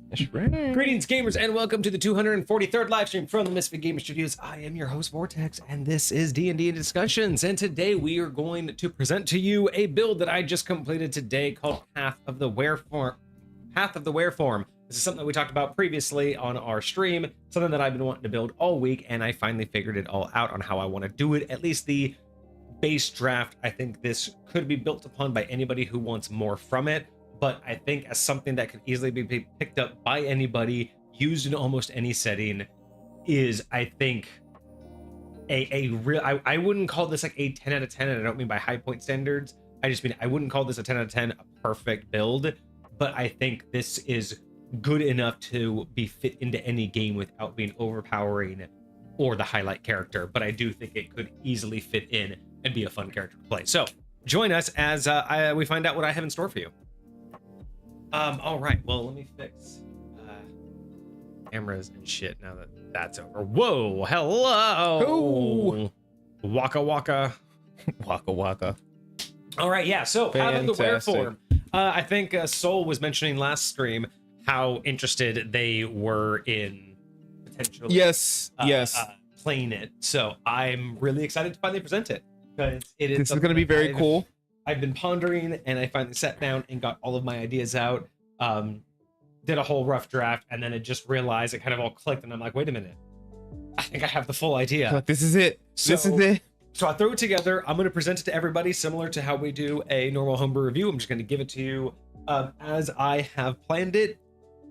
That's right. Greetings, gamers, and welcome to the 243rd live stream from the Misfit Gamer Studios. I am your host, Vortex, and this is D&D Discussions. And today we are going to present to you a build that I just completed today called Path of the Wereform. This is something that we talked about previously on our stream, something that I've been wanting to build all week, and I finally figured it all out on how I want to do it. At least the base draft, I think this could be built upon by anybody who wants more from it. But I think as something that could easily be picked up by anybody, used in almost any setting, is, I think, a real... I wouldn't call this like a 10 out of 10, and I don't mean by high point standards. I just mean I wouldn't call this a 10 out of 10 a perfect build, but I think this is good enough to be fit into any game without being overpowering or the highlight character. But I do think it could easily fit in and be a fun character to play. So join us as we find out what I have in store for you. All right, well, let me fix cameras and shit now that that's over. Whoa, hello. Oh. Waka waka. Waka waka. All right, yeah, so Path of the Fantastic. Wereform. I think Soul was mentioning last stream how interested they were in potentially Yes, yes. playing it. So I'm really excited to finally present it, because it is This is going to be very cool. I've been pondering, and I finally sat down and got all of my ideas out. Did a whole rough draft, and then it just realized it kind of all clicked, and I'm like, wait a minute, I think I have the full idea. This is it. This is it. So I throw it together. I'm going to present it to everybody similar to how we do a normal homebrew review. I'm just going to give it to you as I have planned it.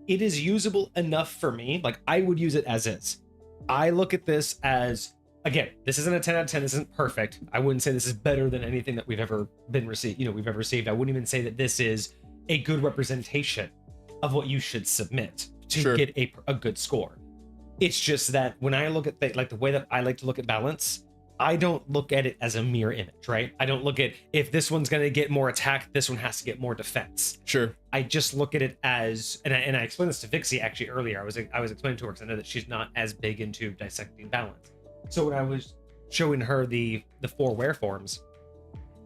It is usable enough for me. Like, I would use it as is. I look at this as, again, this isn't a 10 out of 10. This isn't perfect. I wouldn't say this is better than anything that we've ever received. I wouldn't even say that this is a good representation of what you should submit to get a good score. It's just that when I look at the way that I like to look at balance, I don't look at it as a mirror image, right? I don't look at, if this one's going to get more attack, this one has to get more defense. Sure. I just look at it as, and I explained this to Vixie actually earlier. I was explaining to her because I know that she's not as big into dissecting balance. So when I was showing her the 4 wereforms,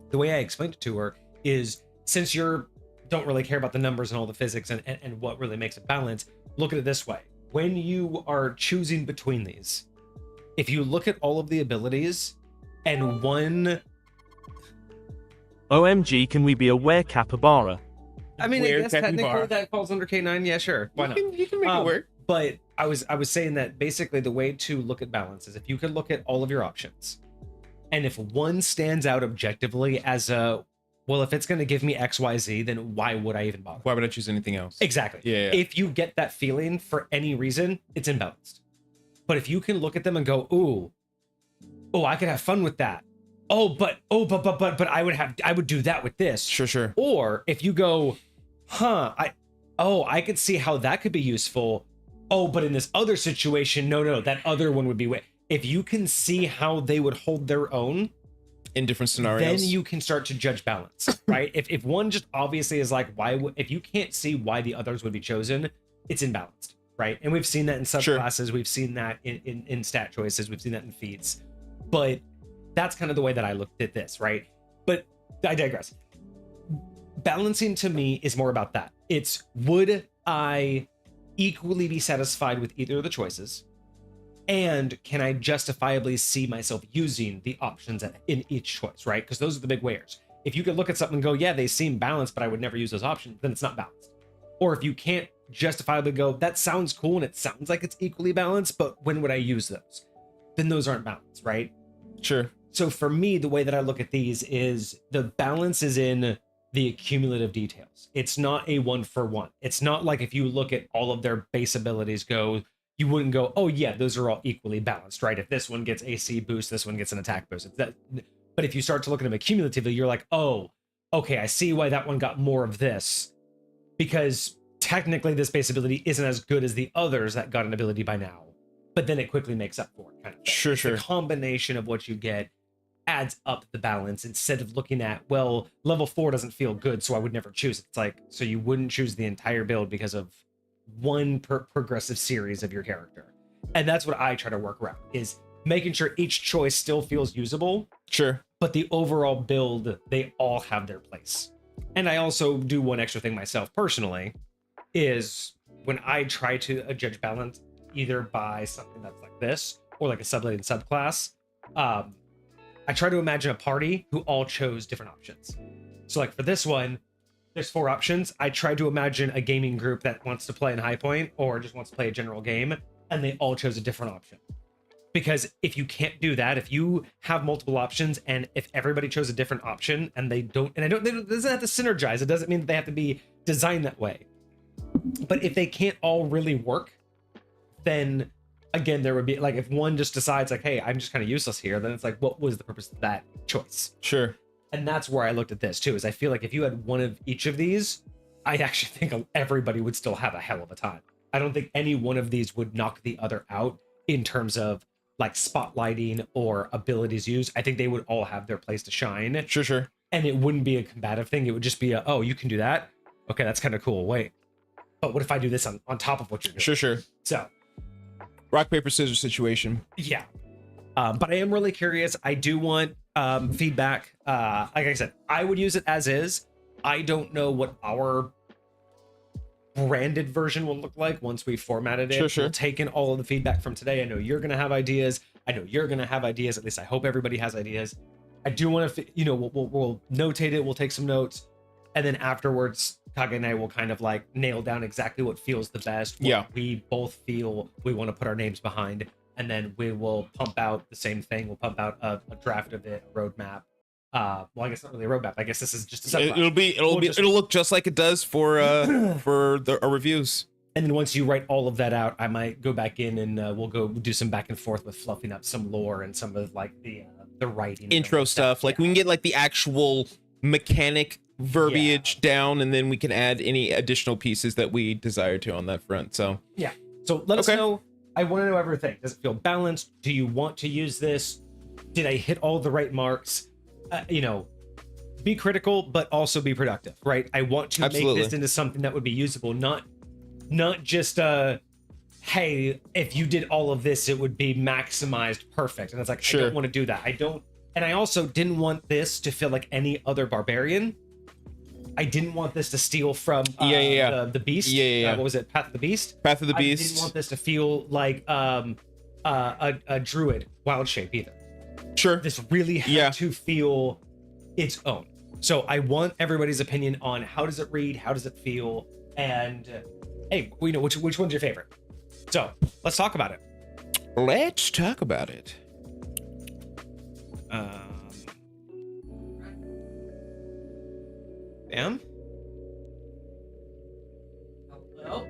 the way I explained it to her is, since you don't really care about the numbers and all the physics and what really makes it balance, look at it this way. When you are choosing between these, if you look at all of the abilities and one... OMG, can we be a were-capybara? I mean, I Were guess capybara. technically that falls under K9. Yeah, sure. Why not? You can make it work. But I was saying that basically the way to look at balance is if you could look at all of your options, and if one stands out objectively as a, well, if it's going to give me XYZ, then why would I even bother? Why would I choose anything else? Exactly. Yeah. If you get that feeling for any reason, it's imbalanced. But if you can look at them and go, ooh, I could have fun with that. But I would do that with this. Sure. Or if you go, I could see how that could be useful. Oh, but in this other situation, no, that other one would be way. If you can see how they would hold their own In different scenarios. then you can start to judge balance, right? if one just obviously is like, if you can't see why the others would be chosen, it's imbalanced, right? And we've seen that in subclasses, we've seen that in stat choices, we've seen that in feats, but that's kind of the way that I looked at this, right? But I digress. Balancing to me is more about that. It's, would I equally be satisfied with either of the choices? And can I justifiably see myself using the options in each choice, right? Because those are the big wares. If you could look at something and go, yeah, they seem balanced, but I would never use those options, then it's not balanced. Or if you can't justifiably go, that sounds cool and it sounds like it's equally balanced, but when would I use those? Then those aren't balanced, right? Sure. So for me, the way that I look at these is the balance is in the accumulative details. It's not a 1-for-1. It's not like if you look at all of their base abilities you wouldn't go, oh yeah, those are all equally balanced, right? If this one gets AC boost, this one gets an attack boost. But if you start to look at them accumulatively, you're like, oh, okay, I see why that one got more of this, because technically this base ability isn't as good as the others that got an ability by now, but then it quickly makes up for it, kind of thing. Sure. The combination of what you get adds up the balance, instead of looking at, well, level 4 doesn't feel good, so I would never choose it. It's like, so you wouldn't choose the entire build because of one progressive series of your character. And that's what I try to work around, is making sure each choice still feels usable, Sure. but the overall build, they all have their place. And I also do one extra thing myself personally, is when I try to judge balance, either by something that's like this or like a sublating subclass, I try to imagine a party who all chose different options. So like for this one, there's 4 options. I tried to imagine a gaming group that wants to play in High Point or just wants to play a general game, and they all chose a different option. Because if you can't do that, if you have multiple options, and if everybody chose a different option and they don't, and it doesn't have to synergize. It doesn't mean that they have to be designed that way. But if they can't all really work, then again, there would be like, if one just decides like, hey, I'm just kind of useless here, then it's like, what was the purpose of that choice? Sure. And that's where I looked at this too, is I feel like if you had one of each of these, I actually think everybody would still have a hell of a time. I don't think any one of these would knock the other out in terms of like spotlighting or abilities used. I think they would all have their place to shine. Sure. And it wouldn't be a combative thing. It would just be a, oh, you can do that? Okay, that's kind of cool. Wait, but what if I do this on top of what you're doing? Sure. So Rock, paper, scissors situation. yeah. But I am really curious. I do want feedback. Like I said, I would use it as is. I don't know what our branded version will look like once we formatted it. Sure. We'll take in all of the feedback from today. I know you're going to have ideas. I know you're going to have ideas. At least I hope everybody has ideas. I do want to, we'll notate it. We'll take some notes. And then afterwards, Kage and I will kind of like nail down exactly what feels the best. What we both feel we want to put our names behind. And then we will pump out the same thing. We'll pump out a draft of it, a roadmap. Well, I guess not really a roadmap. I guess this is just a subclass. It'll look just like it does for our reviews. And then once you write all of that out, I might go back in and we'll go do some back and forth with fluffing up some lore and some of like the writing intro stuff. Like we can get like the actual mechanic verbiage down, and then we can add any additional pieces that we desire to on that front. So yeah. So let us know. I want to know everything. Does it feel balanced? Do you want to use this? Did I hit all the right marks? Be critical, but also be productive, right? I want to make this into something that would be usable, not just hey, if you did all of this, it would be maximized perfect. And it's like, I don't want to do that. And I also didn't want this to feel like any other barbarian. I didn't want this to steal from the beast. What was it? Path of the Beast? Path of the Beast. I didn't want this to feel like a druid wild shape either. Sure. This really had to feel its own. So I want everybody's opinion on how does it read, how does it feel, and hey, we know which one's your favorite. So let's talk about it. Let's talk about it. Bam. Hello.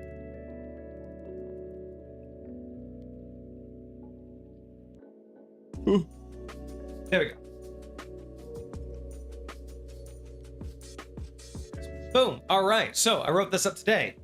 There we go. Boom. All right. So I wrote this up today.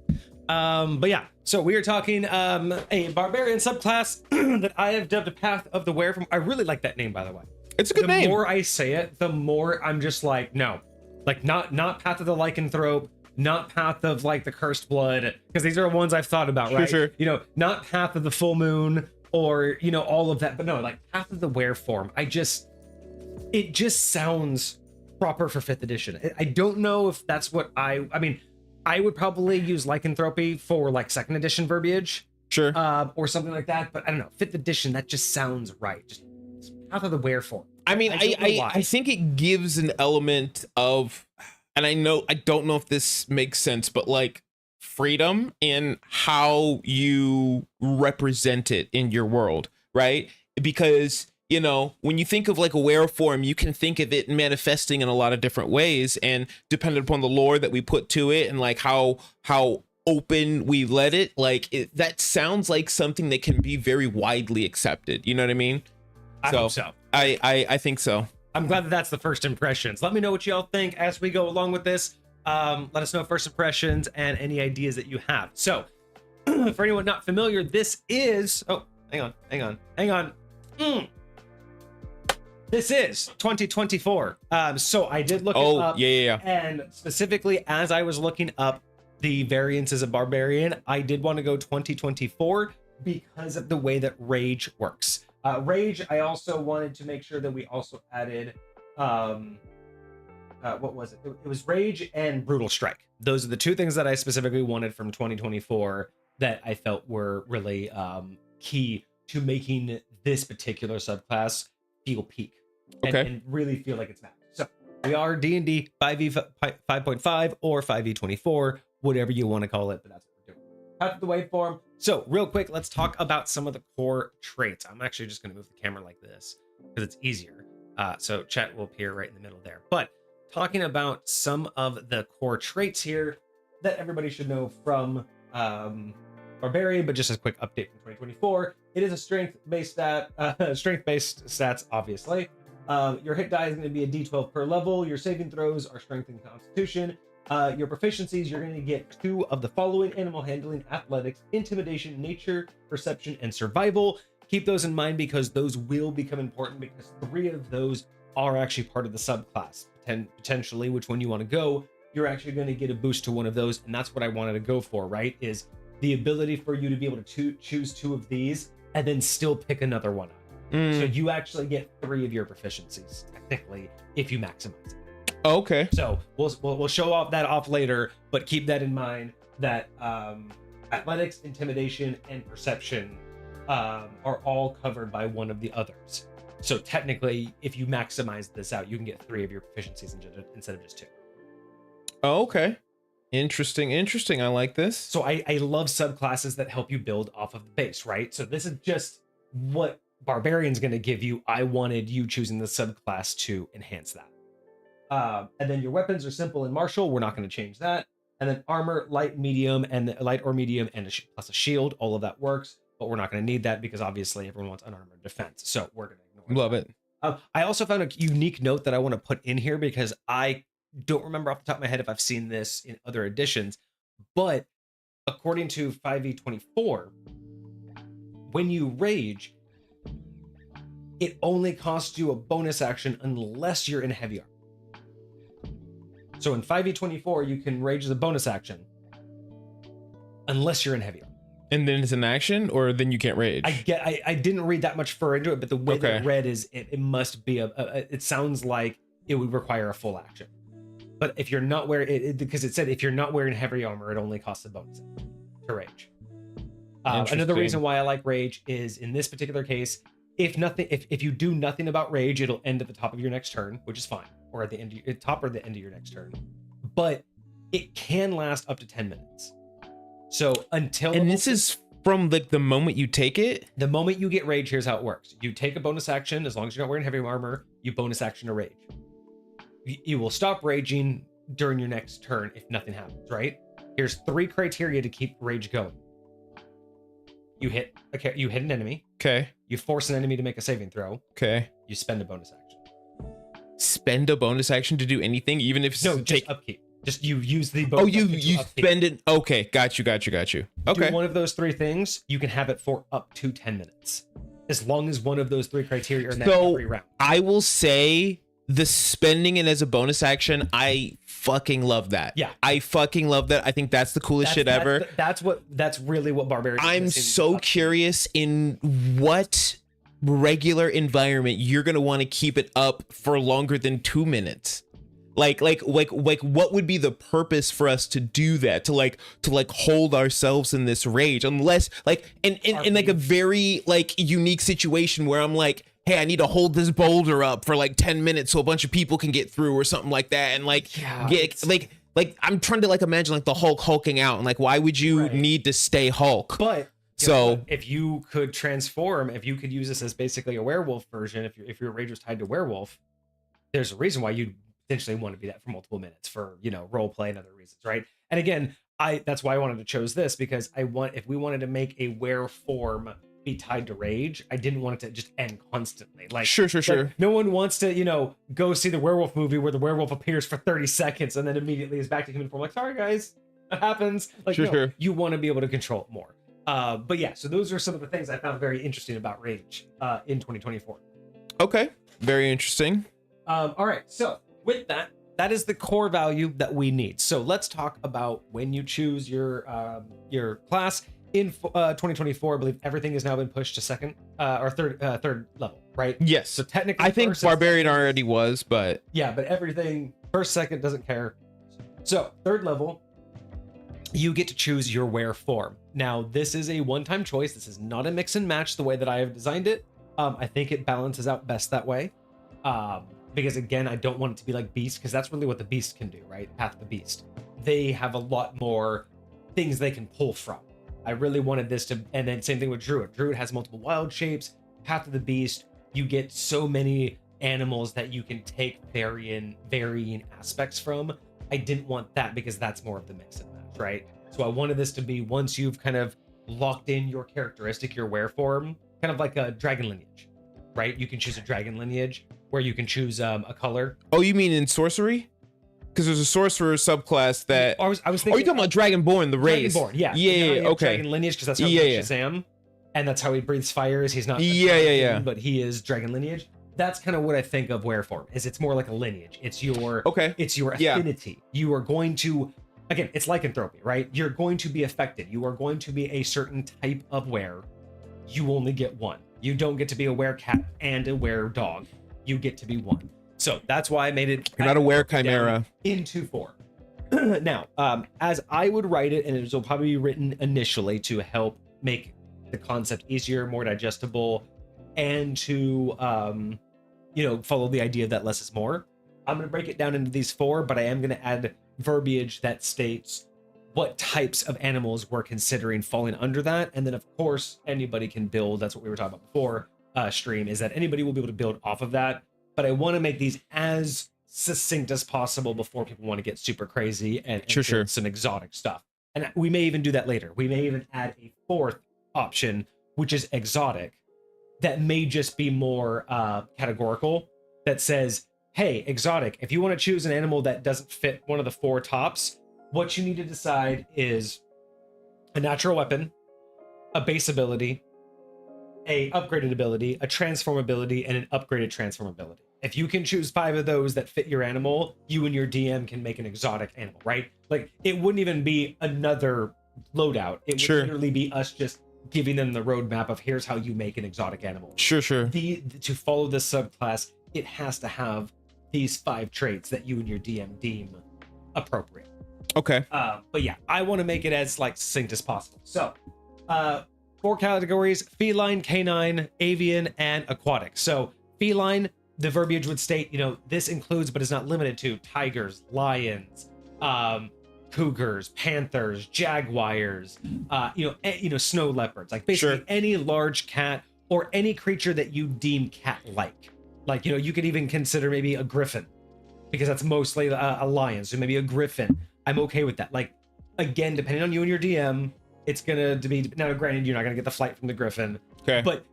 But yeah, so we are talking a barbarian subclass that I have dubbed a Path of the Were. I really like that name, by the way. It's a good name. The more I say it, the more I'm just like, no, like not Path of the Lycanthrope, not Path of like the Cursed Blood, because these are ones I've thought about, right? Sure. Not Path of the Full Moon or all of that, but no, like Path of the Were form. It just sounds proper for 5th edition. I don't know if that's what I mean, I would probably use lycanthropy for like 2nd edition verbiage. Sure. Or something like that, but I don't know. 5th edition, that just sounds right. Just Path of the Were form. I mean, I think it gives an element of, and I don't know if this makes sense, but like freedom in how you represent it in your world, right? Because when you think of like a were form, you can think of it manifesting in a lot of different ways, and depending upon the lore that we put to it and like how open we let it, that sounds like something that can be very widely accepted. You know what I mean? I hope so. I think so. I'm glad that that's the first impressions. Let me know what y'all think as we go along with this. Let us know first impressions and any ideas that you have. So for anyone not familiar, this is, hang on. This is 2024. So I did look it up. Yeah. And specifically, as I was looking up the variances of Barbarian, I did want to go 2024 because of the way that Rage works. Rage, I also wanted to make sure that we also added, what was it? It was Rage and Brutal Strike. Those are the two things that I specifically wanted from 2024 that I felt were really key to making this particular subclass feel peak and really feel like it's max. So we are D&D 5e or 5e24, whatever you want to call it, but that's what we're doing. Path of the waveform. So real quick, let's talk about some of the core traits. I'm actually just going to move the camera like this because it's easier. So chat will appear right in the middle there. But talking about some of the core traits here that everybody should know from Barbarian, but just a quick update from 2024. It is a strength-based stats, obviously. Your hit die is going to be a d12 per level. Your saving throws are strength and constitution. Your proficiencies, you're going to get 2 of the following: animal handling, athletics, intimidation, nature, perception, and survival. Keep those in mind because those will become important, because 3 of those are actually part of the subclass. Potentially, which one you want to go, you're actually going to get a boost to one of those, and that's what I wanted to go for, right? Is the ability for you to be able to choose 2 of these and then still pick another one up. So you actually get 3 of your proficiencies, technically, if you maximize it. Okay. So we'll show off that later, but keep that in mind that athletics, intimidation, and perception are all covered by one of the others. So technically, if you maximize this out, you can get 3 of your proficiencies instead of just 2. Oh, okay. Interesting. I like this. So I love subclasses that help you build off of the base, right? So this is just what Barbarian's going to give you. I wanted you choosing the subclass to enhance that. And then your weapons are simple and martial. We're not going to change that. And then armor, light, medium, and light or medium, and plus a shield. All of that works, but we're not going to need that because obviously everyone wants unarmored defense. So we're going to ignore Love it. I also found a unique note that I want to put in here because I don't remember off the top of my head if I've seen this in other editions, but according to 5e24, when you rage, it only costs you a bonus action unless you're in heavy armor. So in 5e24, you can rage as a bonus action unless you're in heavy armor. And then it's an action, or then you can't rage? I didn't read that much further into it, but the way that it read is it must be it sounds like it would require a full action. But if you're not wearing because it said if you're not wearing heavy armor, it only costs a bonus to rage. Another reason why I like rage is in this particular case, if you do nothing about rage, it'll end at the top of your next turn, which is fine, or at the end top or the end of your next turn. But it can last up to 10 minutes. So until this is from like the moment you take it. The moment you get rage, here's how it works: you take a bonus action as long as you're not wearing heavy armor. You bonus action to rage. You will stop raging during your next turn if nothing happens, right? Here's 3 criteria to keep rage going. You hit an enemy. Okay. You force an enemy to make a saving throw. Okay. You spend a bonus action. Spend a bonus action to do anything, even if it's just upkeep. Just you use the bonus action. You spend it. Okay, got you. Okay. Do one of those 3 things, you can have it for up to 10 minutes. As long as one of those 3 criteria are met every round. I will say the spending it as a bonus action, I fucking love that. Yeah. I fucking love that. I think that's the coolest shit ever. That's really what Barbarian is. I'm so curious in what regular environment you're going to want to keep it up for longer than 2 minutes. Like what would be the purpose for us to do that, to hold ourselves in this rage, unless in like a very unique situation where I'm like, hey, I need to hold this boulder up for 10 minutes so a bunch of people can get through or something like that. And I'm trying to imagine the Hulk hulking out, and why would you need to stay Hulk? But so if you could transform, if you could use this as basically a werewolf version, if your rage was tied to werewolf, there's a reason why you'd potentially want to be that for multiple minutes for role play and other reasons, right? And again, that's why I wanted to choose this, because if we wanted to make a were form be tied to rage, I didn't want it to just end constantly. Sure. No one wants to go see the werewolf movie where the werewolf appears for 30 seconds and then immediately is back to human form. Sorry guys, that happens. Sure. You want to be able to control it more. But yeah, so those are some of the things I found very interesting about rage in 2024. Okay, very interesting. All right, so with that is the core value that we need. So let's talk about when you choose your class in 2024. I believe everything has now been pushed to second or third level, right? Yes. So technically, I think Barbarian already was, but yeah, but everything first, second doesn't care. So third level, you get to choose your were form. Now, this is a one-time choice. This is not a mix and match the way that I have designed it. I think it balances out best that way. Because again, I don't want it to be like Beast, because that's really what the Beast can do, right? Path of the Beast. They have a lot more things they can pull from. I really wanted this to, and then same thing with Druid. Druid has multiple wild shapes. Path of the Beast, you get so many animals that you can take varying aspects from. I didn't want that because that's more of the mix and match, right? So I wanted this to be, once you've kind of locked in your characteristic, your were form, kind of like a dragon lineage, right? You can choose a dragon lineage where you can choose a color. Oh, you mean in sorcery? Because there's a sorcerer subclass that. I was thinking. Oh, you talking about Dragonborn, the race? Dragonborn, yeah. Yeah, okay. Dragon lineage, because that's how he Shazam, and that's how he breathes fires. He's not. Yeah. But he is dragon lineage. That's kind of what I think of were form. Is it's more like a lineage. It's your It's your affinity. You are going to, again, it's lycanthropy, right? You're going to be affected. You are going to be a certain type of were. You only get one. You don't get to be a were cat and a were dog. You get to be one. So that's why I made it. You're not a were chimera. Into 4. Now, as I would write it, and it will probably be written initially to help make the concept easier, more digestible, and to follow the idea that less is more. I'm going to break it down into these 4, but I am going to add verbiage that states what types of animals we're considering falling under that. And then, of course, anybody can build. That's what we were talking about before stream, is that anybody will be able to build off of that. But I want to make these as succinct as possible before people want to get super crazy and sure. some exotic stuff. And we may even do that later. We may even add a 4th option, which is exotic, that may just be more categorical, that says, hey, exotic, if you want to choose an animal that doesn't fit one of the 4 tops, what you need to decide is a natural weapon, a base ability, a upgraded ability, a transform ability, and an upgraded transform ability. If you can choose 5 of those that fit your animal, you and your DM can make an exotic animal, right? Like, it wouldn't even be another loadout. It would literally be us just giving them the roadmap of here's how you make an exotic animal. Sure. To follow this subclass, it has to have these 5 traits that you and your DM deem appropriate. Okay. But yeah, I want to make it as succinct as possible. So, 4 categories: feline, canine, avian, and aquatic. So feline, the verbiage would state, this includes but is not limited to tigers, lions, cougars, panthers, jaguars, snow leopards, like basically any large cat or any creature that you deem cat-like. Like, you could even consider maybe a griffin, because that's mostly a lion. So maybe a griffin. I'm okay with that. Like, again, depending on you and your DM, it's gonna be, now granted, you're not gonna get the flight from the griffin. Okay. But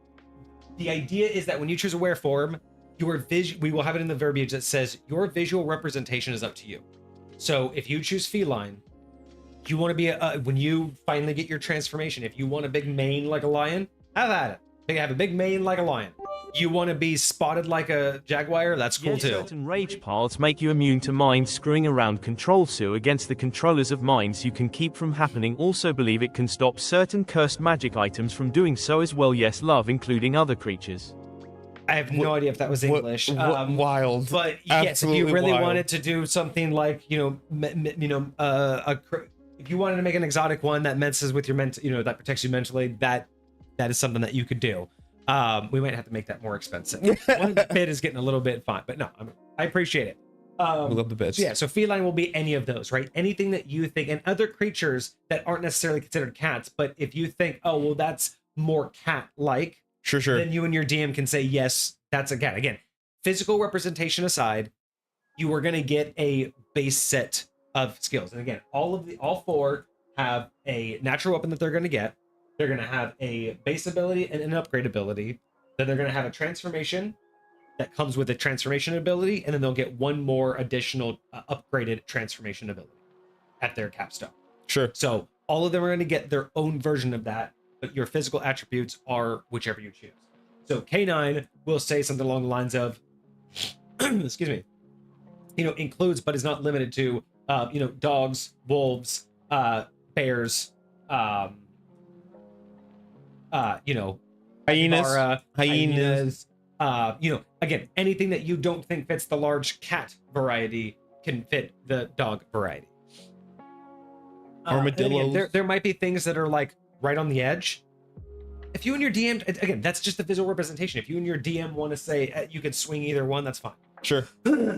the idea is that when you choose a were form, we will have it in the verbiage that says your visual representation is up to you. So if you choose feline, you want to be when you finally get your transformation, if you want a big mane like a lion, have at it. They have a big mane like a lion. You want to be spotted like a jaguar? That's cool too. Certain rage paths make you immune to mind screwing around control, so against the controllers of minds you can keep from happening. Also believe it can stop certain cursed magic items from doing so as well. Yes, love, including other creatures. I have no idea if that was English. Wild. But yes, Absolutely if you really wild. wanted to do something like, if you wanted to make an exotic one that messes with your mental, that protects you mentally, that is something that you could do. We might have to make that more expensive. One bit is getting a little bit fine, but no, I appreciate it. We love the bits. So yeah, so feline will be any of those, right? Anything that you think, and other creatures that aren't necessarily considered cats, but if you think, oh, well, that's more cat-like, Sure. then you and your DM can say, yes, that's a cat. Again, physical representation aside, you are going to get a base set of skills. And again, all 4 have a natural weapon that they're going to get. They're going to have a base ability and an upgrade ability. Then they're going to have a transformation that comes with a transformation ability, and then they'll get one more additional upgraded transformation ability at their capstone. Sure. So all of them are going to get their own version of that, but your physical attributes are whichever you choose. So canine will say something along the lines of, excuse me, includes but is not limited to, dogs, wolves, bears, hyenas. Again, anything that you don't think fits the large cat variety can fit the dog variety. Armadillos. Again, there might be things that are like right on the edge. If you and your DM, again, that's just the visual representation. If you and your DM want to say you could swing either one, that's fine. Sure.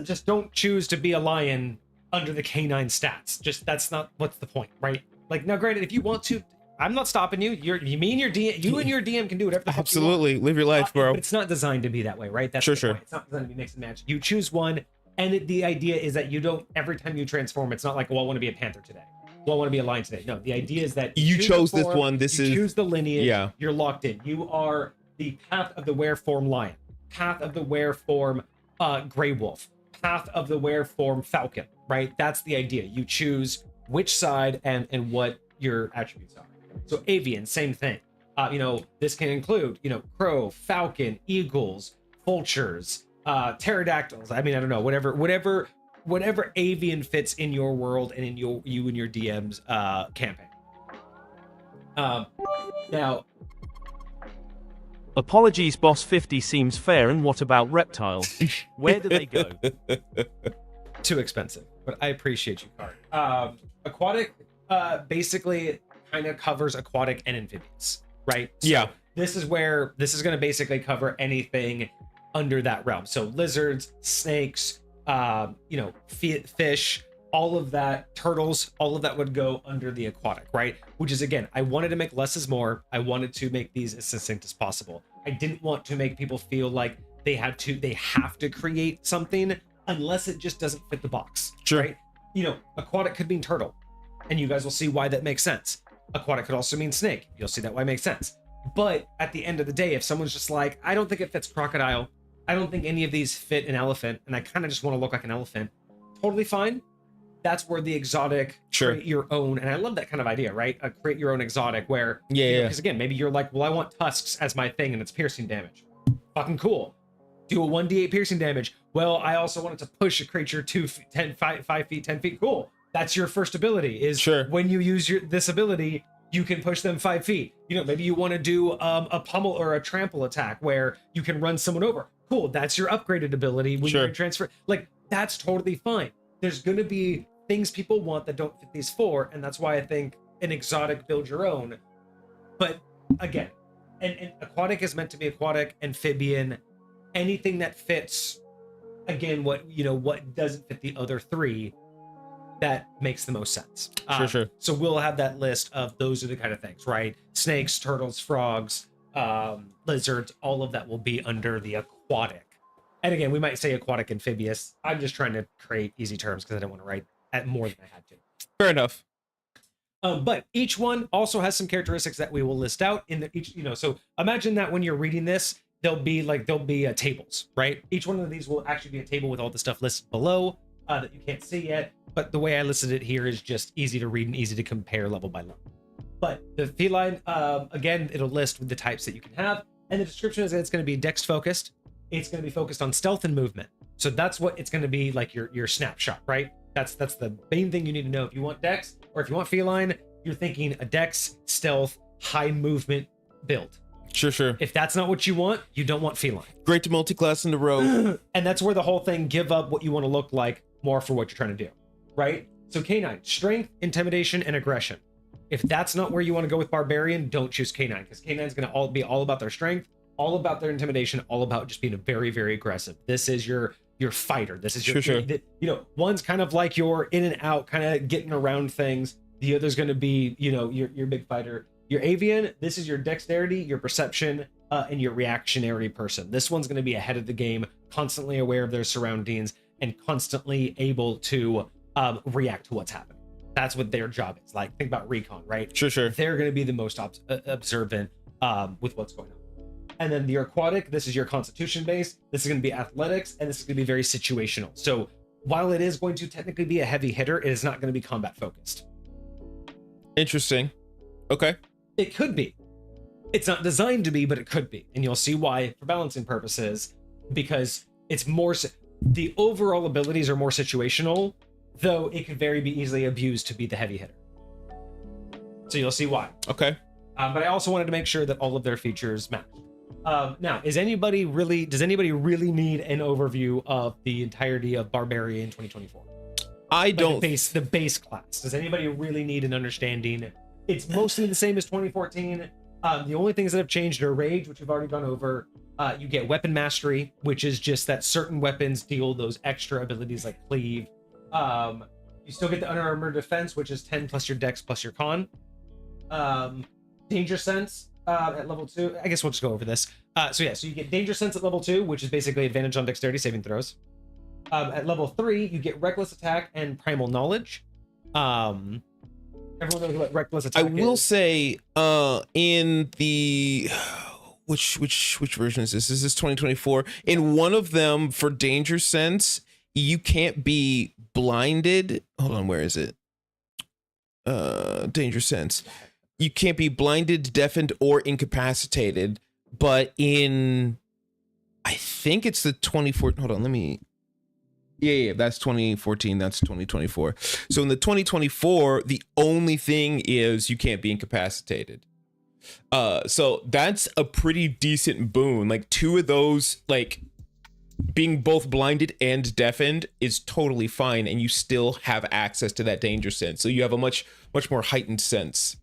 Just don't choose to be a lion under the canine stats. Just that's not what's the point, right? Like, now, granted, if you want to, I'm not stopping you. You and your DM can do whatever the fuck you want. Absolutely. Live your life, bro. But it's not designed to be that way, right? That's Sure, the sure. point. It's not designed to be mix and match. You choose one, and the idea is that you don't, every time you transform, it's not like, well, I want to be a panther today. Well, I want to be a lion today. No, the idea is that You choose chose the this form, one. This you is choose the lineage. Yeah. You're locked in. You are the path of the wereform lion, path of the wereform gray wolf, path of the wereform falcon, right? That's the idea. You choose which side and what your attributes are. So avian, same thing. This can include, crow, falcon, eagles, vultures, pterodactyls. I mean, I don't know, whatever avian fits in your world and in you and your DM's campaign. Now, Apologies, Boss 50 seems fair, and what about reptiles? Where do they go? too expensive, but I appreciate you, Card. Aquatic basically kind of covers aquatic and amphibious, right? So Yeah. This is going to basically cover anything under that realm. So lizards, snakes, fish, all of that, turtles, all of that would go under the aquatic, right? Which is, again, I wanted to make less is more. I wanted to make these as succinct as possible. I didn't want to make people feel like they have to create something unless it just doesn't fit the box. Sure. Right? Aquatic could mean turtle, and you guys will see why that makes sense. Aquatic could also mean snake. You'll see that why it makes sense. But at the end of the day, if someone's just like, I don't think it fits crocodile, I don't think any of these fit an elephant, and I kind of just want to look like an elephant, totally fine. That's where the exotic, Sure. create your own, and I love that kind of idea, right? Create your own exotic where, Yeah. because again, maybe you're like, well, I want tusks as my thing and it's piercing damage. Fucking cool. Do a 1d8 piercing damage. Well, I also wanted to push a creature 5 feet, 10 feet. Cool. That's your first ability, is Sure. when you use this ability, you can push them 5 feet. Maybe you want to do a pummel or a trample attack where you can run someone over. Cool. That's your upgraded ability when Sure. you transfer. Like, that's totally fine. There's going to be things people want that don't fit these four, and that's why I think an exotic build your own. But again, and aquatic is meant to be aquatic, amphibian, anything that fits, again, what doesn't fit the other three, that makes the most sense. Sure. So we'll have that list of those are the kind of things, right? Snakes, turtles, frogs, lizards, all of that will be under the aquatic. And again, we might say aquatic, amphibious. I'm just trying to create easy terms because I don't want to write at more than I had to. Fair enough. But each one also has some characteristics that we will list out in each. So imagine that when you're reading this, there'll be tables, right? Each one of these will actually be a table with all the stuff listed below that you can't see yet. But the way I listed it here is just easy to read and easy to compare level by level. But the feline, again, it'll list with the types that you can have, and the description is that it's going to be dex focused. It's going to be focused on stealth and movement. So that's what it's going to be, like your snapshot, right? That's the main thing you need to know. If you want dex, or if you want feline, you're thinking a dex, stealth, high movement build. Sure. If that's not what you want, you don't want feline. Great to multi-class in the row. And that's where the whole thing, give up what you want to look like more for what you're trying to do, right? So canine, strength, intimidation, and aggression. If that's not where you want to go with barbarian, don't choose canine, because canine's going to be all about their strength, all about their intimidation, all about just being very, very aggressive. This is your fighter. This is your, Sure. One's kind of like your in and out, kind of getting around things. The other's going to be, your big fighter. Your avian, this is your dexterity, your perception, and your reactionary person. This one's going to be ahead of the game, constantly aware of their surroundings, and constantly able to react to what's happening. That's what their job is. Like, think about recon, right? Sure. They're going to be the most observant with what's going on. And then the aquatic, this is your constitution base. This is going to be athletics, and this is going to be very situational. So while it is going to technically be a heavy hitter, it is not going to be combat focused. Interesting. Okay. It could be. It's not designed to be, but it could be. And you'll see why for balancing purposes, because it's more, the overall abilities are more situational, though it could very be easily abused to be the heavy hitter. So you'll see why. Okay. But I also wanted to make sure that all of their features match. Now, does anybody really need an overview of the entirety of Barbarian 2024? I Like don't. the base class. Does anybody really need an understanding? It's mostly the same as 2014. The only things that have changed are rage, which we've already gone over. You get weapon mastery, which is just that certain weapons deal those extra abilities like cleave. You still get the unarmored defense, which is 10 plus your dex plus your con. Danger sense at level 2. I guess we'll just go over this. So you get danger sense at level 2, which is basically advantage on dexterity saving throws. At level 3, you get reckless attack and primal knowledge. Everyone knows what reckless attack is. I will say, in the which version is this? Is this 2024? In one of them, for danger sense, you can't be blinded. Hold on, where is it? Danger sense. You can't be blinded, deafened, or incapacitated. But in, I think it's the 24. Hold on, let me. Yeah, that's 2014. That's 2024. So in the 2024, the only thing is you can't be incapacitated. So that's a pretty decent boon. Like 2 of those, like being both blinded and deafened is totally fine, and you still have access to that danger sense. So you have a much more heightened sense.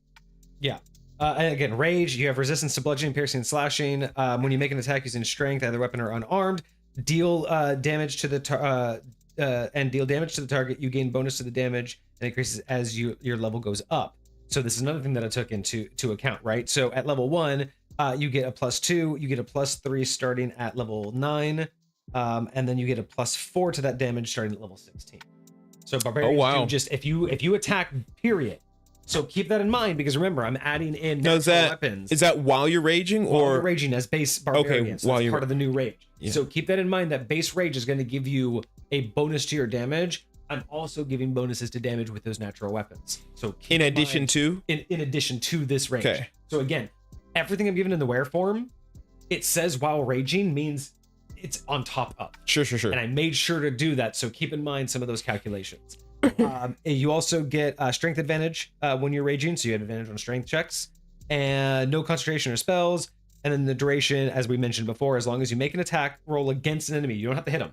Yeah. And again, rage, you have resistance to bludgeoning, piercing, and slashing. When you make an attack using strength, either weapon or unarmed, deal damage to the target. You gain bonus to the damage and increases as your level goes up. So this is another thing that I took into account, right? So at level 1, you get a +2, you get a +3 starting at level 9, and then you get a +4 to that damage starting at level 16. So barbarians do just if you attack, period. So keep that in mind, because remember, I'm adding in weapons. Is that while you're raging, or while you're raging as base barbarian? Okay, so while that's you're part of the new rage. Yeah. So keep that in mind, that base rage is going to give you a bonus to your damage. I'm also giving bonuses to damage with those natural weapons. So in addition to this range. Okay. So again, everything I'm giving in the wear form, it says while raging means it's on top of. Sure. And I made sure to do that. So keep in mind some of those calculations. You also get strength advantage when you're raging, so you have advantage on strength checks, and no concentration or spells. And then the duration, as we mentioned before, as long as you make an attack roll against an enemy, you don't have to hit them.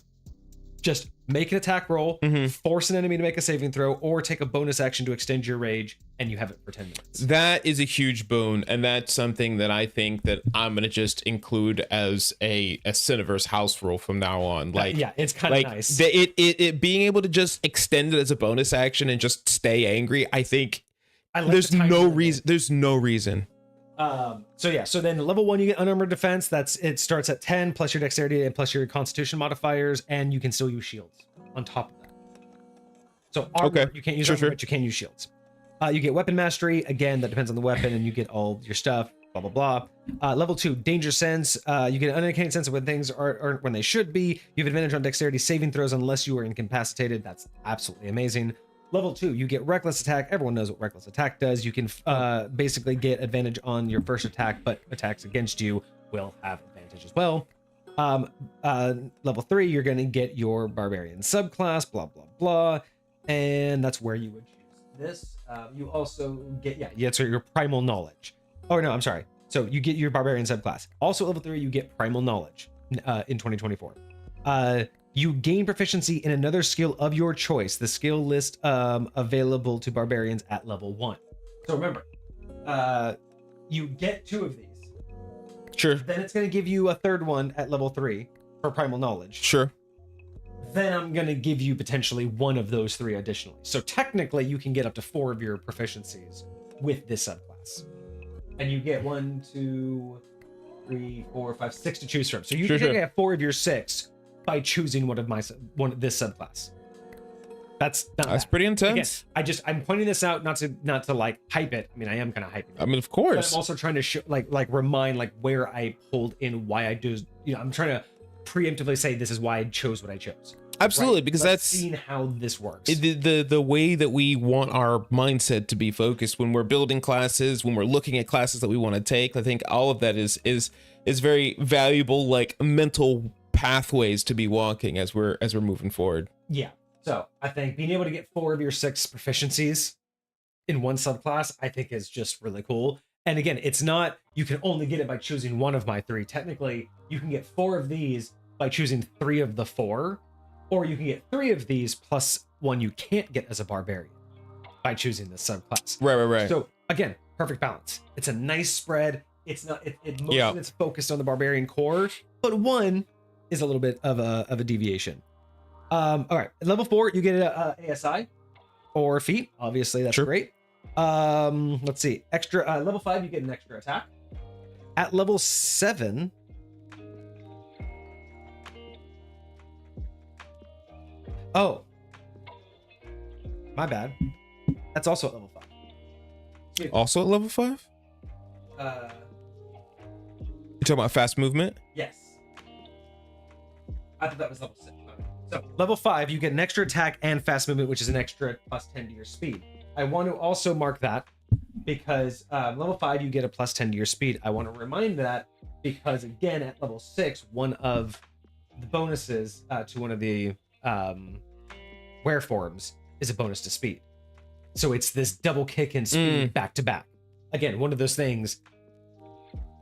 Just make an attack roll, force an enemy to make a saving throw, or take a bonus action to extend your rage, and you have it for 10 minutes. That is a huge boon, and that's something that I think that I'm gonna just include as a Cineverse house rule from now on. Like, yeah, it's kind of nice. It being able to just extend it as a bonus action and just stay angry. I think there's no reason. There's no reason. So then level 1, you get unarmored defense. It starts at 10 plus your dexterity and plus your constitution modifiers, and you can still use shields on top of that. So armor, you can't use armor, but you can use shields. You get weapon mastery. Again, that depends on the weapon, and you get all your stuff, blah, blah, blah. Level 2, danger sense. You get an uncanny sense of when things aren't when they should be. You have advantage on dexterity saving throws unless you are incapacitated. That's absolutely amazing. Level 2, you get reckless attack. Everyone knows what reckless attack does. You can basically get advantage on your first attack, but attacks against you will have advantage as well. Level 3, you're going to get your barbarian subclass, blah, blah, blah. And that's where you would choose this. You also get, so your primal knowledge. Oh, no, I'm sorry. So you get your barbarian subclass. Also, level 3, you get primal knowledge in 2024. You gain proficiency in another skill of your choice. The skill list available to barbarians at level 1. So remember, you get 2 of these. Sure. Then it's going to give you a third one at level 3 for primal knowledge. Sure. Then I'm going to give you potentially one of those 3 additionally. So technically, you can get up to 4 of your proficiencies with this subclass. And you get 1, 2, 3, 4, 5, 6 to choose from. So you can get 4 of your 6 by choosing one of this subclass. That's pretty intense. Again, I'm pointing this out not to like hype it. I mean, I am kind of hyping it. I mean, of course. But I'm also trying to show, remind where I pulled in, why I do. I'm trying to preemptively say this is why I chose what I chose. Absolutely, right? because that's seeing how this works. The way that we want our mindset to be focused when we're building classes, when we're looking at classes that we want to take. I think all of that is very valuable, like mental pathways to be walking as we're moving forward. Yeah. So I think being able to get 4 of your 6 proficiencies in one subclass, I think is just really cool. And again, it's not, you can only get it by choosing one of my 3. Technically, you can get 4 of these by choosing 3 of the 4, or you can get 3 of these plus one you can't get as a barbarian by choosing this subclass. Right. So again, perfect balance. It's a nice spread. It's not. Most of it's focused on the barbarian core, but one is a little bit of a deviation. All right, at level 4, you get a ASI or feat. Obviously, that's great. Let's see. Extra level 5, you get an extra attack. At level 7, oh, my bad. That's also at level 5. Also at level 5? You talking about fast movement? Yes. I thought that was level 6. So level 5, you get an extra attack and fast movement, which is an extra +10 to your speed. I want to also mark that because level 5, you get a +10 to your speed. I want to remind that because, again, at level 6, one of the bonuses to one of the wear forms is a bonus to speed. So it's this double kick and speed back to back. Again, one of those things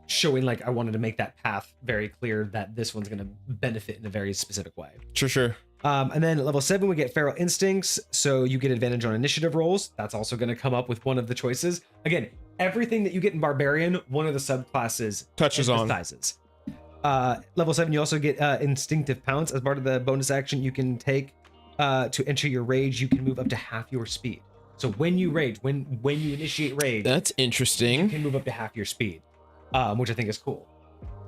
showing like I wanted to make that path very clear that this one's going to benefit in a very specific way. Sure. And then at level 7, we get Feral Instincts. So you get advantage on initiative rolls. That's also going to come up with one of the choices. Again, everything that you get in Barbarian, one of the subclasses touches on. Level 7, you also get Instinctive Pounce. As part of the bonus action you can take to enter your rage, you can move up to half your speed. So when you rage, when you initiate rage, that's interesting. You can move up to half your speed, which I think is cool.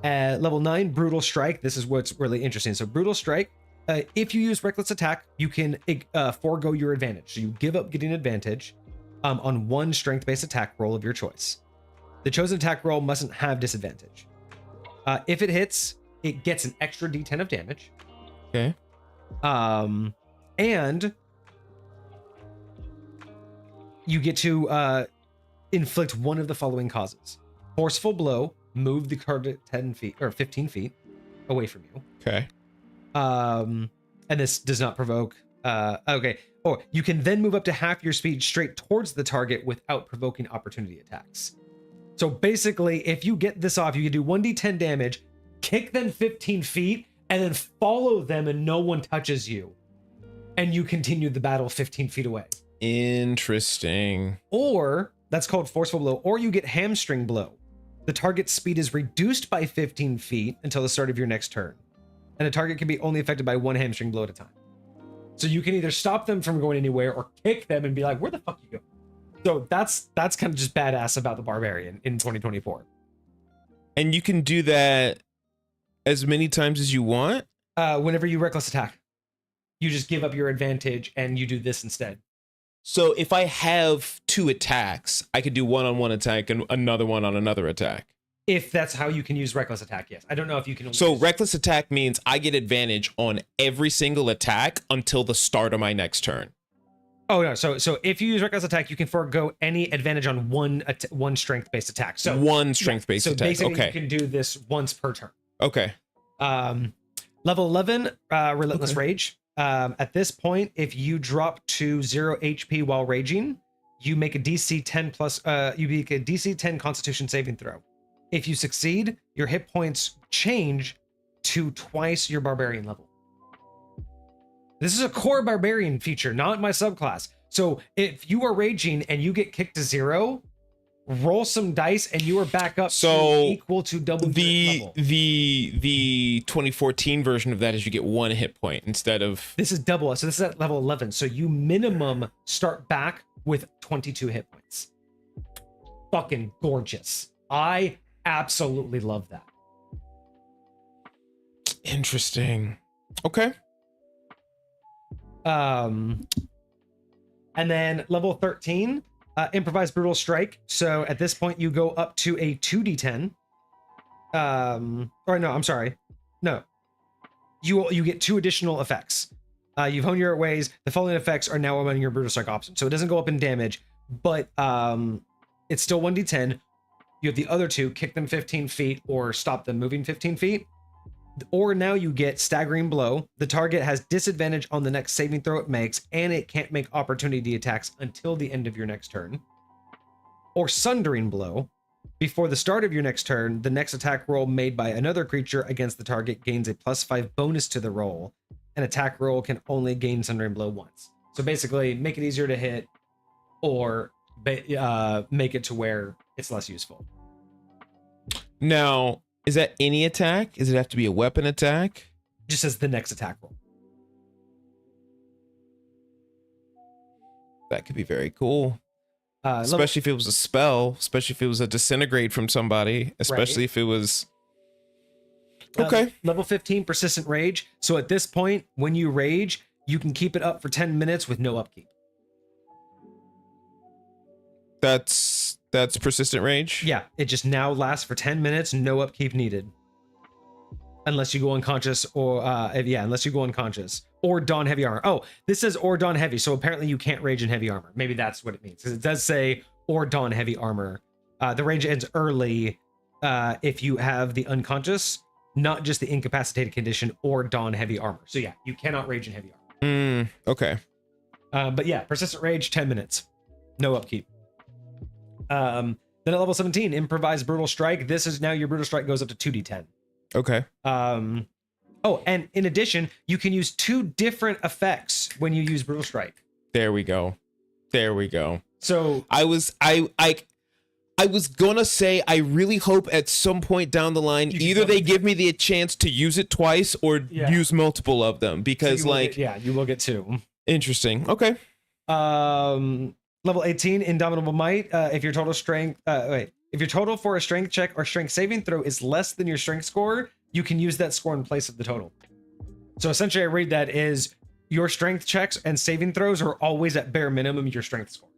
Level 9, Brutal Strike. This is what's really interesting. So Brutal Strike, if you use Reckless Attack, you can forego your advantage. So you give up getting advantage on one strength-based attack roll of your choice. The chosen attack roll mustn't have disadvantage. If it hits, it gets an extra d10 of damage. Okay. And you get to inflict one of the following causes. Forceful blow, move the target 10 feet or 15 feet away from you. Okay. And this does not provoke. Okay. Or you can then move up to half your speed straight towards the target without provoking opportunity attacks. So basically, if you get this off, you can do 1d10 damage, kick them 15 feet, and then follow them and no one touches you. And you continue the battle 15 feet away. Interesting. Or that's called forceful blow, or you get hamstring blow. The target's speed is reduced by 15 feet until the start of your next turn. And the target can be only affected by one hamstring blow at a time. So you can either stop them from going anywhere or kick them and be like, where the fuck you go? So that's kind of just badass about the Barbarian in 2024. And you can do that as many times as you want? Whenever you reckless attack. You just give up your advantage and you do this instead. So if I have 2 attacks, I could do one on one attack and another one on another attack. If that's how you can use reckless attack, yes. I don't know if you can. So reckless attack means I get advantage on every single attack until the start of my next turn. Oh no! So if you use reckless attack, you can forego any advantage on one strength-based attack. So one strength-based attack. So basically, okay. You can do this once per turn. Okay. Level 11, Relentless Rage. At this point, if you drop to 0 HP while raging, you make a DC 10 plus. You make a DC 10 Constitution saving throw. If you succeed, your hit points change to twice your barbarian level. This is a core barbarian feature, not my subclass. So if you are raging and you get kicked to 0, roll some dice and you are back up to equal to double level. The 2014 version of that is you get 1 hit point instead of... This is double. So this is at level 11. So you minimum start back with 22 hit points. Fucking gorgeous. I absolutely love that. Interesting. Okay. And then level 13, improvised brutal strike. So at this point you go up to a 2d10. Or no, I'm sorry. No. You get 2 additional effects. You've honed your ways. The following effects are now among your brutal strike option. So it doesn't go up in damage, but it's still 1d10. You have the other 2, kick them 15 feet or stop them moving 15 feet. Or now you get staggering blow. The target has disadvantage on the next saving throw it makes, and it can't make opportunity attacks until the end of your next turn. Or sundering blow. Before the start of your next turn, the next attack roll made by another creature against the target gains a +5 bonus to the roll. An attack roll can only gain sundering blow once. So basically, make it easier to hit, or make it to where it's less useful. Now, is that any attack? Does it have to be a weapon attack? Just as the next attack roll. That could be very cool. Especially if it was a spell, especially if it was a disintegrate from somebody, especially if it was... Okay. Level 15, persistent rage. So at this point, when you rage, you can keep it up for 10 minutes with no upkeep. That's persistent rage? Yeah, it just now lasts for 10 minutes, no upkeep needed. Unless you go unconscious, or unless you go unconscious. Or don heavy armor. Oh, this says or don heavy, so apparently you can't rage in heavy armor. Maybe that's what it means, because it does say or don heavy armor. The rage ends early if you have the unconscious, not just the incapacitated condition or don heavy armor. So yeah, you cannot rage in heavy armor. Okay. But yeah, persistent rage, 10 minutes. No upkeep. Then at level 17, improvised brutal strike. This is now your brutal strike goes up to 2d10. Okay. Oh, and in addition, you can use 2 different effects when you use brutal strike. There we go. There we go. So I was gonna say, I really hope at some point down the line, either they give me the chance to use it twice or use multiple of them, because so you will get 2. Interesting. Okay. Level 18, Indomitable Might. If your total strength, if your total for a strength check or strength saving throw is less than your strength score, you can use that score in place of the total. So essentially, I read that is your strength checks and saving throws are always at bare minimum your strength score.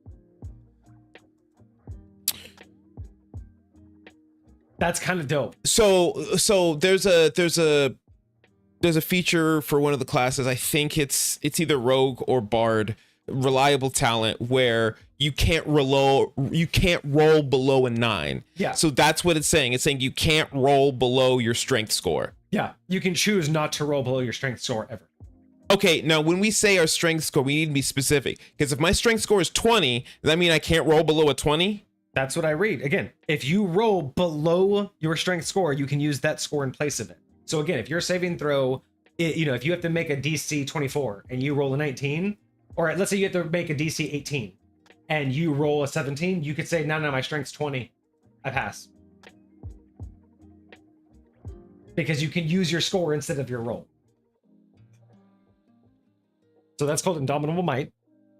That's kind of dope. So there's a feature for one of the classes. I think it's either Rogue or Bard, reliable talent, where you can't roll below a 9. Yeah. So that's what it's saying. It's saying you can't roll below your strength score. Yeah. You can choose not to roll below your strength score ever. Okay, now when we say our strength score, we need to be specific, because if my strength score is 20, does that mean I can't roll below a 20? That's what I read. Again, if you roll below your strength score, you can use that score in place of it. So again, if your saving throw, if you have to make a DC 24 and you roll a 19, or let's say you have to make a DC 18 and you roll a 17, you could say, no, my strength's 20. I pass. Because you can use your score instead of your roll. So that's called Indomitable Might.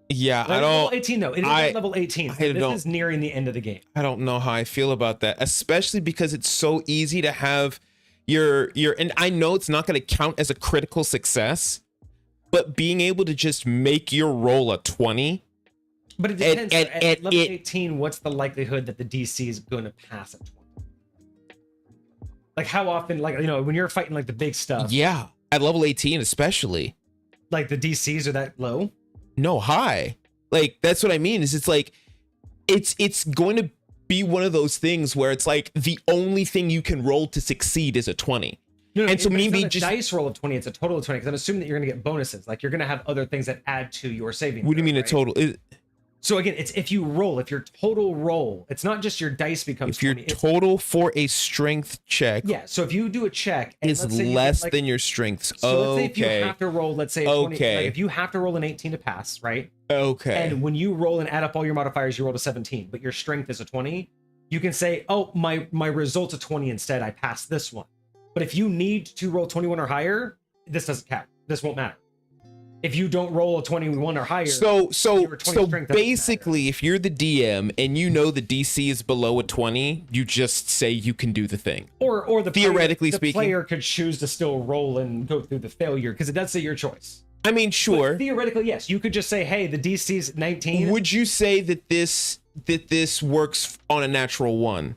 Yeah, I don't. Level 18 though. It is level 18. So this is nearing the end of the game. I don't know how I feel about that, especially because it's so easy to have your and I know it's not going to count as a critical success, but being able to just make your roll a 20. But it depends. At level 18, what's the likelihood that the DC is going to pass at 20? Like how often, when you're fighting like the big stuff. Yeah, at level 18 especially. Like the DCs are that low? No, high. Like that's what I mean. Is it's like it's going to be one of those things where it's like the only thing you can roll to succeed is a 20. No, and so maybe it's not a dice roll of 20, it's a total of 20, because I'm assuming that you're going to get bonuses. Like you're going to have other things that add to your saving. What do you mean right? a total? So again, it's if your total roll, it's not just your dice becomes 20. If your total for a strength check, so if you do a check and is less than your strength, so let's say if you have to roll, let's say 20, if you have to roll an 18 to pass, right? Okay. And when you roll and add up all your modifiers, you roll a 17, but your strength is a 20. You can say, oh, my result's a 20 instead. I passed this one. But if you need to roll 21 or higher, this doesn't count. This won't matter. If you don't roll a 21 or higher, so basically, if you're the DM and you know the DC is below a 20, you just say you can do the thing. Or the theoretically the speaking, player could choose to still roll and go through the failure, because it does say your choice. I mean, sure. But theoretically, yes, you could just say, hey, the DC's 19. Would you say that this works on a natural 1?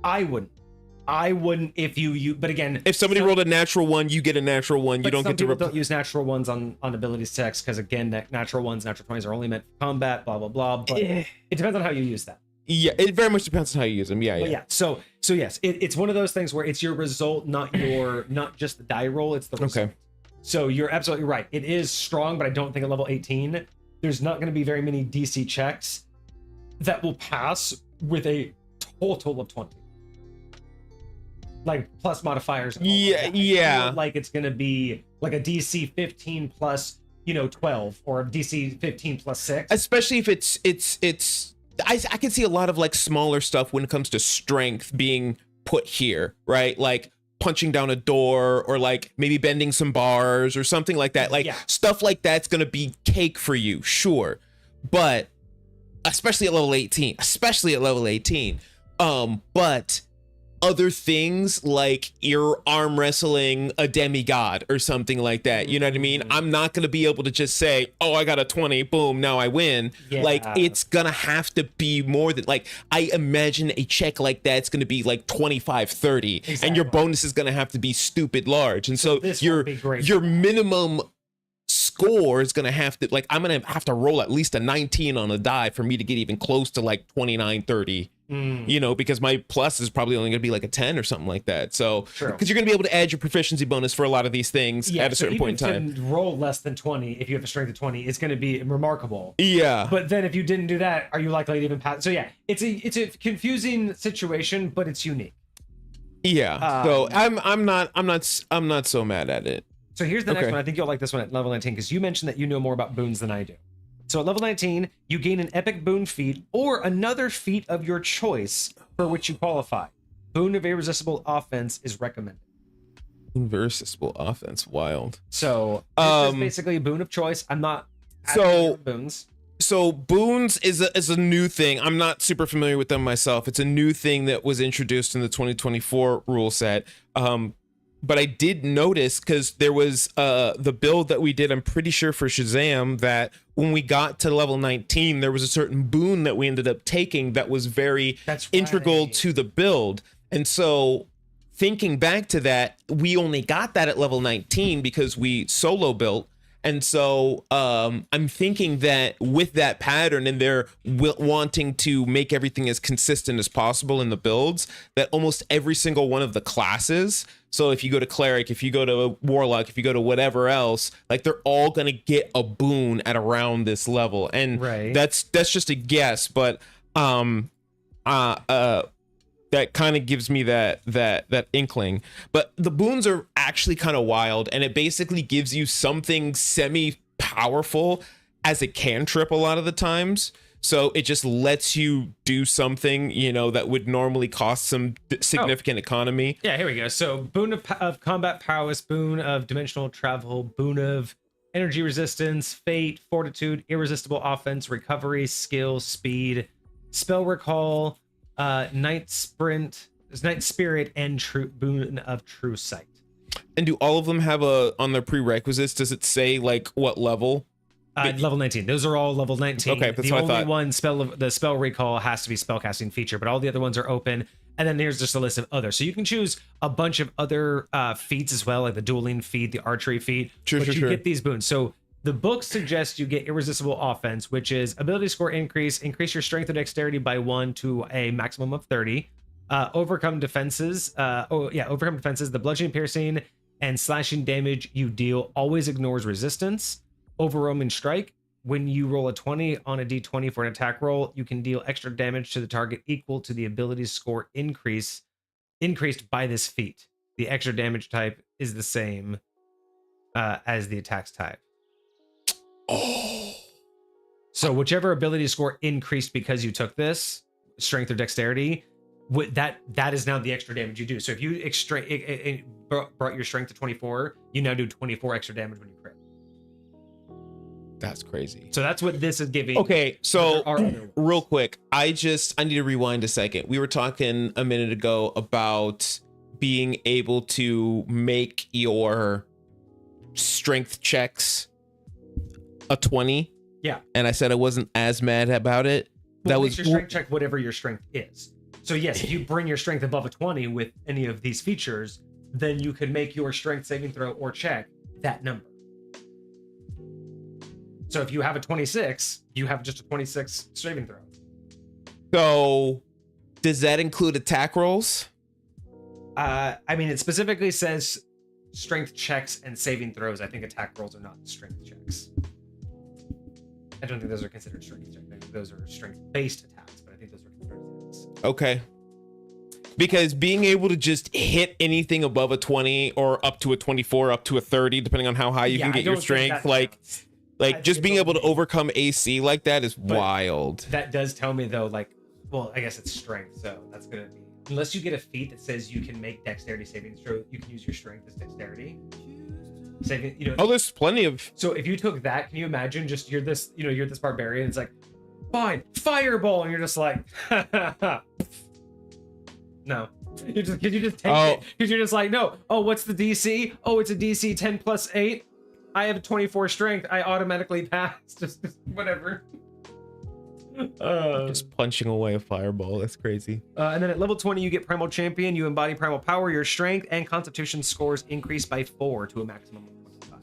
I wouldn't if but again, if somebody rolled a natural 1, you get a natural 1. You don't get to don't use natural ones on abilities checks, because again, natural 1s, natural 20s are only meant for combat, blah blah blah. But it depends on how you use that. Yeah, it very much depends on how you use them. Yeah. So yes, it's one of those things where it's your result, not just the die roll. It's the result. Okay. So you're absolutely right. It is strong, but I don't think at level 18 there's not going to be very many DC checks that will pass with a total of 20. Like plus modifiers. Yeah. Like it's going to be like a DC 15 plus 12 or DC 15 plus 6. Especially if it's I can see a lot of like smaller stuff when it comes to strength being put here, right? Like punching down a door or like maybe bending some bars or something like that. Like stuff like that's going to be cake for you, sure. But especially at level 18, but other things like you're arm wrestling a demigod or something like that, you know what I mean? I'm not going to be able to just say, oh, I got a 20, boom, now I win. Like it's gonna have to be more than, like, I imagine a check like that's going to be like 25, 30, and your bonus is going to have to be stupid large. And so your minimum score is going to have to, like, I'm going to have to roll at least a 19 on a die for me to get even close to like 29, 30. Because my plus is probably only gonna be like a 10 or something like that. So because you're gonna be able to add your proficiency bonus for a lot of these things at a certain point in time. To roll less than 20 if you have a strength of 20, it's gonna be remarkable. But then if you didn't do that, are you likely to even pass? So it's a confusing situation, but it's unique. So I'm not so mad at it. So here's the next one. I think you'll like this one at level 19 because you mentioned that you know more about boons than I do. So at level 19, you gain an epic boon feat or another feat of your choice for which you qualify. Boon of irresistible offense is recommended. Irresistible offense, wild. So this is basically a boon of choice. I'm not boons. So boons is a new thing. I'm not super familiar with them myself. It's a new thing that was introduced in the 2024 rule set. But I did notice, because there was the build that we did, I'm pretty sure for Shazam, that when we got to level 19, there was a certain boon that we ended up taking that was very integral to the build. And so thinking back to that, we only got that at level 19 because we solo built. And so I'm thinking that with that pattern and they're wanting to make everything as consistent as possible in the builds, that almost every single one of the classes, so if you go to cleric, if you go to warlock, if you go to whatever else, like they're all going to get a boon at around this level. And that's just a guess, but that kind of gives me that inkling. But the boons are actually kind of wild, and it basically gives you something semi-powerful as a cantrip a lot of the times. So it just lets you do something, that would normally cost some significant economy. Yeah, here we go. So boon of combat prowess, boon of dimensional travel, boon of energy resistance, fate, fortitude, irresistible offense, recovery, skill, speed, spell recall, night sprint, night spirit, and boon of true sight. And do all of them have on their prerequisites? Does it say like what level? Level 19. Those are all level 19. Okay, that's the what only I thought. one the spell recall has to be spellcasting feature, but all the other ones are open. And then there's just a list of others. So you can choose a bunch of other feats as well, like the dueling feat, the archery feat. But you get these boons. So the book suggests you get irresistible offense, which is ability score increase your strength or dexterity by 1 to a maximum of 30. Overcome defenses. Overcome defenses. The bludgeoning, piercing, and slashing damage you deal always ignores resistance. Overwhelming strike. When you roll a 20 on a d20 for an attack roll, you can deal extra damage to the target equal to the ability score increased by this feat. The extra damage type is the same as the attack's type. So whichever ability score increased because you took this, strength or dexterity, that is now the extra damage you do. So if you brought your strength to 24, you now do 24 extra damage when you crit. That's crazy. So that's what this is giving. Okay, so real quick, I need to rewind a second. We were talking a minute ago about being able to make your strength checks a 20. Yeah. And I said I wasn't as mad about it. Well, that was your strength check, whatever your strength is. So yes, if you bring your strength above a 20 with any of these features, then you could make your strength saving throw or check that number. So if you have a 26, you have just a 26 saving throw. So does that include attack rolls? I mean, it specifically says strength checks and saving throws. I think attack rolls are not strength checks. I don't think those are considered strength checks. I think those are strength-based attacks, but I think those are considered attacks. Okay. Because being able to just hit anything above a 20 or up to a 24, up to a 30, depending on how high you can get your strength, like Like think just it's being able to only- overcome AC like that is wild. That does tell me though, like, well, I guess it's strength, so that's gonna be unless you get a feat that says you can make dexterity saving throw, you can use your strength as dexterity saving. You know, Oh, there's plenty of. so if you took that, can you imagine just you're this barbarian? It's like, fine, fireball, and you're just like, no. You just take it because you're just like, no. Oh, what's the DC? Oh, it's a DC 10 plus 8. I have 24 strength. I automatically pass. Just whatever. Just punching away a fireball. That's crazy. And then at level 20, you get Primal Champion. You embody Primal Power. Your strength and Constitution scores increase by 4 to a maximum of 25.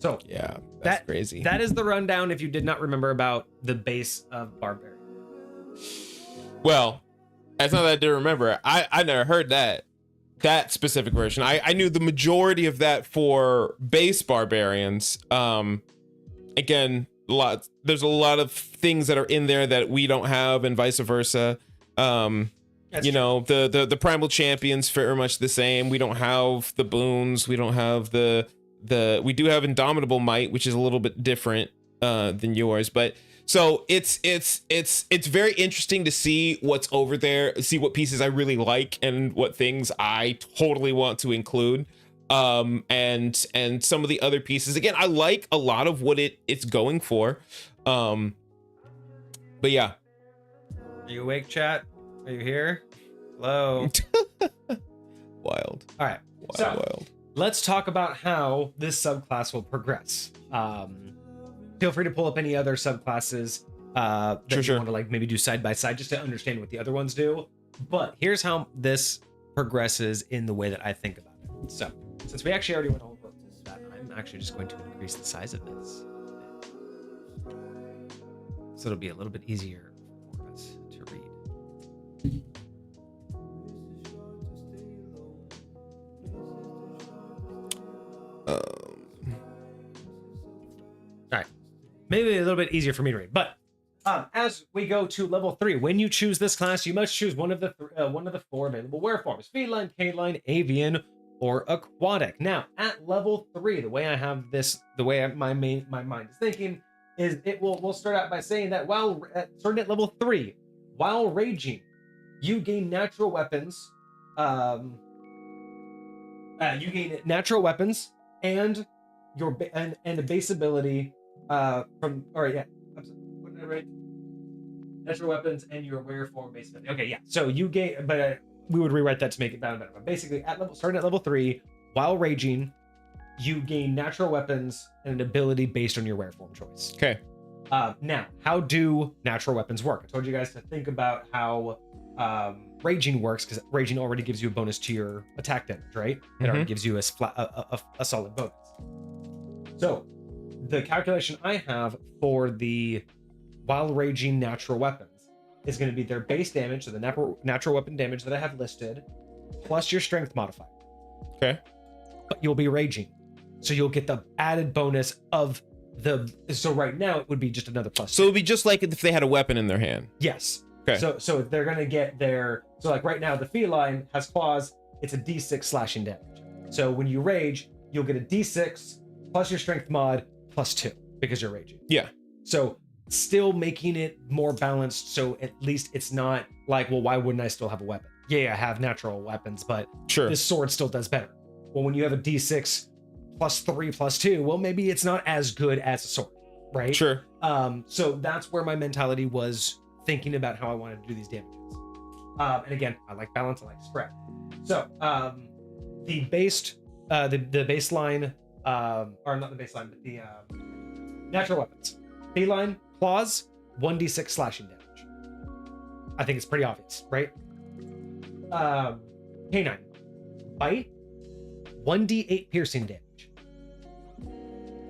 So Yeah, that's crazy. That is the rundown. If you did not remember about the base of Barbarian. Well, it's not that I didn't remember. I never heard that specific version. I knew the majority of that for base barbarians. Again, there's a lot of things that are in there that we don't have, and vice versa. You know, the primal champions very much the same. We don't have the boons. We don't have we do have indomitable might, which is a little bit different than yours, but. So it's very interesting to see what's over there, see what pieces I really like and what things I totally want to include. And some of the other pieces, again, I like a lot of what it's going for. But yeah. Are you awake, chat? Are you here? Hello. Wild. All right. Wild. Let's talk about how this subclass will progress. Feel free to pull up any other subclasses that you want to like maybe do side by side just to understand what the other ones do. But here's how this progresses in the way that I think about it. So since we actually already went over that, I'm actually just going to increase the size of this. So it'll be a little bit easier for us to read. All right. Maybe a little bit easier for me to read, but as we go to level 3, when you choose this class, you must choose one of the 4 available wear forms: feline, canine, avian, or aquatic. Now, at level 3, the way I have this, the way my mind is thinking, is we'll start out by saying that starting at level 3, while raging, you gain natural weapons. You gain natural weapons and and a base ability. Natural weapons and your wear form base ability. Okay, yeah. So you gain, but we would rewrite that to make it better. But basically, starting at level 3, while raging, you gain natural weapons and an ability based on your wear form choice. Okay. Now, how do natural weapons work? I told you guys to think about how raging works, because raging already gives you a bonus to your attack damage, right? It already gives you a solid bonus. So the calculation I have for the while raging natural weapons is going to be their base damage, so the natural weapon damage that I have listed, plus your strength modifier. Okay. But you'll be raging, so you'll get the added bonus of so right now it would be just another plus. So it would be just like if they had a weapon in their hand. Yes. Okay. So they're going to get so like right now the feline has claws, it's a d6 slashing damage. So when you rage, you'll get a d6 plus your strength mod plus 2 because you're raging. Yeah. So still making it more balanced, so at least it's not like, well, why wouldn't I still have a weapon? Yeah, I have natural weapons, but this sword still does better. Well, when you have a d6 plus 3 plus 2, well, maybe it's not as good as a sword, right? Sure. So that's where my mentality was thinking about how I wanted to do these damages. And again, I like balance, I like spread. So the baseline, or not the baseline, but the natural weapons. Feline, claws, 1d6 slashing damage. I think it's pretty obvious, right? Canine, bite, 1d8 piercing damage.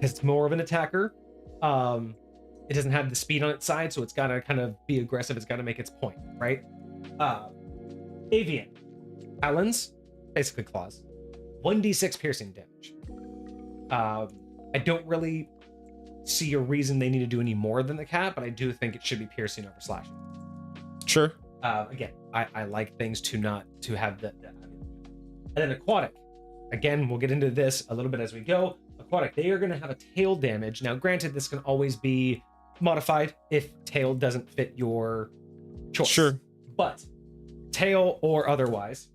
It's more of an attacker. It doesn't have the speed on its side, so it's got to kind of be aggressive. It's got to make its point, right? Avian, talons, basically claws, 1d6 piercing damage. I don't really see a reason they need to do any more than the cat, but I do think it should be piercing over slashing. Sure. Again, I like things to have that. And then aquatic. Again, we'll get into this a little bit as we go. aquatic, they are going to have a tail damage. Now, granted, this can always be modified if tail doesn't fit your choice. Sure. But tail or otherwise,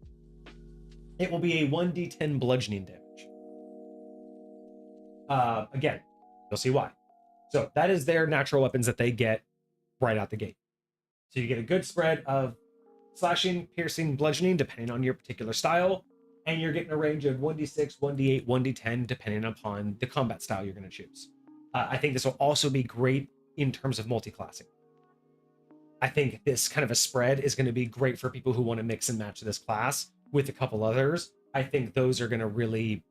it will be a 1d10 bludgeoning damage. Again, you'll see why. So that is their natural weapons that they get right out the gate. So you get a good spread of slashing, piercing, bludgeoning, depending on your particular style. And you're getting a range of 1d6, 1d8, 1d10, depending upon the combat style you're going to choose. I think this will also be great in terms of multi-classing. I think this kind of a spread is going to be great for people who want to mix and match this class with a couple others. I think those are going to really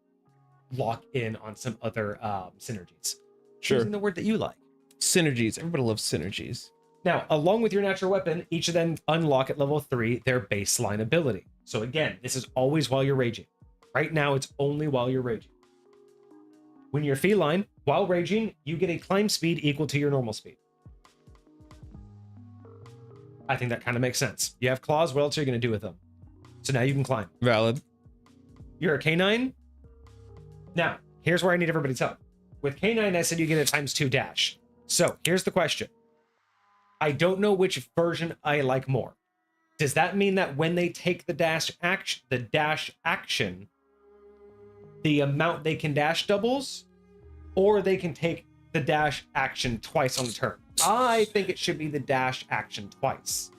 lock in on some other synergies. Sure. Using the word that you like. Synergies. Everybody loves synergies. Now, along with your natural weapon, each of them unlock at level 3 their baseline ability. So again, this is always while you're raging. Right now, it's only while you're raging. When you're feline, while raging, you get a climb speed equal to your normal speed. I think that kind of makes sense. You have claws, what else are you going to do with them? So now you can climb. Valid. You're a canine. Now, here's where I need everybody's help. With canine, I said you get a _2 dash. So here's the question. I don't know which version I like more. Does that mean that when they take the dash action, the amount they can dash doubles, or they can take the dash action twice on the turn? I think it should be the dash action twice,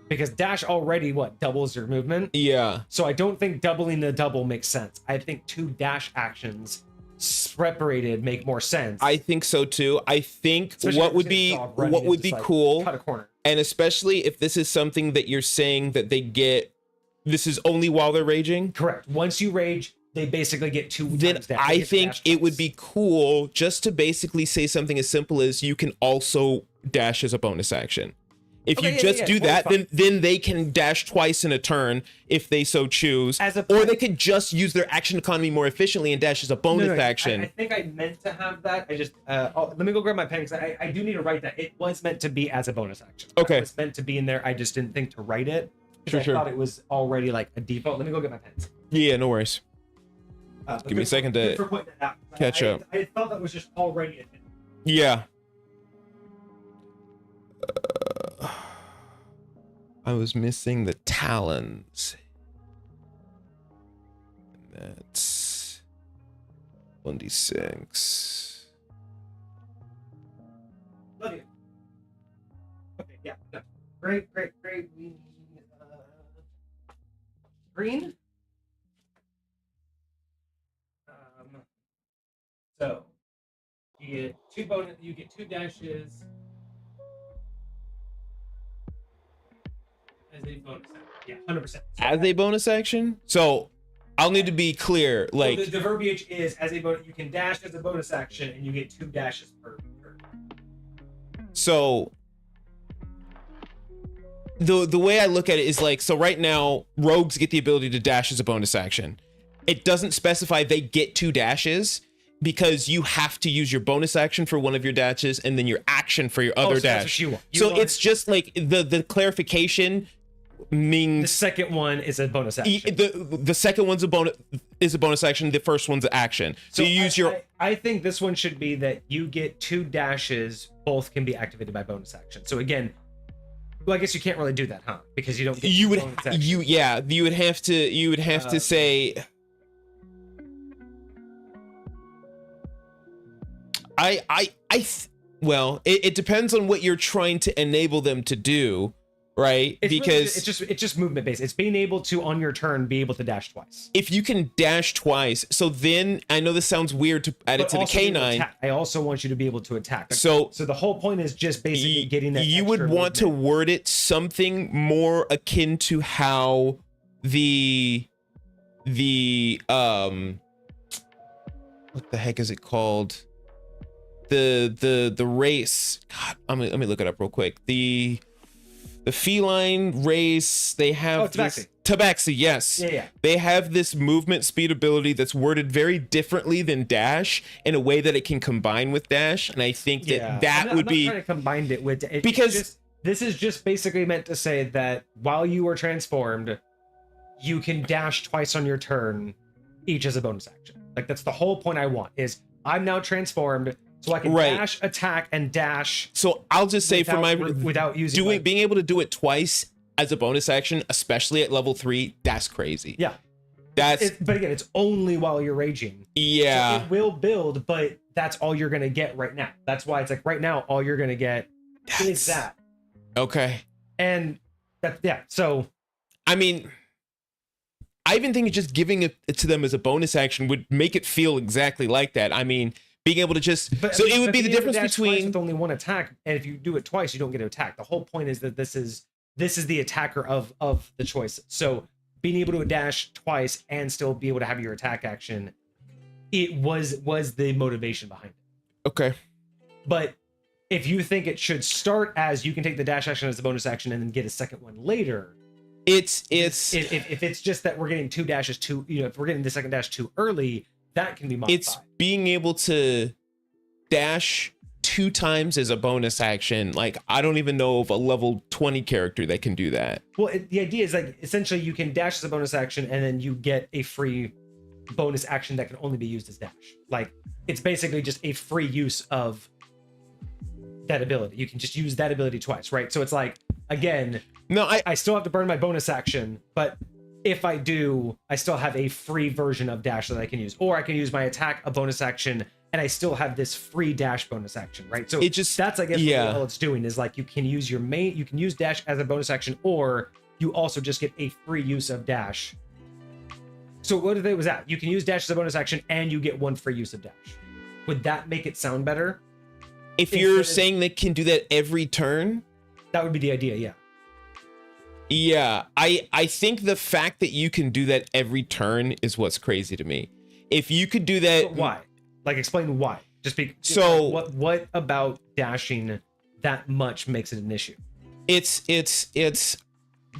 because dash already doubles your movement. Yeah. So I don't think doubling the double makes sense. I think 2 dash actions separated make more sense. I think so too. I think Especially what would be cool, cut a corner. and especially if this is something that you're saying that they get, this is only while they're raging. Correct. Once you rage, they basically get 2 Then times dash. I think it would be cool just to basically say something as simple as you can also dash as a bonus action. If you just do that, then they can dash twice in a turn if they so choose, or they could just use their action economy more efficiently and dash as a bonus action. I think I meant to have that. I just let me go grab my pen because I do need to write that. It was meant to be as a bonus action. Okay, it was meant to be in there. I just didn't think to write it because I thought it was already like a default. Let me go get my pens. Yeah, no worries. Give me a second to catch up. I thought that was just already a thing. Yeah. I was missing the talons. That's 1d6. Love you. Okay, yeah. No. Great. Green. So you get 2 dashes. As a bonus action. Yeah, 100%. So as a bonus action? So I'll need to be clear. Like, so the verbiage is as a bonus, you can dash as a bonus action and you get 2 dashes per turn. So the way I look at it is like, so right now rogues get the ability to dash as a bonus action. It doesn't specify they get 2 dashes because you have to use your bonus action for one of your dashes and then your action for your other dash. That's what you want. So it's just like the clarification means the second one is a bonus action. The second one's a bonus action. The first one's an action. So you use I think this one should be that you get 2 dashes. Both can be activated by bonus action. So again, well, I guess you can't really do that, huh? Because you don't get you would have to say well, it depends on what you're trying to enable them to do, right? Because it's just movement based. It's being able to on your turn be able to dash twice. If you can dash twice, so then I know this sounds weird to add it to the canine. I also want you to be able to attack. So the whole point is just basically getting that. You would want to word it something more akin to how the what the heck is it called? The race. God, let me look it up real quick. The feline race, they have Tabaxi, yes. Yeah. They have this movement speed ability that's worded very differently than dash in a way that it can combine with dash, and I think that would be I'm not trying to combine it with it, because this is just basically meant to say that while you are transformed, you can dash twice on your turn, each as a bonus action. Like that's the whole point I want is I'm now transformed, so I can dash, attack, and dash. So I'll just say without using being able to do it twice as a bonus action, especially at level 3, that's crazy. Yeah. But again, it's only while you're raging. Yeah. So it will build, but that's all you're gonna get right now. That's why it's like right now, all you're gonna get is that. Okay. And so I mean, I even think just giving it to them as a bonus action would make it feel exactly like that. I mean, being able to just it would be the difference between with only one attack, and if you do it twice, you don't get to attack. The whole point is that this is the attacker of the choice. So being able to dash twice and still be able to have your attack action, it was the motivation behind it. Okay. But if you think it should start as you can take the dash action as a bonus action and then get a second one later, if it's just that we're getting 2 dashes too, if we're getting the second dash too early, that can be modified. It's being able to dash 2 times as a bonus action. Like, I don't even know of a level 20 character that can do that. Well, the idea is like essentially you can dash as a bonus action and then you get a free bonus action that can only be used as dash. Like, it's basically just a free use of that ability. You can just use that ability twice, right? So it's like, again, no, I still have to burn my bonus action, but if I do, I still have a free version of dash that I can use, or I can use my attack, a bonus action, and I still have this free dash bonus action, right? So that's, I guess, what all it's doing is like you can use you can use dash as a bonus action, or you also just get a free use of dash. So what if it was that you can use dash as a bonus action and you get 1 free use of dash? Would that make it sound better? If you're saying they can do that every turn, that would be the idea. Yeah. Yeah, I think the fact that you can do that every turn is what's crazy to me. If you could do that, but why? Like, explain why. So what about dashing that much makes it an issue? It's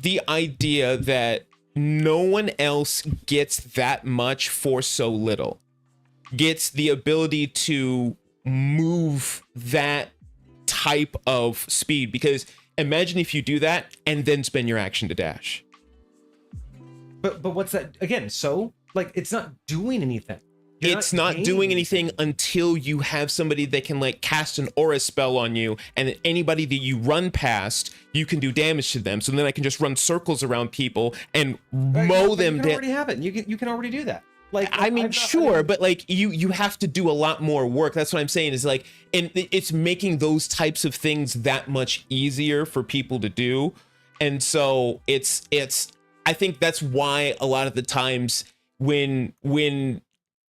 the idea that no one else gets that much for so little. Gets the ability to move that type of speed, because imagine if you do that and then spend your action to dash. But what's that again? So like, it's not doing anything. It's not doing anything until you have somebody that can like cast an aura spell on you, and then anybody that you run past, you can do damage to them. So then I can just run circles around people and mow them down. You can already have it. You can already do that. Like, I mean, sure, but like you have to do a lot more work. That's what I'm saying, is like, and it's making those types of things that much easier for people to do. And so it's I think that's why a lot of the times when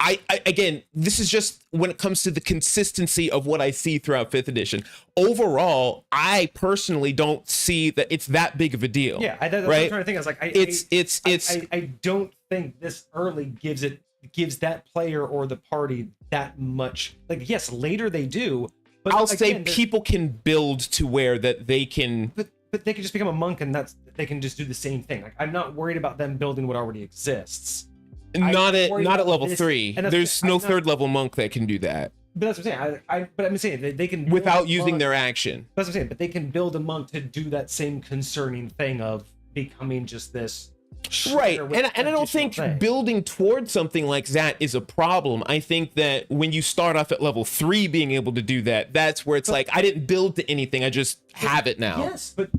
I again, this is just when it comes to the consistency of what I see throughout 5th edition. Overall, I personally don't see that it's that big of a deal. Yeah, that's what I'm trying to think. I was like, I don't think this early gives that player or the party that much. Like, yes, later they do, but I'll say people can build to where that they can. But they can just become a monk, and they can just do the same thing. Like, I'm not worried about them building what already exists. Not at level 3. There's no 3rd level monk that can do that. But that's what I'm saying. But I'm saying they can without using their action. That's what I'm saying. But they can build a monk to do that same concerning thing of becoming just this. Right, and I don't think building towards something like that is a problem. I think that when you start off at level 3 being able to do that, that's where it's like, I didn't build to anything, I just have it now. Yes, but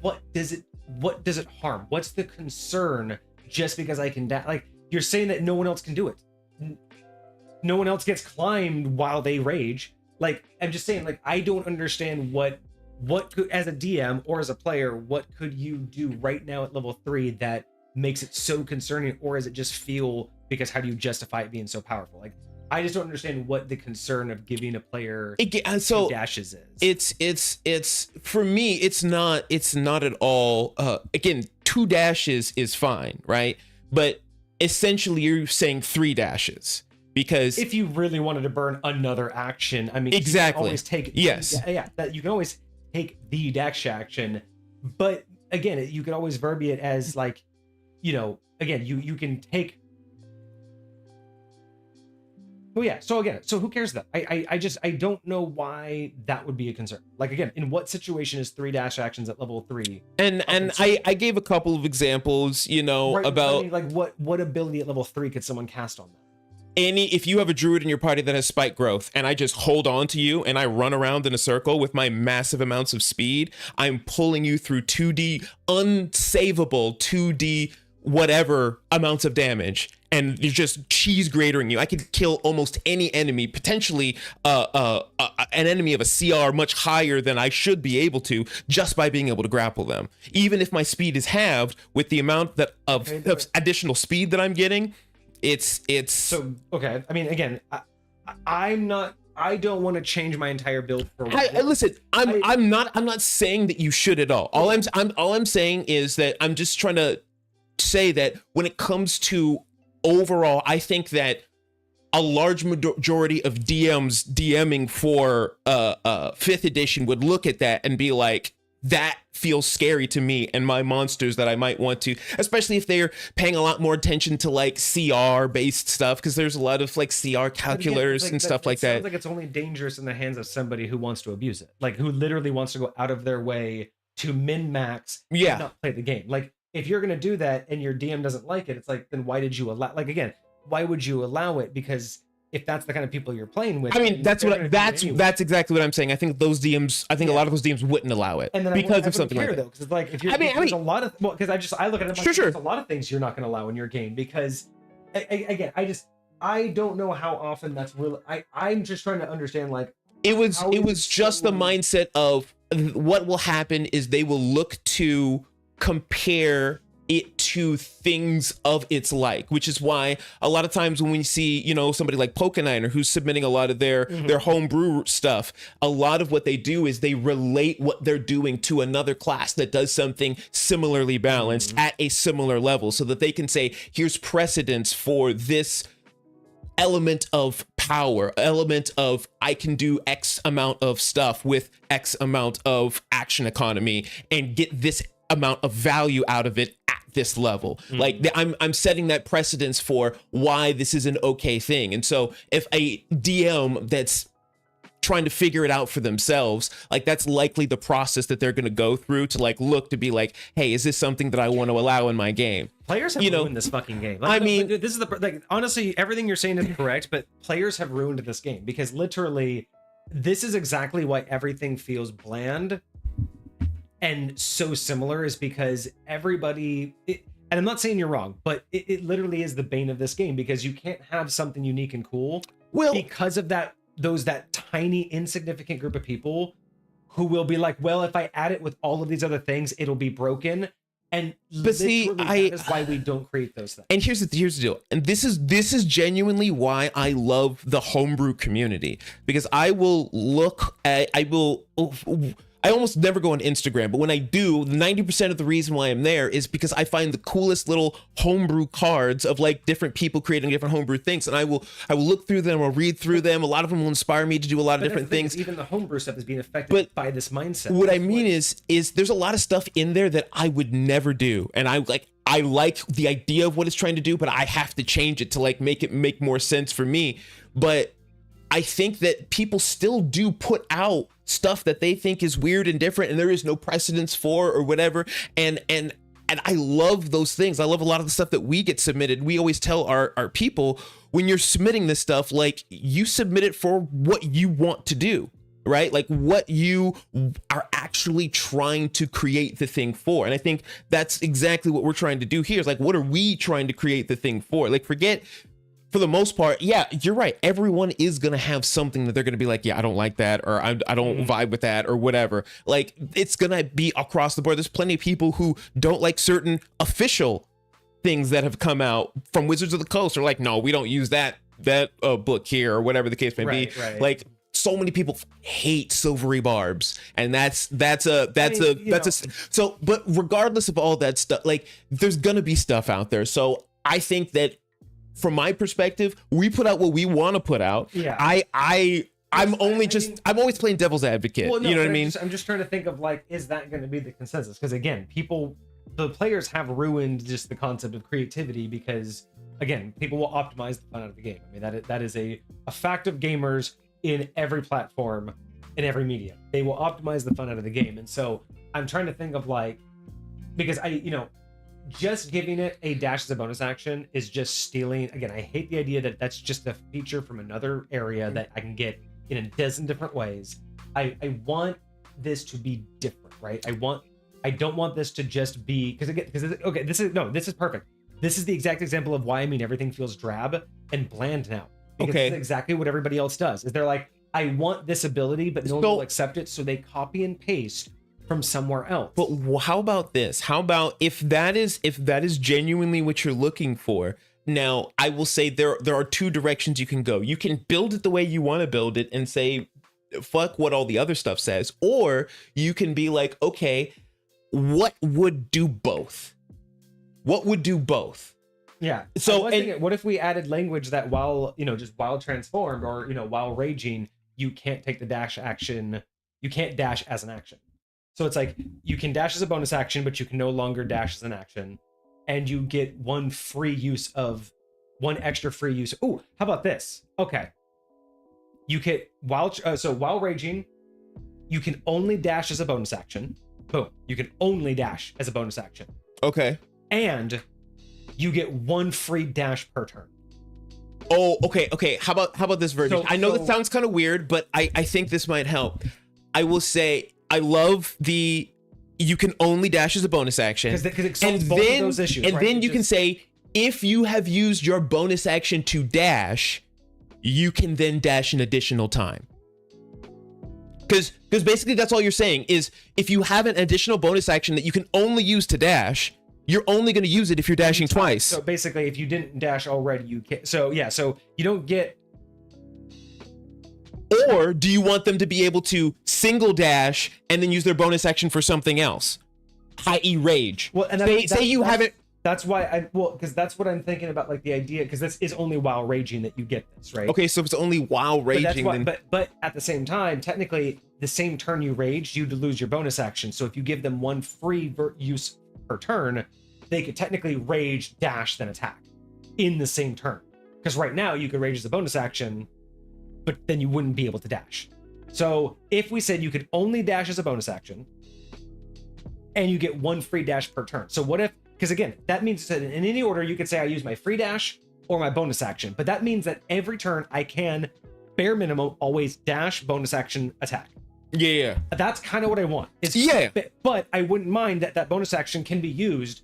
what does it harm? What's the concern just because I can like, you're saying that no one else can do it. No one else gets climbed while they rage. Like, I'm just saying, like, I don't understand what could, as a DM or as a player, what could you do right now at level 3 that makes it so concerning? Or is it just feel, because how do you justify it being so powerful? Like, I just don't understand what the concern of giving a player 2 dashes is. It's for me, it's not at all. Again, 2 dashes is fine, right? But essentially you're saying 3 dashes. Because if you really wanted to burn another action, I mean, exactly. You can always take that you can always take the dash action, but again, you can always verbiage it as like, again, you can take. Oh yeah, so who cares that? I don't know why that would be a concern. Like, again, in what situation is 3 dash actions at level 3? And I gave a couple of examples, right, about I mean, like what ability at level 3 could someone cast on them? if you have a druid in your party that has spike growth and I just hold on to you and I run around in a circle with my massive amounts of speed, I'm pulling you through 2D unsavable 2D whatever amounts of damage, and you're just cheese gratering you. I could kill almost any enemy, potentially an enemy of a CR much higher than I should be able to, just by being able to grapple them. Even if my speed is halved, with the amount that of additional speed that I'm getting, it's so okay. I mean, again, I don't want to change my entire build for listen, I'm not saying that you should at all. All I'm saying is that I'm just trying to say that when it comes to overall, I think that a large majority of DMs DMing for 5th edition would look at that and be like, that feels scary to me and my monsters that I might want to, especially if they're paying a lot more attention to like CR based stuff, because there's a lot of like CR calculators and stuff like that. Sounds like it's only dangerous in the hands of somebody who wants to abuse it, like who literally wants to go out of their way to min max and not play the game. Like, if you're going to do that and your DM doesn't like it, it's like, then why did you allow, like, again, why would you allow it? Because if that's the kind of people you're playing with, I mean, that's exactly what I'm saying. I think those DMs, a lot of those DMs wouldn't allow it, and then because of something like that. Because it's like, if you're, there's a lot of, because I look at it, like, sure. There's a lot of things you're not going to allow in your game, because again, I don't know how often that's really, I'm just trying to understand, like, it was just the mindset of what will happen is they will look to compare it to things of its like, which is why a lot of times when we see, somebody like Pokeniner who's submitting a lot of their homebrew stuff, a lot of what they do is they relate what they're doing to another class that does something similarly balanced at a similar level, so that they can say, here's precedence for this element of power, element of I can do X amount of stuff with X amount of action economy and get this amount of value out of it at this level. Like, I'm setting that precedence for why this is an okay thing. And so if a DM that's trying to figure it out for themselves, like, that's likely the process that they're going to go through to like look to be like, hey, is this something that I want to allow in my game? Players have ruined this fucking game. Like, this is honestly, everything you're saying is correct, but players have ruined this game, because literally this is exactly why everything feels bland and so similar, is because everybody, and I'm not saying you're wrong, but it literally is the bane of this game, because you can't have something unique and cool because of that tiny insignificant group of people who will be like, well, if I add it with all of these other things, it'll be broken. And that is why we don't create those things. And here's the deal. And this is genuinely why I love the homebrew community, because I almost never go on Instagram, but when I do, 90% of the reason why I'm there is because I find the coolest little homebrew cards of like different people creating different homebrew things, and I will look through them, I'll read through them. A lot of them will inspire me to do a lot of different things. Even the homebrew stuff is being affected by this mindset. What I mean is there's a lot of stuff in there that I would never do, and I like the idea of what it's trying to do, but I have to change it to like make it make more sense for me. But I think that people still do put out stuff that they think is weird and different and there is no precedence for or whatever. And I love those things. I love a lot of the stuff that we get submitted. We always tell our people, when you're submitting this stuff, like, you submit it for what you want to do, right? Like, what you are actually trying to create the thing for. And I think that's exactly what we're trying to do here. Is like, what are we trying to create the thing for? Like, for the most part, yeah, you're right. Everyone is going to have something that they're going to be like, yeah, I don't like that, or I don't vibe with that, or whatever. Like, it's going to be across the board. There's plenty of people who don't like certain official things that have come out from Wizards of the Coast. Are like, no, we don't use that book here, or whatever the case may be. Right. Like, so many people hate silvery barbs, and but regardless of all that stuff, like, there's going to be stuff out there. So I think that, from my perspective, we put out what we want to put out. Yeah. I'm always playing devil's advocate. Well, no, you know what I mean? I'm just trying to think of, like, is that going to be the consensus? Because again, the players have ruined just the concept of creativity, because again, people will optimize the fun out of the game. I mean, that is a fact of gamers in every platform, in every media. They will optimize the fun out of the game. And so I'm trying to think of, like, because just giving it a dash as a bonus action is just stealing. Again, I hate the idea that that's just a feature from another area that I can get in a dozen different ways. I want this to be different, right? I don't want this to just be, because this is perfect. This is the exact example of why everything feels drab and bland now. Because this is exactly what everybody else does. Is they're like, I want this ability, but no one will accept it, so they copy and paste from somewhere else. But how about this? How about if that is genuinely what you're looking for? Now, I will say there are two directions you can go. You can build it the way you want to build it and say, fuck what all the other stuff says. Or you can be like, okay, what would do both? What would do both? Yeah. So what if we added language that while transformed or while raging, you can't take the dash action, you can't dash as an action. So it's like you can dash as a bonus action, but you can no longer dash as an action, and you get one extra free use. Oh, how about this? Okay. You can while raging, you can only dash as a bonus action. Boom. You can only dash as a bonus action. Okay. And you get one free dash per turn. Oh, okay. How about this version? I know that sounds kind of weird, but I think this might help. I will say I love the you can only dash as a bonus action. Because it solves both of those issues. And right? then you can say, if you have used your bonus action to dash, you can then dash an additional time. Because basically that's all you're saying is if you have an additional bonus action that you can only use to dash, you're only going to use it if you're dashing twice. So basically, if you didn't dash already, you can. So yeah, so you don't get. Or do you want them to be able to single dash and then use their bonus action for something else, i.e., rage? Well, and say you haven't. That's why because that's what I'm thinking about, like the idea, because this is only while raging that you get this, right? Okay, so if it's only while raging, but at the same time, technically, the same turn you rage, you'd lose your bonus action. So if you give them one free use per turn, they could technically rage, dash, then attack in the same turn. Because right now you could rage as a bonus action, but then you wouldn't be able to dash. So if we said you could only dash as a bonus action, and you get one free dash per turn. So what if, because again, that means that in any order, you could say I use my free dash or my bonus action, but that means that every turn I can, bare minimum, always dash, bonus action, attack. Yeah. That's kind of what I want. But I wouldn't mind that bonus action can be used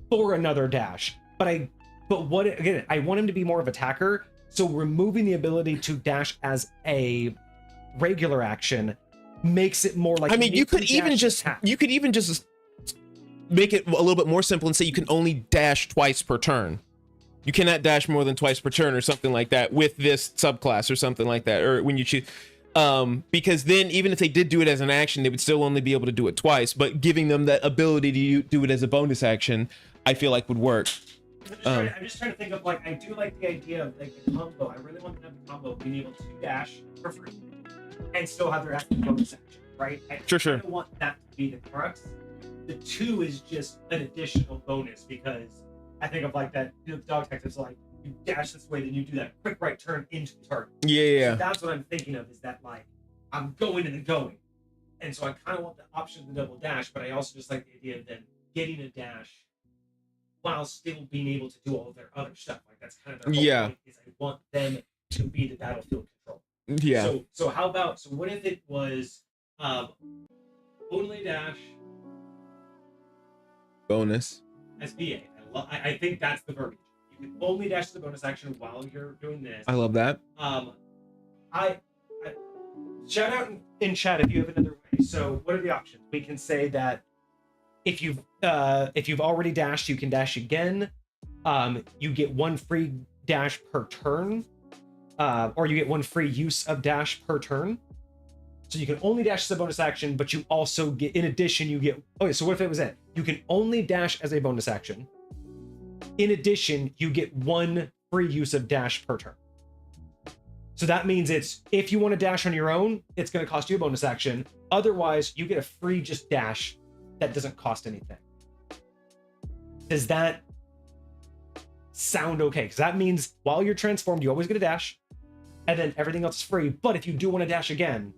for another dash. I want him to be more of attacker. So removing the ability to dash as a regular action makes it more like. You could even just make it a little bit more simple and say you can only dash twice per turn. You cannot dash more than twice per turn or something like that with this subclass or something like that, or when you choose. Because then even if they did do it as an action, they would still only be able to do it twice, but giving them that ability to do it as a bonus action, I feel like would work. I'm just trying to think of, like, I do like the idea of like the combo. I really want to have the combo of being able to dash for free and still have their active bonus action, right? I Sure. want that to be the crux. The 2 is just an additional bonus because I think of like that, the dog tactics, like you dash this way, then you do that quick right turn into the target. Yeah. So that's what I'm thinking of, is that like I'm going and then going. And so I kind of want the option of the double dash, but I also just like the idea of them getting a dash while still being able to do all of their other stuff. Like that's kind of their whole point, is I want them to be the battlefield control. Yeah. So what if it was only dash bonus as VA? I think that's the verbiage. You can only dash the bonus action while you're doing this. I love that. I shout out in chat if you have another way. So what are the options? We can say that if you've already dashed, you can dash again. You get one free dash per turn, or you get one free use of dash per turn. So you can only dash as a bonus action, but you also get, in addition, you get. Okay, so what if it was that you can only dash as a bonus action? In addition, you get one free use of dash per turn. So that means it's, if you want to dash on your own, it's going to cost you a bonus action. Otherwise, you get a free just dash that doesn't cost anything. Does that sound okay? Because that means while you're transformed, you always get a dash, and then everything else is free. But if you do want to dash again,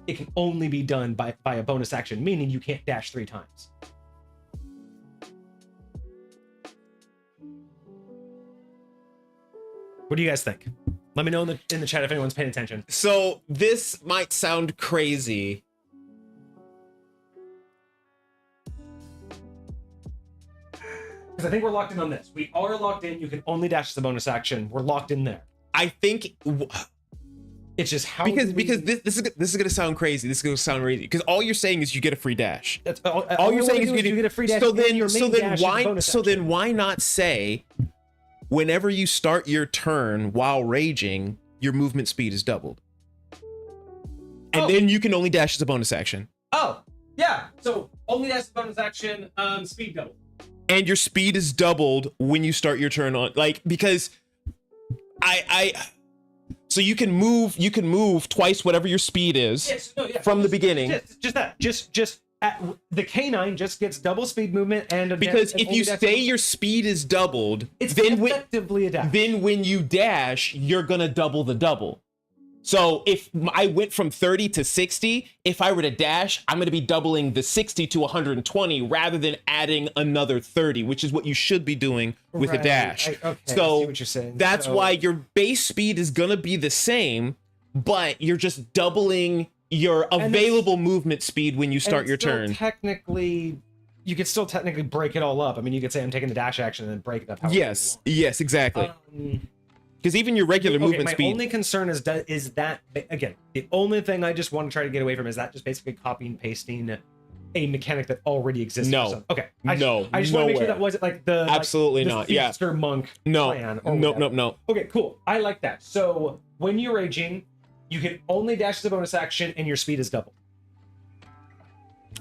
it can only be done by a bonus action, meaning you can't dash 3 times. What do you guys think? Let me know in the chat if anyone's paying attention. So this might sound crazy. Because I think we're locked in on this. We are locked in. You can only dash as a bonus action. We're locked in there. I think It's just how because this is gonna sound crazy. This is gonna sound crazy because all you're saying is you get a free dash. That's All you're saying is you get a free dash. So and your main dash is a bonus action. then why not say whenever you start your turn while raging, your movement speed is doubled, and then you can only dash as a bonus action. Oh, yeah. So only dash as a bonus action. Speed double. And your speed is doubled when you start your turn on, like, because so you can move twice whatever your speed is from the beginning. Just the canine just gets double speed movement and because if you say your speed is doubled, it's then effectively a dash. Then when you dash, you're gonna double the double. So if I went from 30 to 60, if I were to dash, I'm going to be doubling the 60 to 120 rather than adding another 30, which is what you should be doing with a dash. Okay, so I see what you're saying. That's why your base speed is going to be the same, but you're just doubling your available movement speed when you start your turn. Technically, you could still technically break it all up. I mean, you could say I'm taking the dash action and then break it up. Yes, exactly. Because even your regular movement speed. My only concern is that again, the only thing I just want to try to get away from is that just basically copying and pasting a mechanic that already exists. No. Okay. I just want to make sure that wasn't like the absolutely like, not. Yeah. monk No. plan. No. Okay, cool. I like that. So when you're raging, you can only dash as a bonus action, and your speed is double.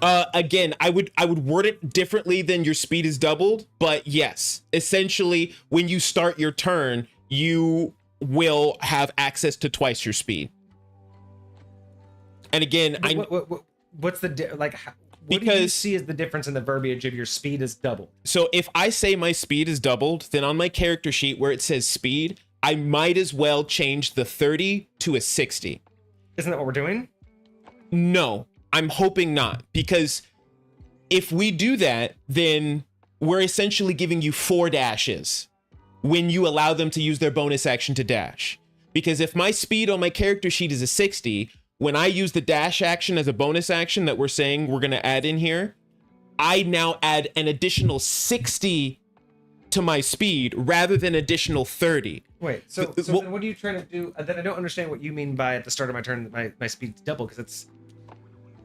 Again, I would word it differently than your speed is doubled, but yes, essentially, when you start your turn, you will have access to twice your speed. And again, what's the what do you see as the difference in the verbiage of your speed is doubled? So if I say my speed is doubled, then on my character sheet where it says speed, I might as well change the 30 to a 60. Isn't that what we're doing? No, I'm hoping not, because if we do that, then we're essentially giving you 4 dashes when you allow them to use their bonus action to dash. Because if my speed on my character sheet is a 60, when I use the dash action as a bonus action that we're saying we're going to add in here, I now add an additional 60 to my speed rather than additional 30. Wait, so then what are you trying to do? Then I don't understand what you mean by at the start of my turn, my speed's double, because it's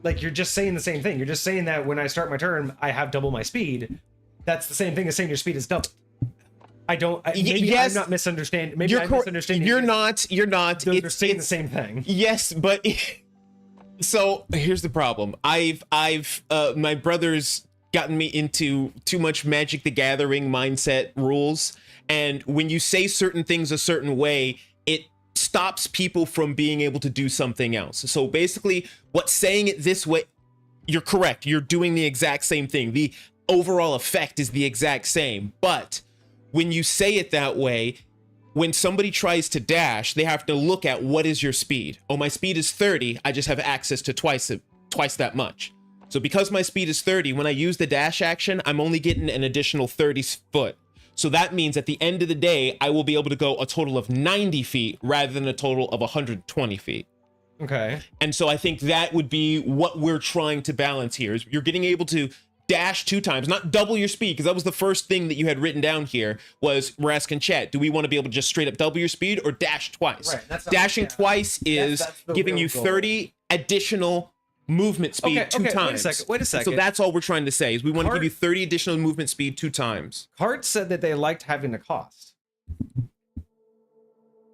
like you're just saying the same thing. You're just saying that when I start my turn, I have double my speed. That's the same thing as saying your speed is double. Yes, I'm not misunderstanding. Maybe I'm misunderstanding. You're not. They're saying the same thing. Yes, but so here's the problem. My brother's gotten me into too much Magic the Gathering mindset rules, and when you say certain things a certain way, it stops people from being able to do something else. So basically, what's saying it this way, you're correct. You're doing the exact same thing. The overall effect is the exact same, but when you say it that way, when somebody tries to dash, they have to look at what is your speed. Oh, my speed is 30. I just have access to twice that much. So because my speed is 30, when I use the dash action, I'm only getting an additional 30 foot. So that means at the end of the day, I will be able to go a total of 90 feet rather than a total of 120 feet. Okay. And so I think that would be what we're trying to balance here, is you're getting able to dash 2 times, not double your speed, because that was the first thing that you had written down here. Was we're asking chat, do we want to be able to just straight up double your speed or dash twice? Right, dashing twice is that's giving you goal. 30 additional movement speed 2 times. Wait a second. So that's all we're trying to say, is we want to give you 30 additional movement speed 2 times. Cart said that they liked having the cost.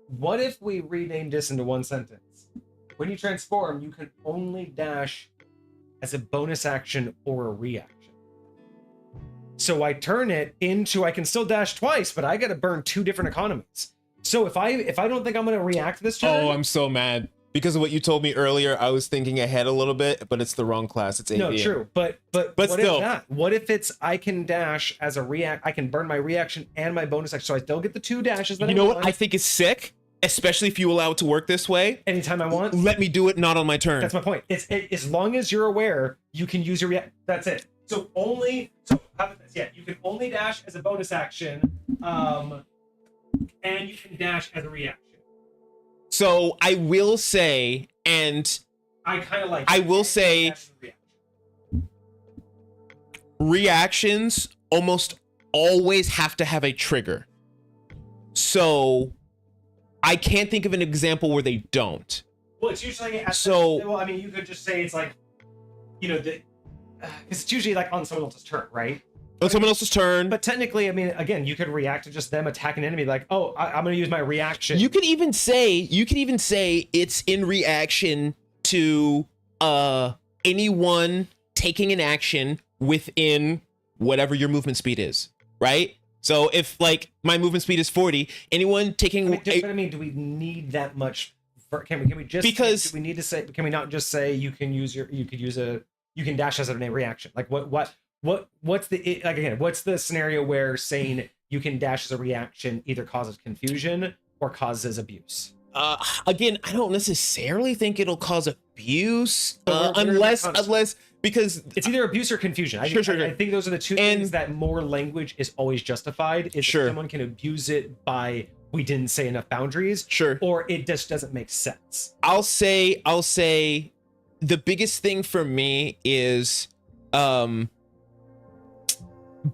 What if we renamed this into one sentence? When you transform, you can only dash as a bonus action or a reaction. So I turn it into, I can still dash twice, but I got to burn 2 different economies. So if I don't think I'm going to react this turn, Oh, I'm so mad. Because of what you told me earlier, I was thinking ahead a little bit, but it's the wrong class. It's avian. No, true. But what still. if not? What if it's I can dash as a react? I can burn my reaction and my bonus action, so I still get the 2 dashes. That You know what I think is sick? Especially if you allow it to work this way. Anytime I want. Let me do it not on my turn. That's my point. As long as you're aware, you can use your react. That's it. So how about this? Yeah, you can only dash as a bonus action. and you can dash as a reaction. So I will say, and I kind of like. I will say, reactions almost always have to have a trigger. So I can't think of an example where they don't. Well, it's usually well, I mean, you could just say it's like, because it's usually like on someone else's turn, right? On someone else's turn. But technically, I mean, again, you could react to just them attacking an enemy, like, oh, I'm going to use my reaction. You could even say it's in reaction to anyone taking an action within whatever your movement speed is, right? So if like my movement speed is 40, anyone taking but I mean, do we need that much? Can we just because do we need to say? Can we not just say you can dash as a reaction? Like what's the like again? What's the scenario where saying you can dash as a reaction either causes confusion or causes abuse? Again, I don't necessarily think it'll cause abuse unless because it's either abuse or confusion. I think those are the two things that more language is always justified. Is sure. That someone can abuse it by we didn't say enough boundaries, sure, or it just doesn't make sense. I'll say the biggest thing for me is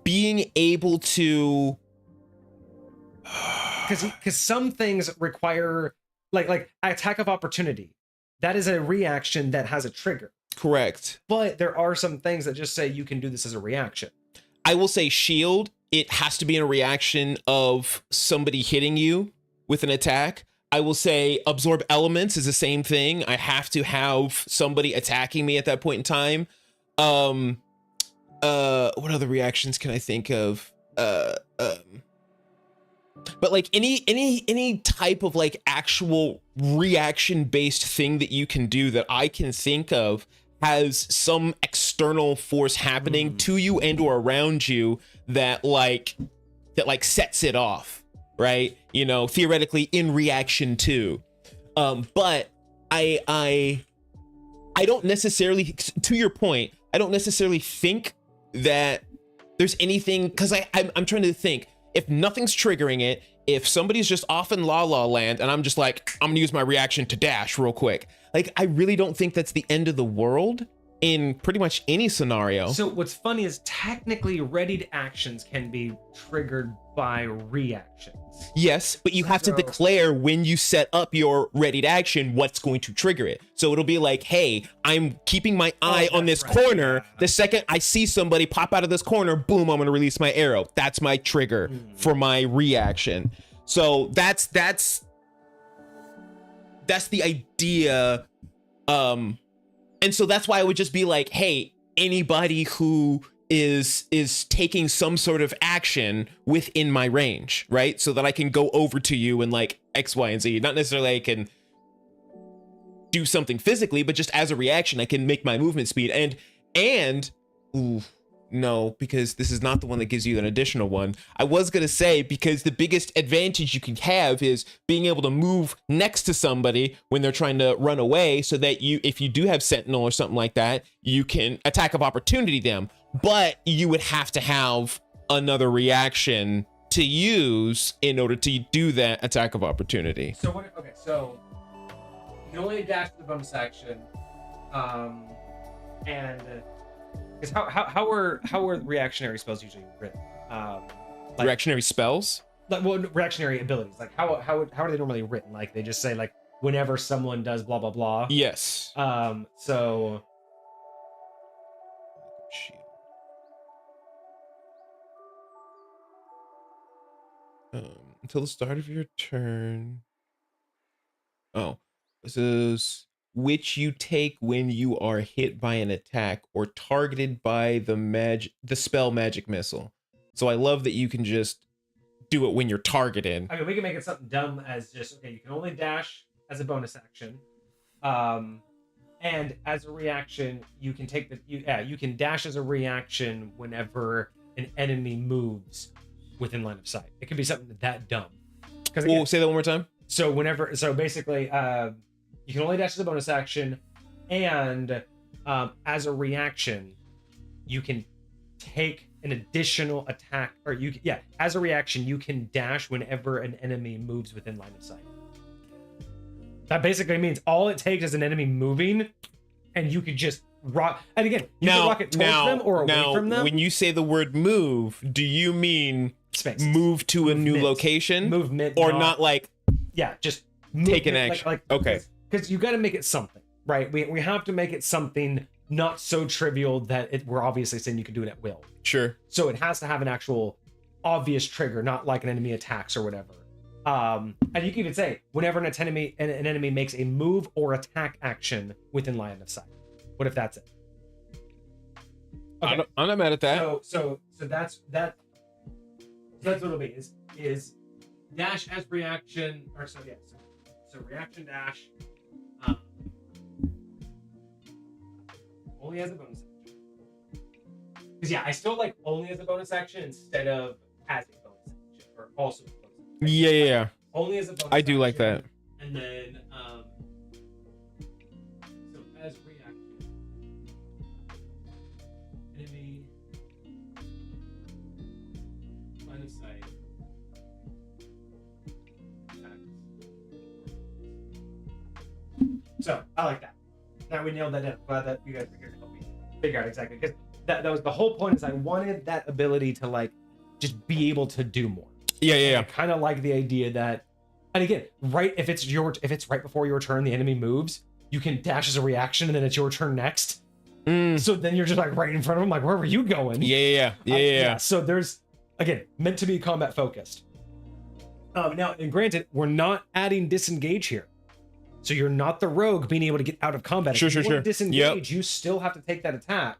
being able to because some things require like attack of opportunity. That is a reaction that has a trigger. Correct. But there are some things that just say you can do this as a reaction. I will say shield, it has to be in a reaction of somebody hitting you with an attack. I will say absorb elements is the same thing. I have to have somebody attacking me at that point in time. What other reactions can I think of? But like any type of like actual reaction based thing that you can do that I can think of has some external force happening to you and or around you that sets it off, right? Theoretically in reaction to. But I don't necessarily, to your point, I don't necessarily think that there's anything, because I'm trying to think, if nothing's triggering it, if somebody's just off in La La Land and I'm just like, I'm gonna use my reaction to dash real quick. Like, I really don't think that's the end of the world in pretty much any scenario. So what's funny is technically readied actions can be triggered by reactions. Yes, but you have to declare when you set up your readied action what's going to trigger it. So it'll be like, hey, I'm keeping my eye on this corner. Yeah. The second I see somebody pop out of this corner, boom, I'm going to release my arrow. That's my trigger for my reaction. So that's the idea. And so that's why I would just be like, hey, anybody who is taking some sort of action within my range, right? So that I can go over to you and like X, Y, and Z. Not necessarily I can do something physically, but just as a reaction, I can make my movement speed. And no, because this is not the one that gives you an additional one. I was going to say, because the biggest advantage you can have is being able to move next to somebody when they're trying to run away, so that if you do have Sentinel or something like that, you can attack of opportunity them. But you would have to have another reaction to use in order to do that attack of opportunity. So so you can only dash the bonus action, and because how are reactionary spells usually written? Reactionary spells? Reactionary abilities. Like how are they normally written? Like they just say like whenever someone does blah blah blah. Yes. So. Until the start of your turn. Oh, this is which you take when you are hit by an attack or targeted by the spell magic missile. So I love that you can just do it when you're targeted. I mean, we can make it something dumb as just, okay, you can only dash as a bonus action. And as a reaction, you can take you can dash as a reaction whenever an enemy moves within line of sight. It could be something that dumb. Well, say that one more time. So basically, you can only dash as a bonus action, and as a reaction, you can take an additional attack, or as a reaction, you can dash whenever an enemy moves within line of sight. That basically means all it takes is an enemy moving, and you could just rock. And again, you can rocket towards them or away from them. When you say the word move, do you mean Space. move to a new location? Movement. Or not like just take an action. Okay. Because you got to make it something, right? We have to make it something not so trivial that we're obviously saying you can do it at will. Sure. So it has to have an actual obvious trigger, not like an enemy attacks or whatever. And you can even say whenever an enemy makes a move or attack action within line of sight. What if that's it? Okay. I'm not mad at that. So that's that. So that's what it'll be. Is dash as reaction, or so reaction dash. Only as a bonus action. Because I still like only as a bonus action instead of as a bonus action, or also a bonus action. Yeah. Only as a bonus I do like that. And then so as reaction, enemy line of sight attacks. So I like that. Now we nailed that in. Glad that you guys figured to help me figure out exactly, because that was the whole point. Is I wanted that ability to like just be able to do more. Yeah. I kind of like the idea that, and again, right, if it's right before your turn, the enemy moves, you can dash as a reaction, and then it's your turn next. So then you're just like right in front of them, like, where were you going? Yeah. So there's, again, meant to be combat focused. Now, and granted, we're not adding disengage here. So you're not the rogue being able to get out of combat. Sure. If you want to disengage, you still have to take that attack.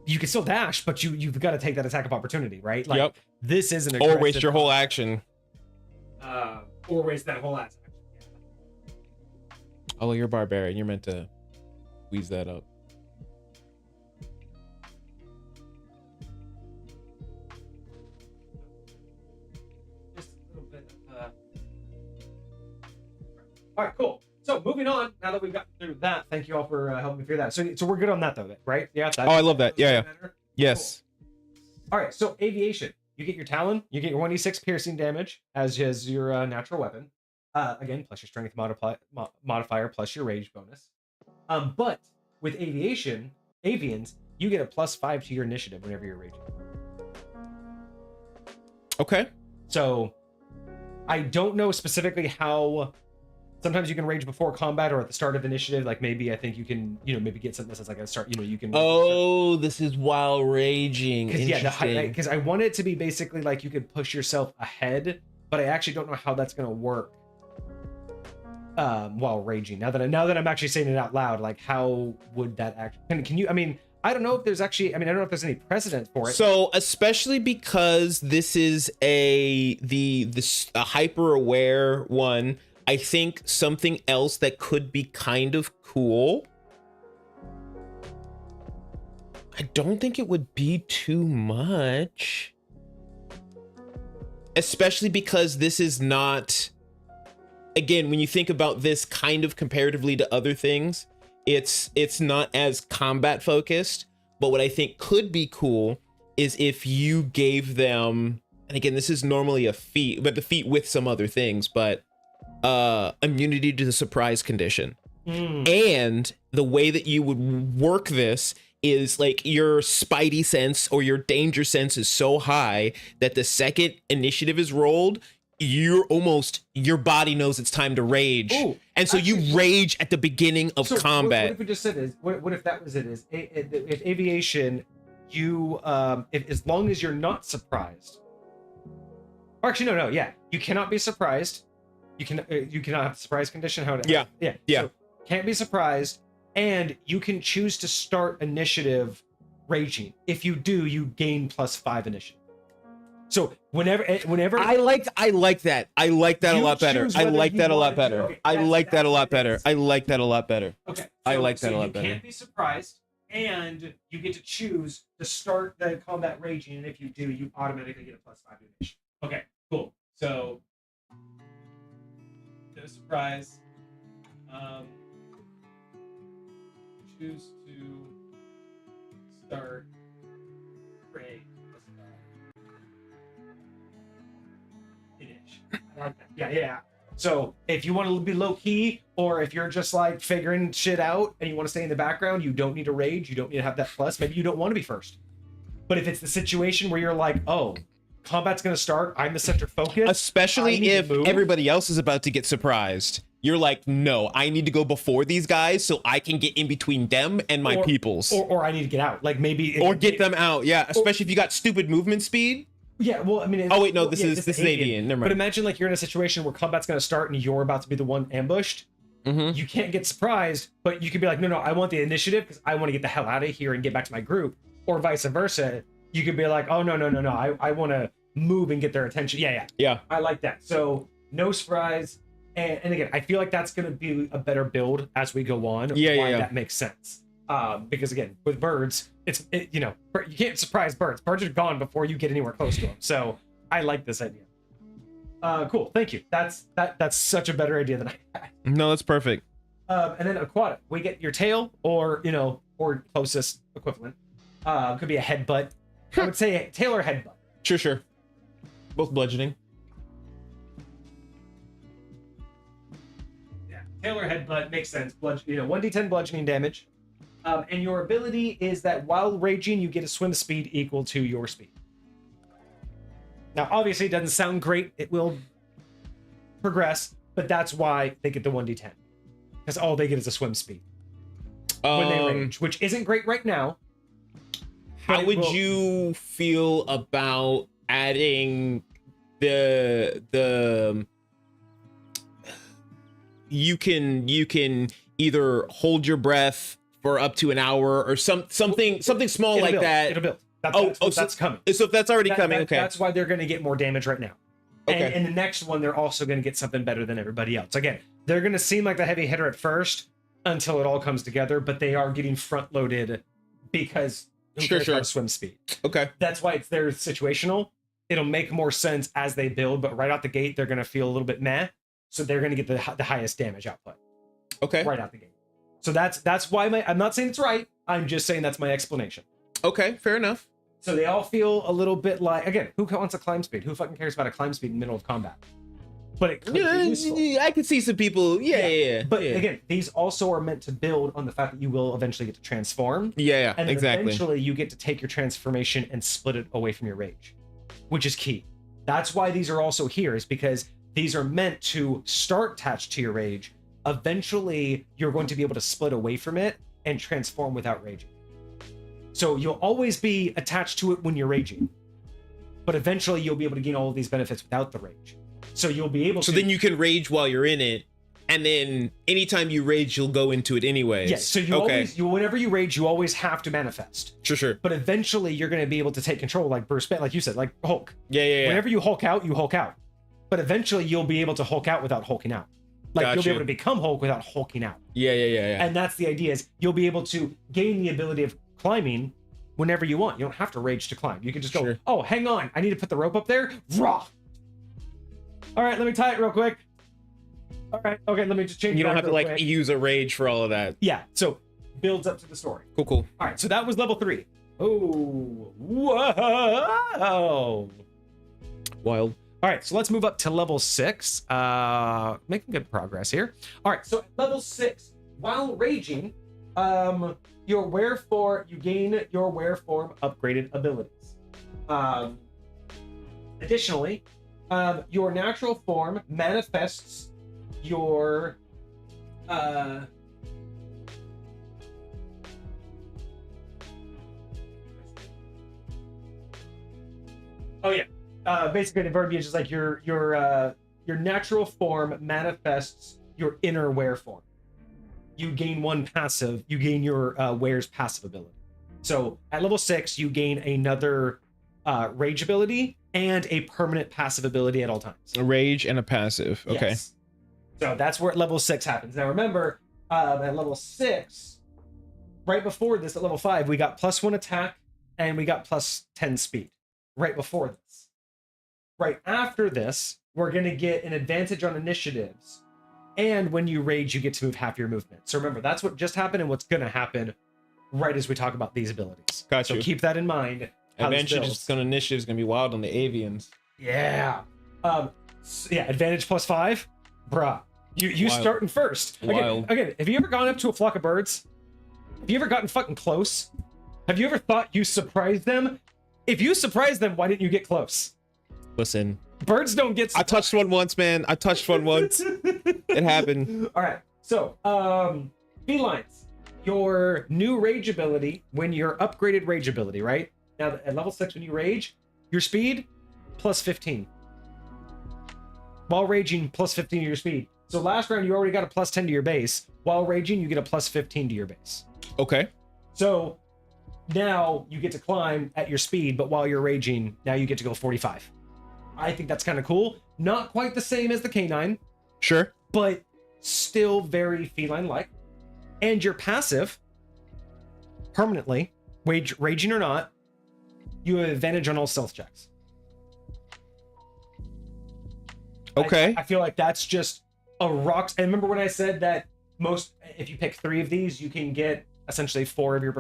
You can still dash, but you've got to take that attack of opportunity, right? Like, this isn't or waste your whole action. Or waste that whole action. Oh, you're a barbarian. You're meant to squeeze that up. Just a little bit of all right, cool. So moving on, now that we've gotten through that, thank you all for helping me figure that. So we're good on that though, right? Yeah. I love that. Yeah. Yes. Cool. All right. So aviation, you get your talon, you get your 1d6 piercing damage as your natural weapon. Again, plus your strength modifier plus your rage bonus. But with avians, you get a +5 to your initiative whenever you're raging. Okay. So I don't know specifically how. Sometimes you can rage before combat or at the start of initiative. Like maybe I think you can, maybe get something that says like a start. You can. Oh, this is while raging. Interesting. Because I want it to be basically like you could push yourself ahead, but I actually don't know how that's gonna work. While raging. Now that I'm actually saying it out loud, like how would that actually? Can you? I mean, I don't know if there's actually. I mean, I don't know if there's any precedent for it. So especially because this is a hyper aware one. I think something else that could be kind of cool. I don't think it would be too much. Especially because this is not, again, when you think about this kind of comparatively to other things, it's not as combat focused. But what I think could be cool is if you gave them, and again, this is normally a feat, but the feat with some other things, but immunity to the surprise condition. And the way that you would work this is like your spidey sense or your danger sense is so high that the second initiative is rolled, your body knows it's time to rage. Ooh, and so you rage at the beginning of combat. What if we just said is what if that was it is if aviation, you as long as you're not surprised, or actually no you cannot be surprised. You cannot have the surprise condition. Yeah. So, can't be surprised, and you can choose to start initiative raging. If you do, you gain +5 initiative. So whenever I like that. I like that a lot better. I like that a lot better. I like that a lot better. I like that a lot better. Okay. So, I like that a lot better. You can't be surprised, and you get to choose to start the combat raging, and if you do, you automatically get a +5 initiative. Okay. Cool. So. No surprise. Choose to start rage. Yeah. So if you want to be low key, or if you're just like figuring shit out and you want to stay in the background, you don't need to rage. You don't need to have that plus. Maybe you don't want to be first. But if it's the situation where you're like, oh, combat's going to start, I'm the center focus. Especially if everybody else is about to get surprised. You're like, no, I need to go before these guys so I can get in between them and my peoples. Or I need to get out. Like maybe... Or get them out, yeah. Especially if you got stupid movement speed. Yeah, well, I mean... Oh, wait, no, this is avian. Never mind. But imagine like you're in a situation where combat's going to start and you're about to be the one ambushed. Mm-hmm. You can't get surprised, but you could be like, no, I want the initiative because I want to get the hell out of here and get back to my group. Or vice versa. You could be like, oh, no. I want to move and get their attention. Yeah. I like that. So no surprise. And again, I feel like that's going to be a better build as we go on. Yeah. That makes sense. Because again, with birds, you can't surprise birds. Birds are gone before you get anywhere close to them. So I like this idea. Cool. Thank you. That's such a better idea than I had. No, that's perfect. And then aquatic, we get your tail or closest equivalent. Could be a headbutt. I would say tail or headbutt. Sure. Both bludgeoning. Yeah, tail or headbutt makes sense. 1d10 bludgeoning damage. And your ability is that while raging, you get a swim speed equal to your speed. Now, obviously, it doesn't sound great. It will progress, but that's why they get the 1d10. Because all they get is a swim speed when they rage, which isn't great right now. How would you feel about adding the you can either hold your breath for up to an hour or something small like that. It'll build. That's coming. So if that's already coming, okay. That's why they're going to get more damage right now. Okay. And the next one, they're also going to get something better than everybody else. Again, they're going to seem like the heavy hitter at first until it all comes together, but they are getting front loaded because sure. Swim speed. Okay. That's why they're situational. It'll make more sense as they build, but right out the gate, they're going to feel a little bit meh. So they're going to get the highest damage output. Okay. Right out the gate. So that's why I'm not saying it's right. I'm just saying that's my explanation. Okay, fair enough. So they all feel a little bit like, again, who wants a climb speed? Who fucking cares about a climb speed in the middle of combat? But it could be useful. I could see some people, yeah. But again, these also are meant to build on the fact that you will eventually get to transform. Yeah, and exactly. Eventually you get to take your transformation and split it away from your rage, which is key. That's why these are also here, is because these are meant to start attached to your rage. Eventually, you're going to be able to split away from it and transform without raging. So you'll always be attached to it when you're raging, but eventually you'll be able to gain all of these benefits without the rage. So you'll be able to... So then you can rage while you're in it, and then anytime you rage, you'll go into it anyways. Yes, so whenever you rage, you always have to manifest. Sure. But eventually you're going to be able to take control, like Bruce Banner, like you said, like Hulk. Yeah. Whenever you Hulk out, you Hulk out. But eventually you'll be able to Hulk out without hulking out. Like you'll be able to become Hulk without hulking out. Yeah. And that's the idea, is you'll be able to gain the ability of climbing whenever you want. You don't have to rage to climb. You can just go, oh, hang on, I need to put the rope up there. Raw. All right, let me tie it real quick. All right, okay, let me just change it. You don't have to use a rage for all of that. Yeah, so builds up to the story. Cool. All right, so that was level 3. Oh, whoa. Wild. All right, so let's move up to level 6. Making good progress here. All right, so at level 6, while raging, you gain your wear form upgraded abilities. Additionally, your natural form manifests your basically the verbiage is like your natural form manifests your inner wear form. You gain one passive. You gain your wear's passive ability. So at level 6, you gain another rage ability and a permanent passive ability at all times. A rage and a passive. Okay. Yes. So that's where level 6 happens. Now remember, at level 6, right before this, at level 5, we got +1 attack and we got +10 speed. Right before this. Right after this, we're going to get an advantage on initiatives. And when you rage, you get to move half your movement. So remember, that's what just happened and what's going to happen right as we talk about these abilities. Gotcha. So keep that in mind. Eventually, initiative is going to be wild on the avians. Yeah. Yeah, advantage +5, bruh. You Wild. starting first. Wild. Again, have you ever gone up to a flock of birds? Have you ever gotten fucking close? Have you ever thought you surprised them? If you surprised them, why didn't you get close? Listen, Birds don't get I touched one once, man. I touched one once. It happened. All right. So, felines, your new rage ability, when your upgraded rage ability, right? Now, at level 6, when you rage, your speed +15. While raging, +15 to your speed. So last round, you already got a +10 to your base. While raging, you get a +15 to your base. Okay. So now you get to climb at your speed, but while you're raging, now you get to go 45. I think that's kind of cool. Not quite the same as the canine, Sure. but still very feline-like. And your passive, permanently, raging or not, you have advantage on all stealth checks. Okay. I feel like that's just a rock. And remember when I said that if you pick 3 of these, you can get essentially 4 out of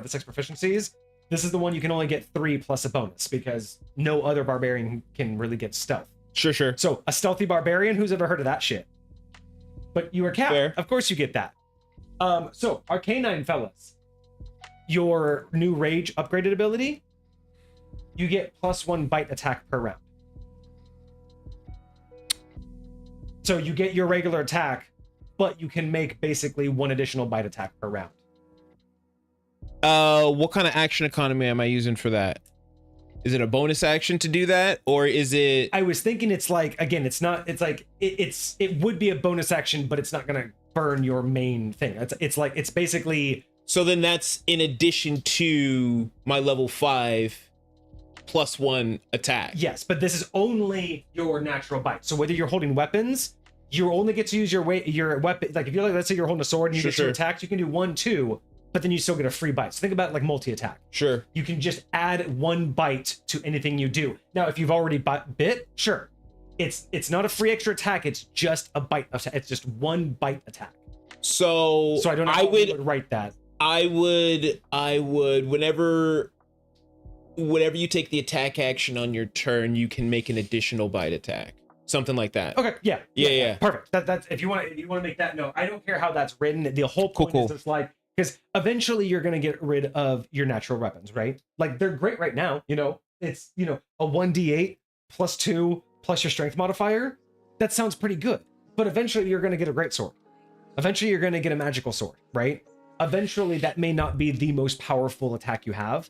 the 6 proficiencies. This is the one you can only get 3 plus a bonus because no other barbarian can really get stealth. Sure. So a stealthy barbarian, who's ever heard of that shit? But you are cat. Fair. Of course you get that. So our canine fellas, your new rage upgraded ability, you get +1 bite attack per round. So you get your regular attack, but you can make basically 1 additional bite attack per round. What kind of action economy am I using for that? Is it a bonus action to do that, or is it? I was thinking it's like, again, it's not. It's like it would be a bonus action, but it's not gonna burn your main thing. It's basically. So then that's in addition to my level 5 +1 attack. Yes, but this is only your natural bite. So whether you're holding weapons, you only get to use your weapon. Like if you're let's say you're holding a sword and you get 2 attacks, you can do 1, 2, but then you still get a free bite. So think about it like multi-attack. Sure. You can just add 1 bite to anything you do. Now, if you've already bit, sure. It's not a free extra attack. It's just a bite. It's just 1 bite attack. So I don't know how you would write that. I would whenever you take the attack action on your turn, you can make an additional bite attack. Something like that. Okay, yeah. Yeah. Perfect. That's if you want to make that note. I don't care how that's written. The whole point is just like, because eventually you're going to get rid of your natural weapons, right? Like they're great right now, it's, a 1d8 +2 plus your strength modifier. That sounds pretty good. But eventually you're going to get a great sword. Eventually you're going to get a magical sword, right? Eventually that may not be the most powerful attack you have,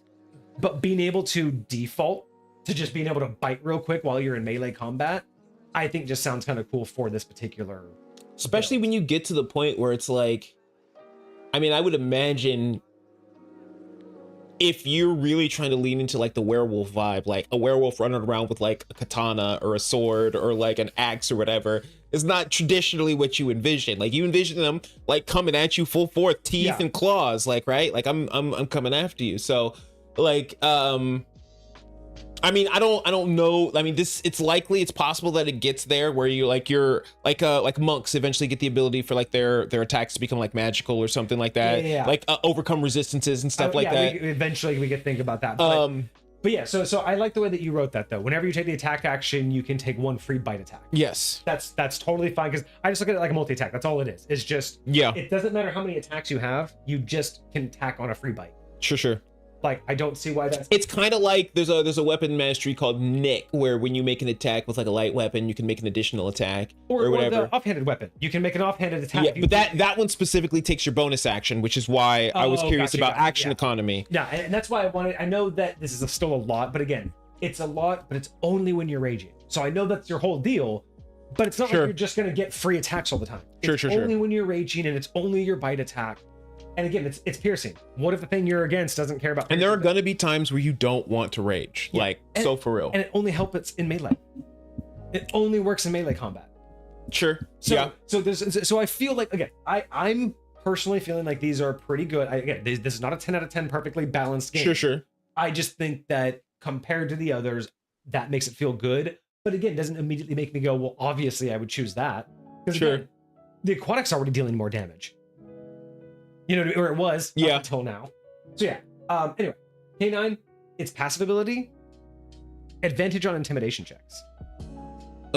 but being able to default to just being able to bite real quick while you're in melee combat, I think just sounds kind of cool for this particular. Especially when you get to the point where it's like, I mean, I would imagine if you're really trying to lean into like the werewolf vibe, like a werewolf running around with like a katana or a sword or like an axe or whatever, is not traditionally what you envision. Like you envision them like coming at you full force, teeth and claws, like, right? Like I'm coming after you. So like, I mean, I don't know. I mean, it's likely, it's possible that it gets there where you're like monks eventually get the ability for like their attacks to become like magical or something like that. Yeah. Like overcome resistances and stuff like that. Eventually we could think about that. But yeah, so I like the way that you wrote that though. Whenever you take the attack action, you can take 1 free bite attack. Yes. That's totally fine because I just look at it like a multi-attack. That's all it is. It's just, it doesn't matter how many attacks you have, you just can tack on a free bite. Sure. Like, I don't see why that's... It's kind of like there's a weapon mastery called Nick, where when you make an attack with like a light weapon, you can make an additional attack or whatever. Or the offhanded weapon. You can make an offhanded attack. Yeah, but that one specifically takes your bonus action, which is why I was curious about action economy. Yeah, and that's why I know that this is still a lot, but again, it's a lot, but it's only when you're raging. So I know that's your whole deal, but it's not like you're just going to get free attacks all the time. It's only when you're raging, and it's only your bite attack. And again, it's piercing. What if the thing you're against doesn't care about piercing? And there are going to be times where you don't want to rage. Yeah. So for real. And it only helps in melee. It only works in melee combat. Sure. So I feel like, again, I'm personally feeling like these are pretty good. This is not a 10 out of 10 perfectly balanced game. Sure. I just think that compared to the others, that makes it feel good. But again, doesn't immediately make me go, well, obviously I would choose that. Sure. Again, the aquatic's already dealing more damage. Or it was up until now. So yeah. Anyway, K9, its passive ability, advantage on intimidation checks.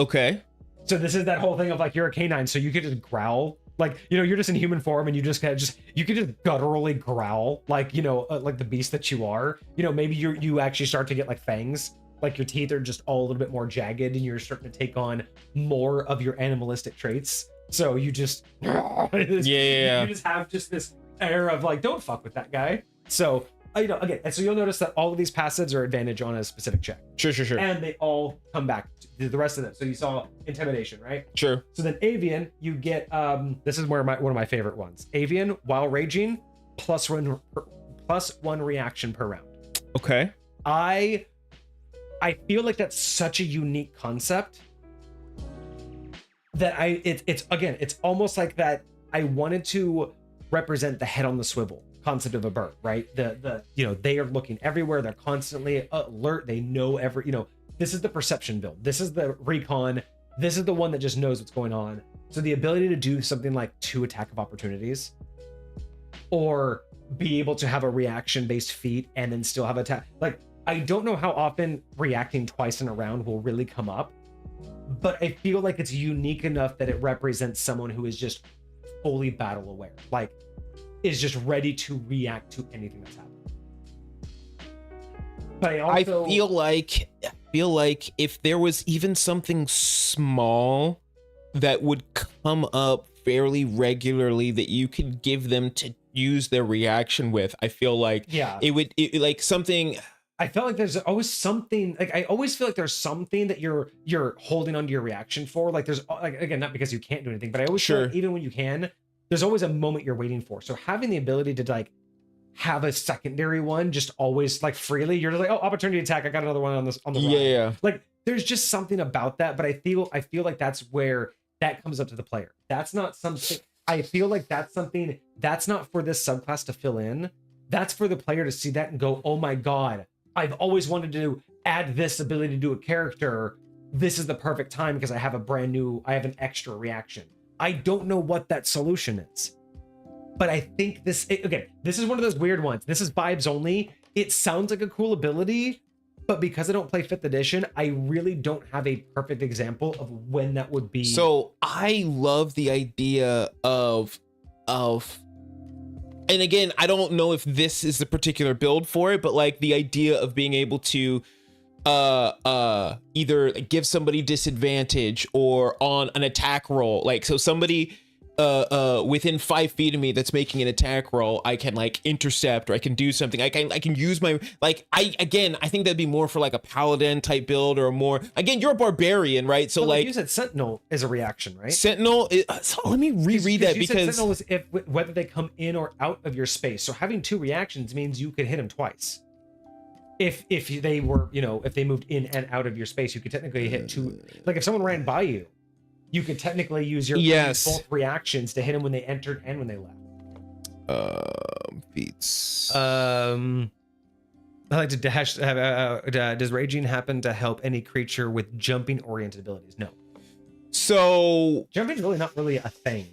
Okay. So this is that whole thing of like you're a canine, so you could just growl, like, you know, you're just in human form and you just kind of you could just gutturally growl, like, you know, like the beast that you are. You know, maybe you actually start to get like fangs, like your teeth are just all a little bit more jagged and you're starting to take on more of your animalistic traits. So you just you just have just this air of like, don't fuck with that guy. So you know, again, and so you'll notice that all of these passives are advantage on a specific check. Sure. And they all come back to the rest of them. So you saw intimidation, right? Sure. So then avian, you get this is where one of my favorite ones. Avian, while raging, +1 reaction per round. Okay. I feel like that's such a unique concept that it's almost like that I wanted to represent the head on the swivel concept of a bird, right? The you know, they are looking everywhere, they're constantly alert, they know you know, this is the perception build, this is the recon, this is the one that just knows what's going on. So the ability to do something like 2 attack of opportunities, or be able to have a reaction based feat and then still have attack, like, I don't know how often reacting twice in a round will really come up, but I feel like it's unique enough that it represents someone who is just fully battle aware, like is just ready to react to anything that's happening. But I feel like if there was even something small that would come up fairly regularly that you could give them to use their reaction with, I feel like it would like something. I felt like there's always something, like I always feel like there's something that you're holding onto your reaction for. Like there's, like, again, not because you can't do anything, but I always feel like even when you can, there's always a moment you're waiting for. So having the ability to like have a secondary one just always like freely, you're just like, oh, opportunity attack, I got another one on the run. Yeah. Like there's just something about that, but I feel like that's where that comes up to the player. That's not something, I feel like that's something that's not for this subclass to fill in. That's for the player to see that and go, oh my God, I've always wanted to add this ability to do a character. This is the perfect time because I have an extra reaction. I don't know what that solution is, but I think this is one of those weird ones. This is vibes only. It sounds like a cool ability, but because I don't play 5th edition, I really don't have a perfect example of when that would be. So I love the idea of, and again, I don't know if this is the particular build for it, but like the idea of being able to either give somebody disadvantage or on an attack roll, like, so somebody within 5 feet of me that's making an attack roll, I can like intercept, or I can do something. I can use my, like, I think that'd be more for like a paladin type build, or more, again, you're a barbarian, right? So like you said sentinel is a reaction, right? Sentinel is, so let me reread that, because sentinel is whether they come in or out of your space. So having 2 reactions means you could hit them twice. If they were, you know, if they moved in and out of your space, you could technically hit 2. Like if someone ran by you, you could technically use your both reactions to hit them when they entered and when they left. Feats. I like to dash. Does raging happen to help any creature with jumping oriented abilities? No. So jumping is really not really a thing.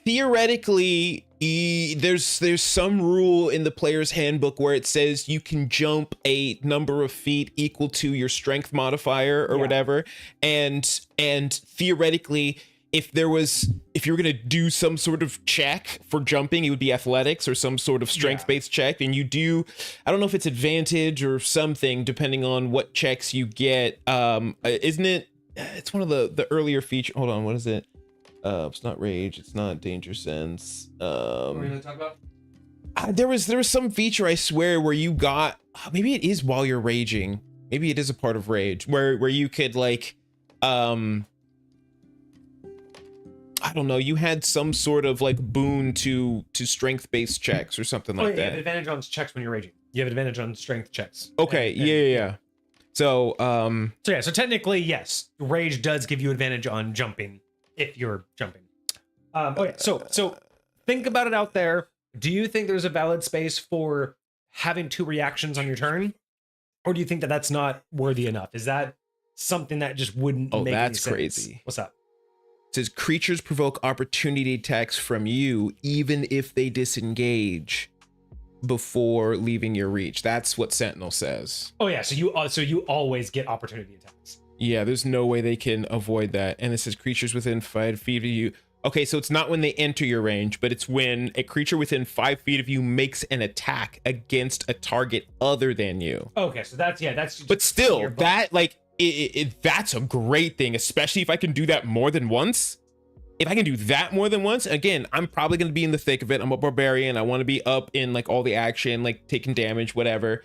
Theoretically, there's some rule in the player's handbook where it says you can jump a number of feet equal to your strength modifier or whatever, and theoretically, if you were gonna do some sort of check for jumping, it would be athletics or some sort of strength-based check, and you do, I don't know if it's advantage or something depending on what checks you get. Isn't it? It's one of the earlier feature. Hold on, what is it? It's not rage. It's not danger sense. What are we gonna talk about? There was some feature, I swear, where you got, maybe it is while you're raging. Maybe it is a part of rage where you could like, I don't know. You had some sort of like boon to strength-based checks or something like that. You have advantage on checks when you're raging. You have advantage on strength checks. Okay. Yeah. So so technically, yes, rage does give you advantage on jumping if you're jumping. So think about it out there. Do you think there's a valid space for having 2 reactions on your turn, or do you think that that's not worthy enough? Is that something that just wouldn't make any sense? Crazy. What's up? It says creatures provoke opportunity attacks from you even if they disengage before leaving your reach. That's what Sentinel says. Oh yeah, so you always get opportunity attacks. Yeah, there's no way they can avoid that. And it says creatures within 5 feet of you. Okay, so it's not when they enter your range, but it's when a creature within 5 feet of you makes an attack against a target other than you. Okay, so that's. But still, that like that's a great thing, especially if I can do that more than once. If I can do that more than once, again, I'm probably going to be in the thick of it. I'm a barbarian. I want to be up in like all the action, like taking damage, whatever.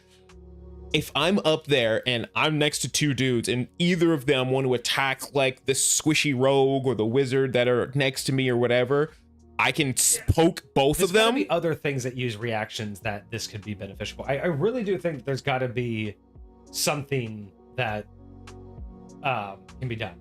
If I'm up there and I'm next to 2 dudes and either of them want to attack like the squishy rogue or the wizard that are next to me or whatever, I can poke both of them. There's gotta be other things that use reactions that this could be beneficial. I really do think there's got to be something that can be done.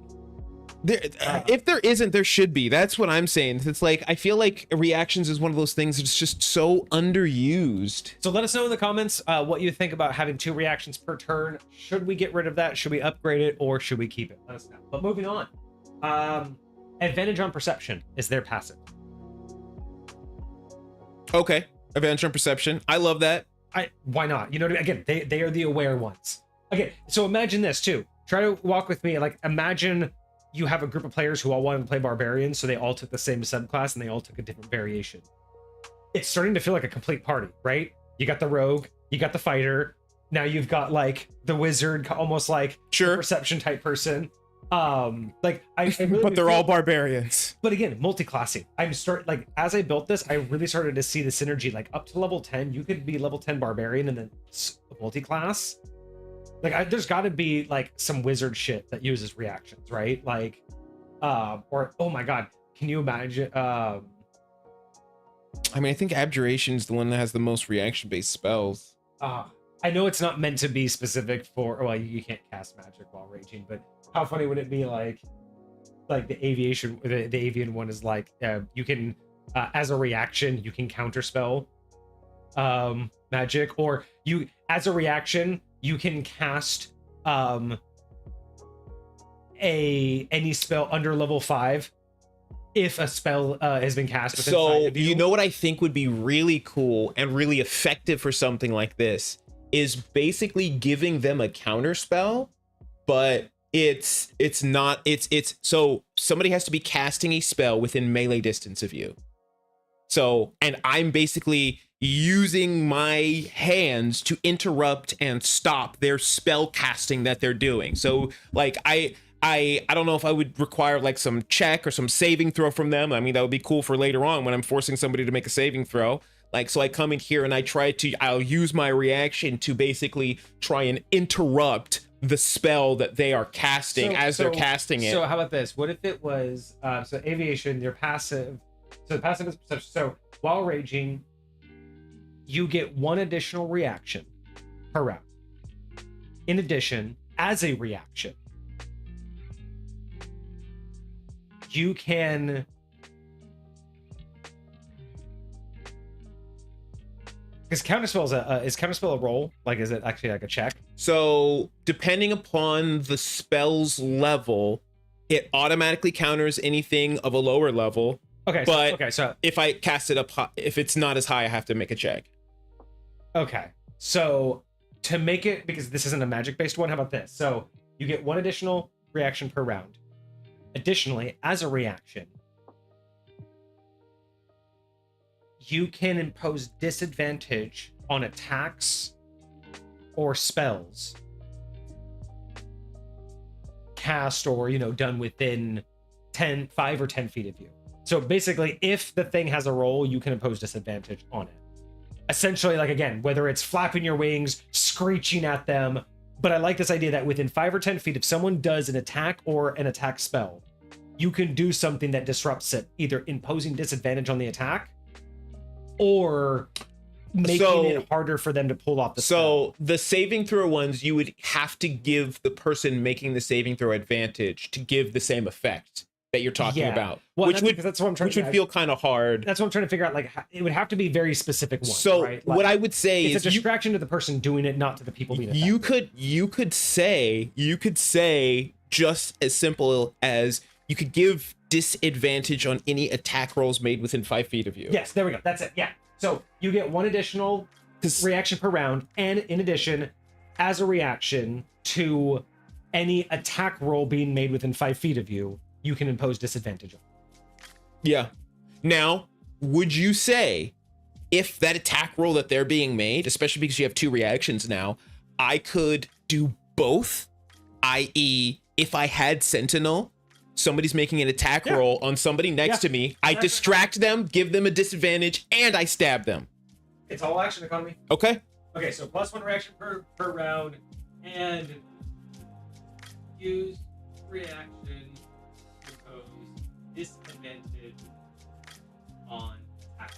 If there isn't, there should be. That's what I'm saying. It's like, I feel like reactions is one of those things that's just so underused. So let us know in the comments what you think about having 2 reactions per turn. Should we get rid of that? Should we upgrade it, or should we keep it? Let us know. But moving on. Advantage on perception is their passive. Okay, advantage on perception. I love that. Why not? You know what I mean? Again, they are the aware ones. Okay, so imagine this too. Try to walk with me. Like, imagine you have a group of players who all wanted to play barbarian, so they all took the same subclass and they all took a different variation. It's starting to feel like a complete party, right? You got the rogue, you got the fighter, now you've got like the wizard, almost like sure perception type person. Like I really but they're all barbarians. But again, multi-classing. Like as I built this, I really started to see the synergy. Like up to level 10, you could be level 10 barbarian and then multi-class. Like there's got to be like some wizard shit that uses reactions, right? Like or oh my god, can you imagine I mean, I think abjuration is the one that has the most reaction based spells. I know it's not meant to be specific for, well, you can't cast magic while raging, but how funny would it be like the avian one is like you can as a reaction you can counterspell magic, or you as a reaction you can cast any spell under level 5 if a spell has been cast within 5 of you. You know what I think would be really cool and really effective for something like this is basically giving them a counter spell, but it's so somebody has to be casting a spell within melee distance of you. So, and I'm basically using my hands to interrupt and stop their spell casting that they're doing. So like I don't know if I would require like some check or some saving throw from them. I mean, that would be cool for later on when I'm forcing somebody to make a saving throw. Like, so I come in here and I'll use my reaction to basically try and interrupt the spell that they are casting they're casting it. So how about this? What if it was, so aviation, your passive, so the passive is perception. So while raging, you get 1 additional reaction per round. In addition, as a reaction, you can is counterspell a roll? Like, is it actually like a check? So depending upon the spell's level, it automatically counters anything of a lower level. Okay, but so if I cast it up high, if it's not as high, I have to make a check. Okay, so to make it, because this isn't a magic based one, how about this? So you get 1 additional reaction per round. Additionally, as a reaction, you can impose disadvantage on attacks or spells cast or, done within 5 or 10 feet of you. So basically, if the thing has a roll, you can impose disadvantage on it. Essentially, like, again, whether it's flapping your wings, screeching at them, but I like this idea that within 5 or 10 feet, if someone does an attack or an attack spell, you can do something that disrupts it, either imposing disadvantage on the attack or making it harder for them to pull off the spell. So the saving throw ones, you would have to give the person making the saving throw advantage to give the same effect that you're talking about. Well, which would feel kind of hard. That's what I'm trying to figure out. Like, it would have to be very specific ones. So right? Like, what I would say it's a distraction to the person doing it, not to the people being affected. You could say just as simple as you could give disadvantage on any attack rolls made within 5 feet of you. Yes, there we go. That's it. Yeah. So you get 1 additional reaction per round, and in addition, as a reaction to any attack roll being made within 5 feet of you, you can impose disadvantage on. Yeah. Now, would you say if that attack roll that they're being made, especially because you have 2 reactions now, I could do both? I.e., if I had Sentinel, somebody's making an attack roll on somebody next to me, I distract them, give them a disadvantage, and I stab them. It's all action economy. Okay. Okay, so +1 reaction per round, and use reaction to impose disadvantage on attack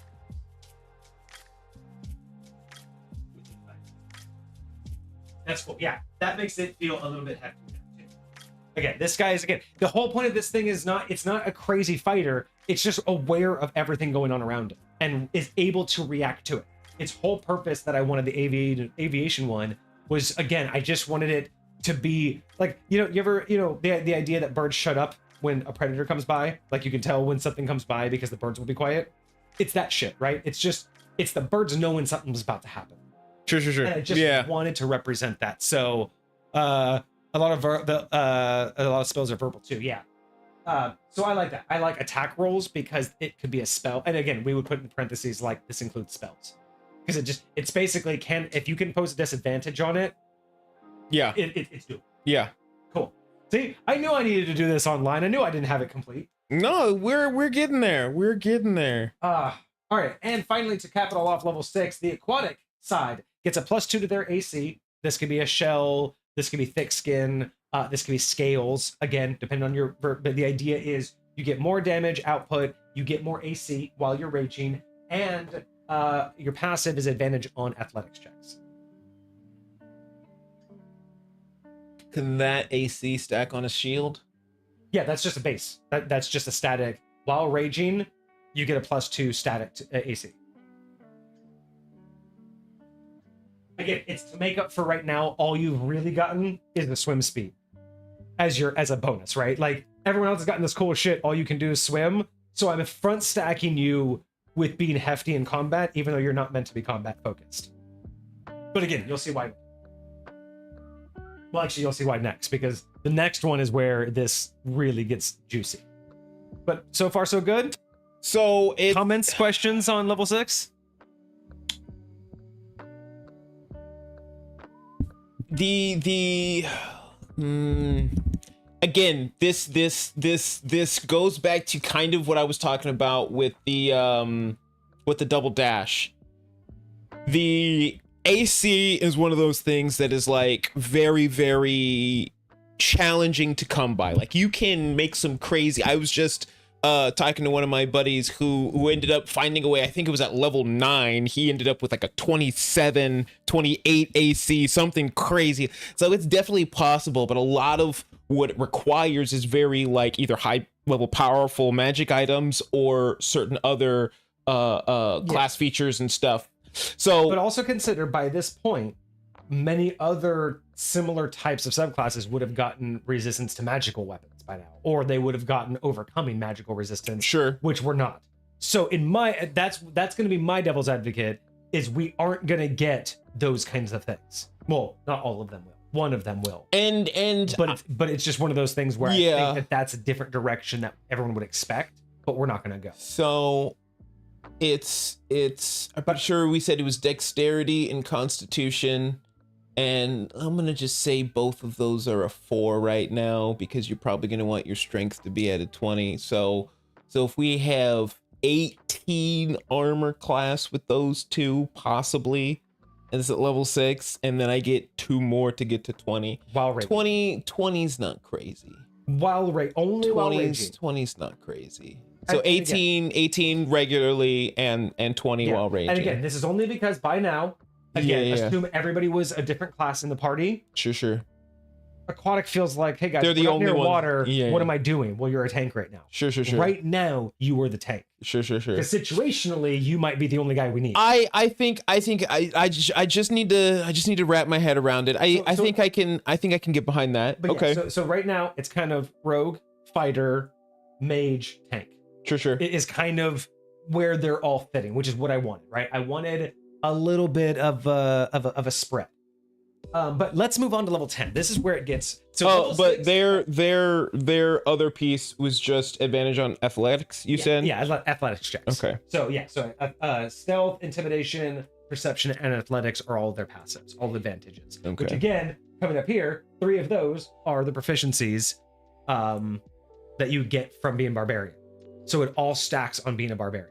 within 5 feet. That's cool. Yeah, that makes it feel a little bit hefty. Again, this guy is, the whole point of this thing is it's not a crazy fighter. It's just aware of everything going on around it and is able to react to it. Its whole purpose that I wanted the aviation one was, again, I just wanted it to be like, you ever, the idea that birds shut up when a predator comes by, like you can tell when something comes by because the birds will be quiet. It's that shit, right? It's the birds know when something's about to happen. Sure. And I just wanted to represent that. So, a lot of spells are verbal too. Yeah. So I like that. I like attack rolls because it could be a spell. And again, we would put in parentheses like this includes spells, because it's basically if you can impose a disadvantage on it. Yeah. It's doable. Yeah. Cool. See, I knew I needed to do this online. I knew I didn't have it complete. No, we're getting there. We're getting there. All right. And finally, to cap it all off, level 6, the aquatic side gets a +2 to their AC. This could be a shell. This could be thick skin. This could be scales. Again, depending on your... But the idea is you get more damage output, you get more AC while you're raging, and your passive is advantage on athletics checks. Can that AC stack on a shield? Yeah, that's just a base. That's just a static. While raging, you get a +2 static AC. Again, it's to make up for right now. All you've really gotten is the swim speed as a bonus, right? Like everyone else has gotten this cool shit. All you can do is swim. So I'm front stacking you with being hefty in combat, even though you're not meant to be combat focused. But again, you'll see why. Well, actually, you'll see why next, because the next one is where this really gets juicy. But so far, so good. So Comments, questions on level 6? Again, this goes back to kind of what I was talking about with the double dash. The AC is one of those things that is like very, very challenging to come by. Like you can make some crazy. I was just talking to one of my buddies who ended up finding a way. I think it was at level 9. He ended up with like a 27, 28 AC, something crazy. So it's definitely possible, but a lot of what it requires is very like either high level powerful magic items or certain other class features and stuff. So, but also consider by this point, many other similar types of subclasses would have gotten resistance to magical weapons by now, or they would have gotten overcoming magical resistance, sure, which we're not. So in that's going to be my devil's advocate, is we aren't going to get those kinds of things. Well, not all of them will. One of them will. But it's just one of those things where I think that's a different direction that everyone would expect, but we're not going to go. So I'm pretty sure we said it was dexterity and constitution, and I'm gonna just say both of those are a 4 right now, because you're probably gonna want your strength to be at a 20. So if we have 18 armor class with those two, possibly, and it's at level 6, and then I get 2 more to get to 20. While raging. 20's not crazy. While raging. 20's not crazy. So 18 regularly and 20 while raging. And again, this is only because by now, assume everybody was a different class in the party. Sure. Aquatic feels like, hey guys, they're the only near one. water. What am I doing? Well, you're a tank right now. Sure. Right now, you are the tank. Sure. Because situationally, you might be the only guy we need. I think I just need to wrap my head around it. I think I can get behind that. Okay. Yeah, so right now it's kind of rogue, fighter, mage, tank. Sure. It is kind of where they're all fitting, which is what I wanted, right? I wanted a little bit of a spread. But let's move on to level 10. This is where it gets. So Oh, level but 6, their other piece was just advantage on athletics, you said? Yeah, athletics checks. Okay. So yeah, stealth, intimidation, perception, and athletics are all their passives, all advantages. Okay. Which again, coming up here, 3 of those are the proficiencies that you get from being barbarian. So it all stacks on being a barbarian.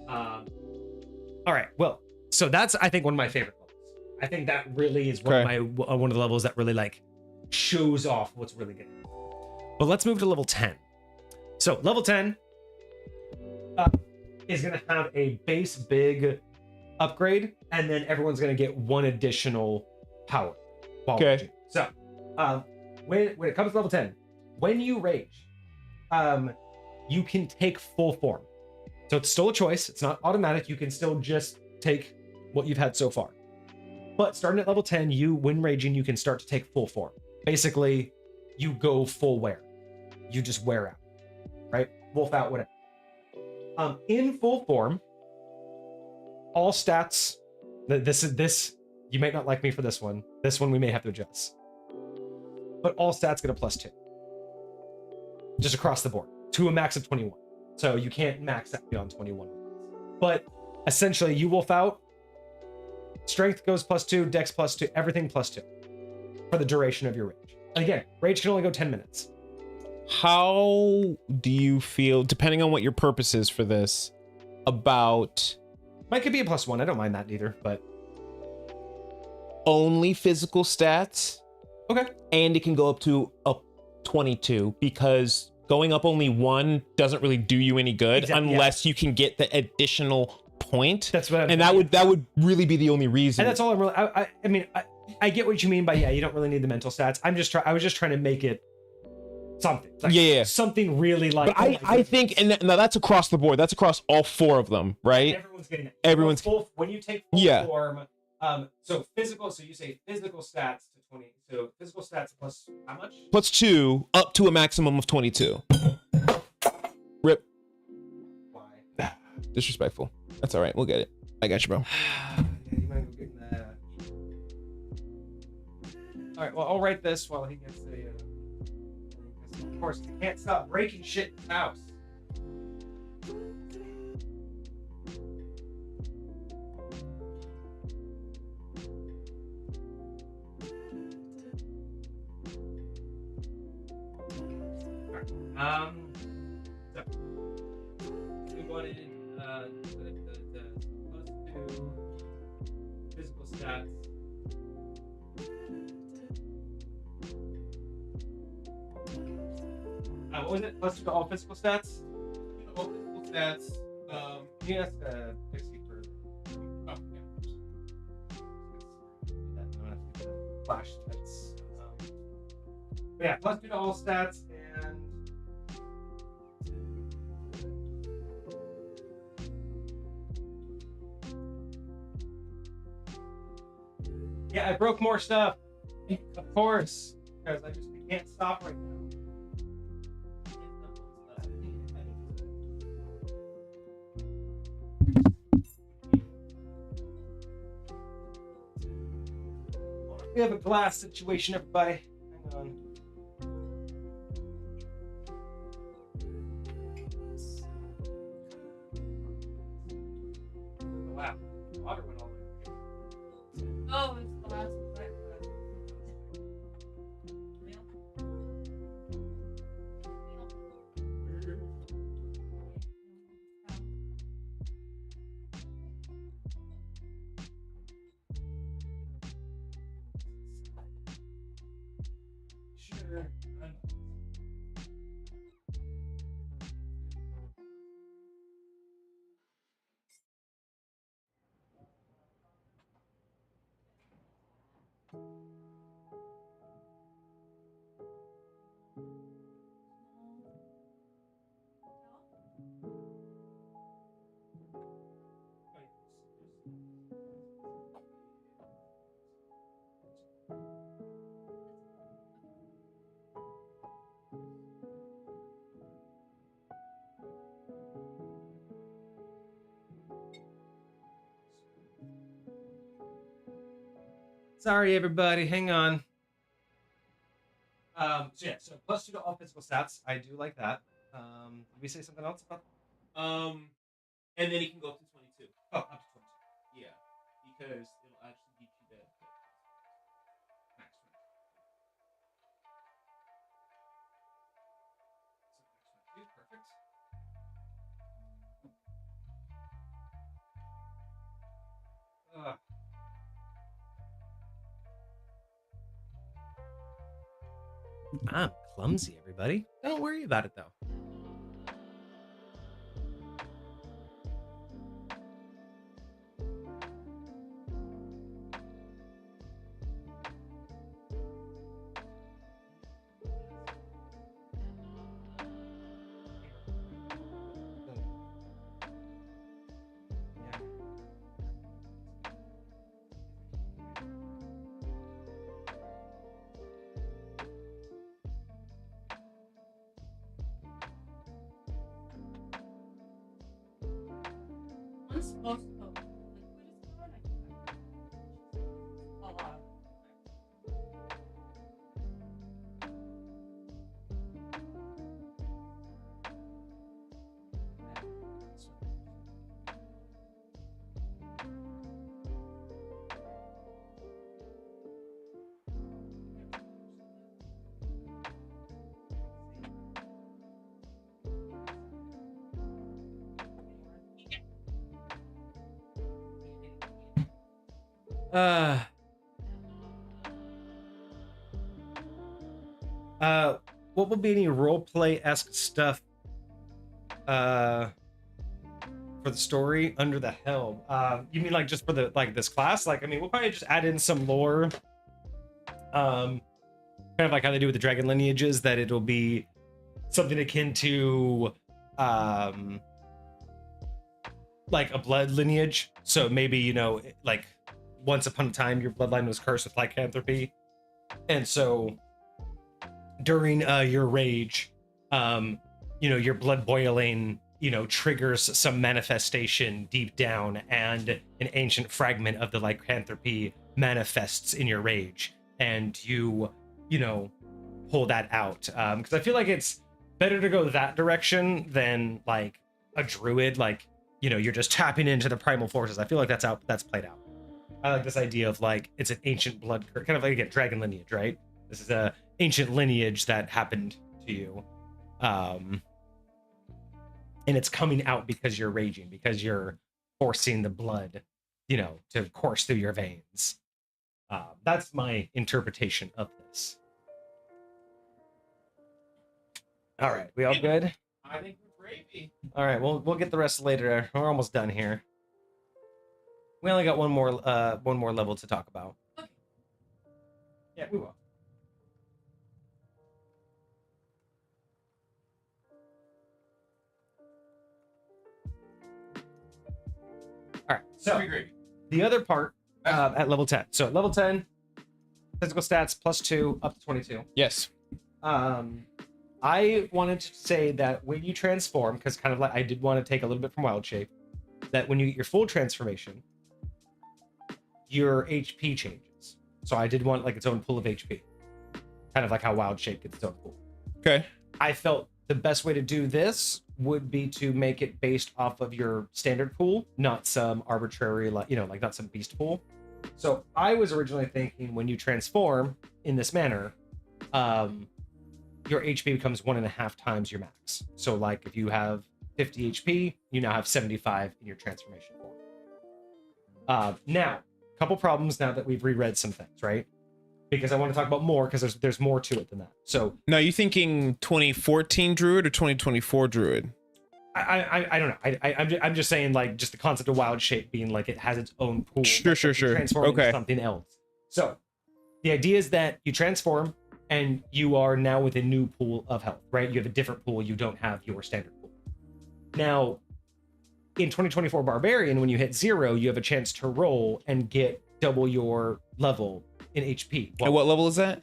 All right, well, so that's I think one of my favorite levels. I think that really is one of the levels that really like shows off what's really good. But let's move to level 10. So level 10 is going to have a base big upgrade, and then everyone's going to get 1 additional power. Okay. So when it comes to level 10, when you rage, you can take full form. So it's still a choice. It's not automatic. You can still just take what you've had so far. But starting at level 10, when raging, you can start to take full form. Basically, you go full wear. You just wear out, right? Wolf out, whatever. In full form, all stats. This. You might not like me for this one. This one we may have to adjust. But all stats get a +2, just across the board to a max of 21. So you can't max that beyond 21. But essentially, you wolf out. Strength goes +2, dex +2, everything +2 for the duration of your rage. And again, rage can only go 10 minutes. How do you feel, depending on what your purpose is for this, about Mine could be a +1. I don't mind that either, but only physical stats? okay. And it can go up to a 22, because going up only 1 doesn't really do you any good unless you can get the additional point. That's what that would really be the only reason. And that's all I'm really. I mean, I get what you mean by you don't really need the mental stats. I was just trying to make it something. Like something really like. But I think, and now that's across the board. That's across all 4 of them, right? Everyone's getting it. Everyone's full, when you take full form. So physical. So you say physical stats to 20. So physical stats plus how much? +2 up to a maximum of 22. Rip. Why? Disrespectful. That's all right. We'll get it. I got you, bro. Yeah, you might go get that. All right. Well, I'll write this while he gets the. Of course, you can't stop breaking shit in his house. So we wanted the +2 physical stats. What was it? +2 to all physical stats? All physical stats. He has to fix it for. Oh, yeah. Flash stats. But yeah, +2 to all stats and. Yeah, I broke more stuff. Of course, because I can't stop right now. We have a glass situation, everybody. Hang on. Oh, wow. Water went all the way. Oh, it's the last one. Sure. Sorry, everybody. Hang on. So +2 to all physical stats. I do like that. Did we say something else about? And then he can go up to 22. Oh, up to 22. Yeah, because it'll actually get you that Max 22. Perfect. I'm clumsy, everybody. Don't worry about it, though. What will be any roleplay-esque stuff for the story under the helm? You mean like just for the this class? Like, I mean, we'll probably just add in some lore. Kind of like how they do with the dragon lineages, that it'll be something akin to like a blood lineage. So maybe, you know, like once upon a time your bloodline was cursed with lycanthropy, and so during your rage, you know, your blood boiling, you know, triggers some manifestation deep down, and an ancient fragment of the lycanthropy manifests in your rage, and you know, pull that out. Because I feel like it's better to go that direction than like a druid, like, you know, you're just tapping into the primal forces. I feel like that's played out. I like this idea of like it's an ancient blood curse, kind of like, again, dragon lineage, right? This is a ancient lineage that happened to you, and it's coming out because you're raging, because you're forcing the blood, you know, to course through your veins. That's my interpretation of this. All right, we all good? I think we're gravy. All right, we'll get the rest later. We're almost done here. We only got one more level to talk about. Okay. Yeah, we will. All right, so the other part at level 10. So at level 10, physical stats +2 up to 22. Yes. I wanted to say that when you transform, because kind of like I did want to take a little bit from Wild Shape, that when you get your full transformation, your HP changes. So I did want like its own pool of HP, kind of like how Wild Shape gets its own pool. Okay. I felt the best way to do this would be to make it based off of your standard pool, not some arbitrary, like, you know, like not some beast pool. So I was originally thinking when you transform in this manner, your HP becomes 1.5 times your max. So like if you have 50 HP, you now have 75 in your transformation form. Now, a couple problems now that we've reread some things, right? Because I want to talk about more, because there's more to it than that. So now, you thinking 2014 druid or 2024 druid? I don't know. I'm just saying, like, just the concept of Wild Shape being like it has its own pool. Sure. Transform into something else. So the idea is that you transform and you are now with a new pool of health, right? You have a different pool. You don't have your standard pool. Now, in 2024 Barbarian, when you hit 0, you have a chance to roll and get double your level in HP. Well, and what level is that?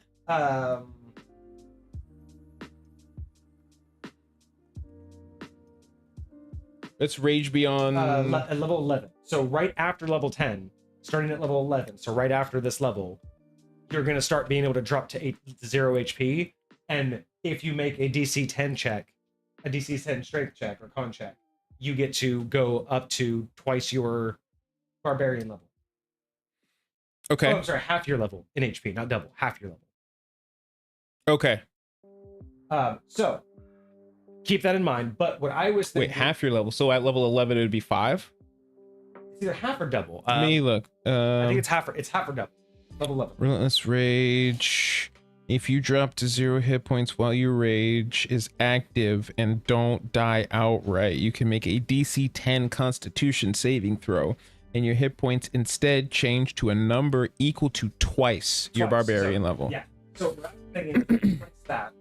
It's Rage Beyond. Level 11. So right after level 10, starting at level 11. So right after this level, you're going to start being able to drop to 0 HP. And if you make a DC 10 check, a DC 10 strength check or con check, you get to go up to twice your barbarian level. Okay. Oh, I'm sorry, half your level in HP, not double, half your level. Okay. So keep that in mind. But what I was thinking, Wait, half your level. So at level 11, it would be 5. it's either half or double. Let me look. I think it's half or double. Level 11. Relentless Rage. If you drop to 0 hit points while you rage is active and don't die outright, you can make a DC 10 Constitution saving throw, and your hit points instead change to a number equal to twice your barbarian level. Yeah. So what I'm thinking is that.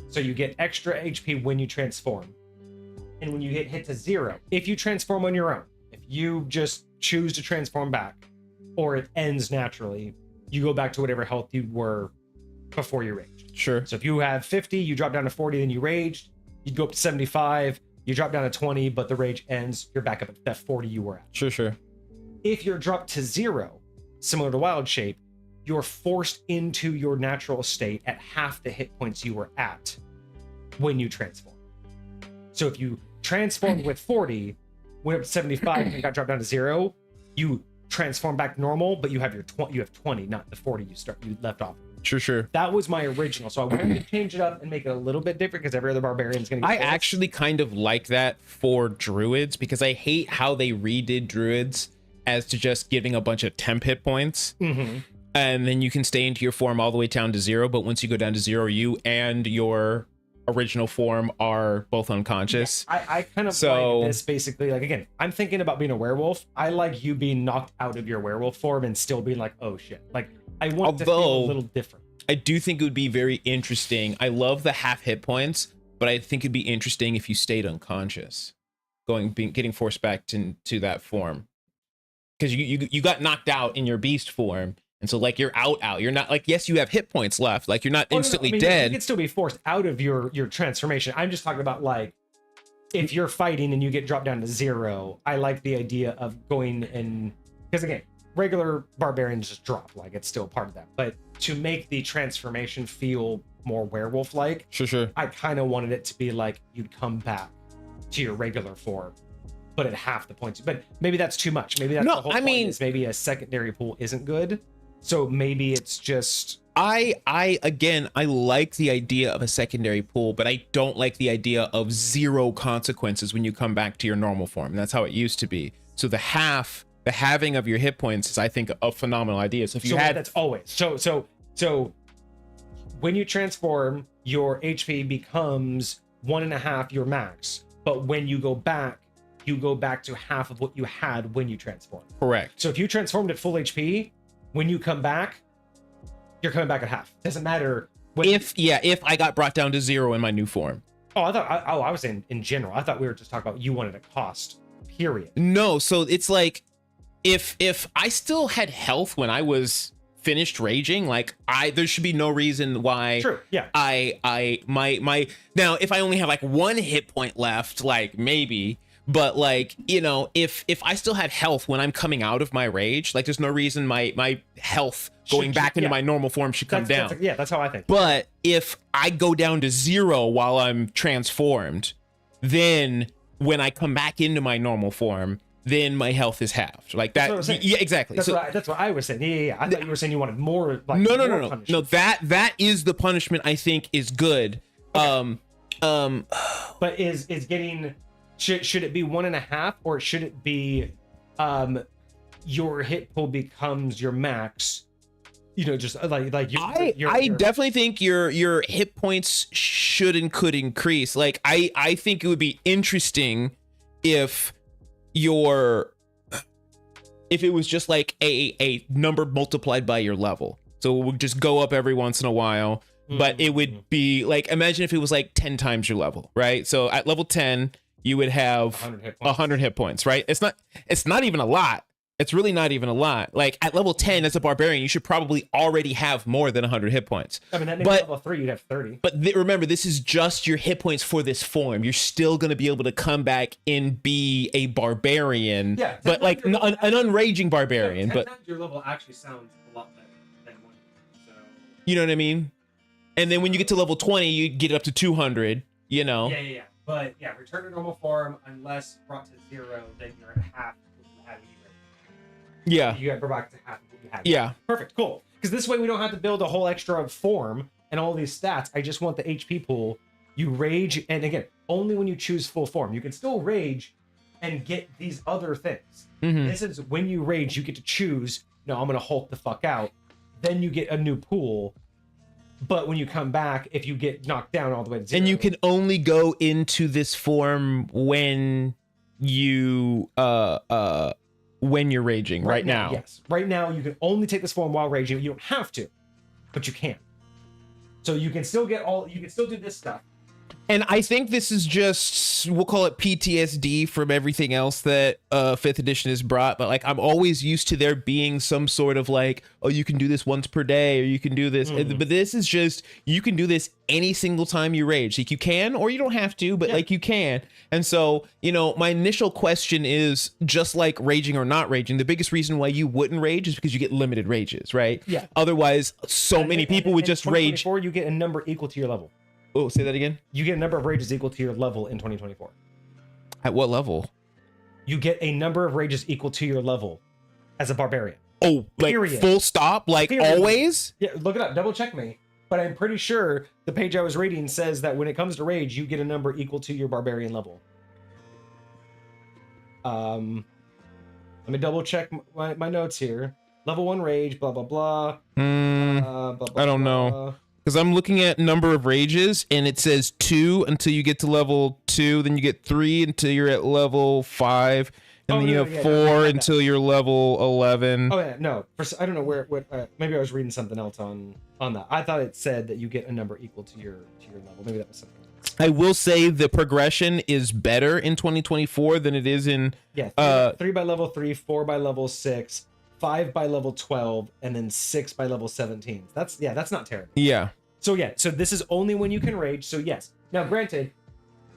So you get extra HP when you transform, and when you hit to 0, if you transform on your own, if you just choose to transform back, or it ends naturally, you go back to whatever health you were before you raged. Sure. So if you have 50, you drop down to 40, then you raged, you go up to 75, you drop down to 20, but the rage ends, you're back up at that 40 you were at. Sure. If you're dropped to 0, similar to Wild Shape, you're forced into your natural state at half the hit points you were at when you transform. So if you transformed with 40, went up to 75 and got dropped down to 0, you transform back normal, but you have you have 20, not the 40 you left off. Sure. That was my original. So I wanted to change it up and make it a little bit different because every other barbarian is going to get actually kind of like that for druids, because I hate how they redid druids as to just giving a bunch of temp hit points. Mm-hmm. And then you can stay into your form all the way down to 0, but once you go down to 0, you and your original form are both unconscious. Yeah, I kind of like this basically, like, again, I'm thinking about being a werewolf. I like you being knocked out of your werewolf form and still being like, oh shit. Like, I want to feel a little different. I do think it would be very interesting. I love the half hit points, but I think it'd be interesting if you stayed unconscious, getting forced back to that form, because you got knocked out in your beast form. And so, like, you're out. You're not, like, yes, you have hit points left. Like, you're not instantly dead. You can still be forced out of your transformation. I'm just talking about, like, if you're fighting and you get dropped down to 0, I like the idea of going and, because again, regular barbarians just drop, like, it's still part of that. But to make the transformation feel more werewolf-like, sure, I kind of wanted it to be like you'd come back to your regular form, but at half the points. But maybe that's too much. Maybe that's the whole point, is maybe a secondary pool isn't good. So maybe it's just, I like the idea of a secondary pool, but I don't like the idea of 0 consequences when you come back to your normal form. That's how it used to be. So the halving of your hit points is, I think, a phenomenal idea. So if you that's always so when you transform, your HP becomes 1.5 your max, but when you go back to half of what you had when you transformed. Correct. So if you transformed at full HP, when you come back, you're coming back at half. Doesn't matter. If I got brought down to 0 in my new form. Oh, I was saying in general. I thought we were just talking about you wanted a cost, period. No, so it's like, if I still had health when I was finished raging, like, there should be no reason why. True. Yeah. My now, if I only have like 1 hit point left, like, maybe. But, like, you know, if I still had health when I'm coming out of my rage, like, there's no reason my health going back into my normal form should come down. That's how I think. But if I go down to 0 while I'm transformed, then when I come back into my normal form, then my health is halved. Like that. Yeah, exactly. That's what I was saying. Yeah. I thought you were saying you wanted more. Like, no. Punishment. No, that is the punishment I think is good. Okay. But is getting. Should it be 1.5, or should it be your hit pool becomes your max? You know, just like I definitely think your hit points should and could increase. Like, I think it would be interesting if it was just like a number multiplied by your level. So it would just go up every once in a while, but it would be like, imagine if it was like 10 times your level, right? So at level 10, you would have 100 hit points, right? It's not even a lot. It's really not even a lot. Like, at level 10 as a barbarian, you should probably already have more than 100 hit points. I mean, that makes level 3, you'd have 30. But remember, this is just your hit points for this form. You're still going to be able to come back and be a barbarian, but like an unraging barbarian. Yeah, 10 but times your level actually sounds a lot better than 1. So You know what I mean? And then when you get to level 20, you get up to 200, you know? Yeah. But yeah, return to normal form unless brought to 0, then you're at half what you had when you raged. Yeah. You got back to half what you had. Yeah. Perfect, cool. Because this way we don't have to build a whole extra form and all these stats. I just want the HP pool. You rage, and again, only when you choose full form. You can still rage and get these other things. This is when you rage, you get to choose, no, I'm going to Hulk the fuck out. Then you get a new pool. But when you come back, if you get knocked down all the way to 0. And you can only go into this form when you when you're raging right now. Yes. Right now you can only take this form while raging. You don't have to, but you can. So you can still do this stuff. And I think this is just, we'll call it PTSD from everything else that 5th edition has brought. But like, I'm always used to there being some sort of like, oh, you can do this once per day, or you can do this. But this is just, you can do this any single time you rage. Like you can, or you don't have to, but like you can. And so, you know, my initial question is, just like raging or not raging, the biggest reason why you wouldn't rage is because you get limited rages, right? Yeah. Otherwise, so many people would just rage. Or you get a number equal to your level. Oh, say that again? You get a number of rages equal to your level in 2024. At what level? You get a number of rages equal to your level as a barbarian. Oh, like Period. full stop? Like Period. always? Yeah, look it up. Double check me. But I'm pretty sure the page I was reading says that when it comes to rage, you get a number equal to your barbarian level. Let me double check my notes here. Level 1 rage, blah, blah, blah. Blah, blah, I don't know. Because I'm looking at number of rages, and it says 2 until you get to level 2, then you get 3 until you're at level 5, and then you have 4 until you're level 11. Oh yeah, no. I don't know what. Maybe I was reading something else on that. I thought it said that you get a number equal to your level. Maybe that was something else. I will say the progression is better in 2024 than it is in 3 by level 3, 4 by level 6, 5 by level 12, and then 6 by level 17. That's not terrible. Yeah. So this is only when you can rage. So yes. Now granted,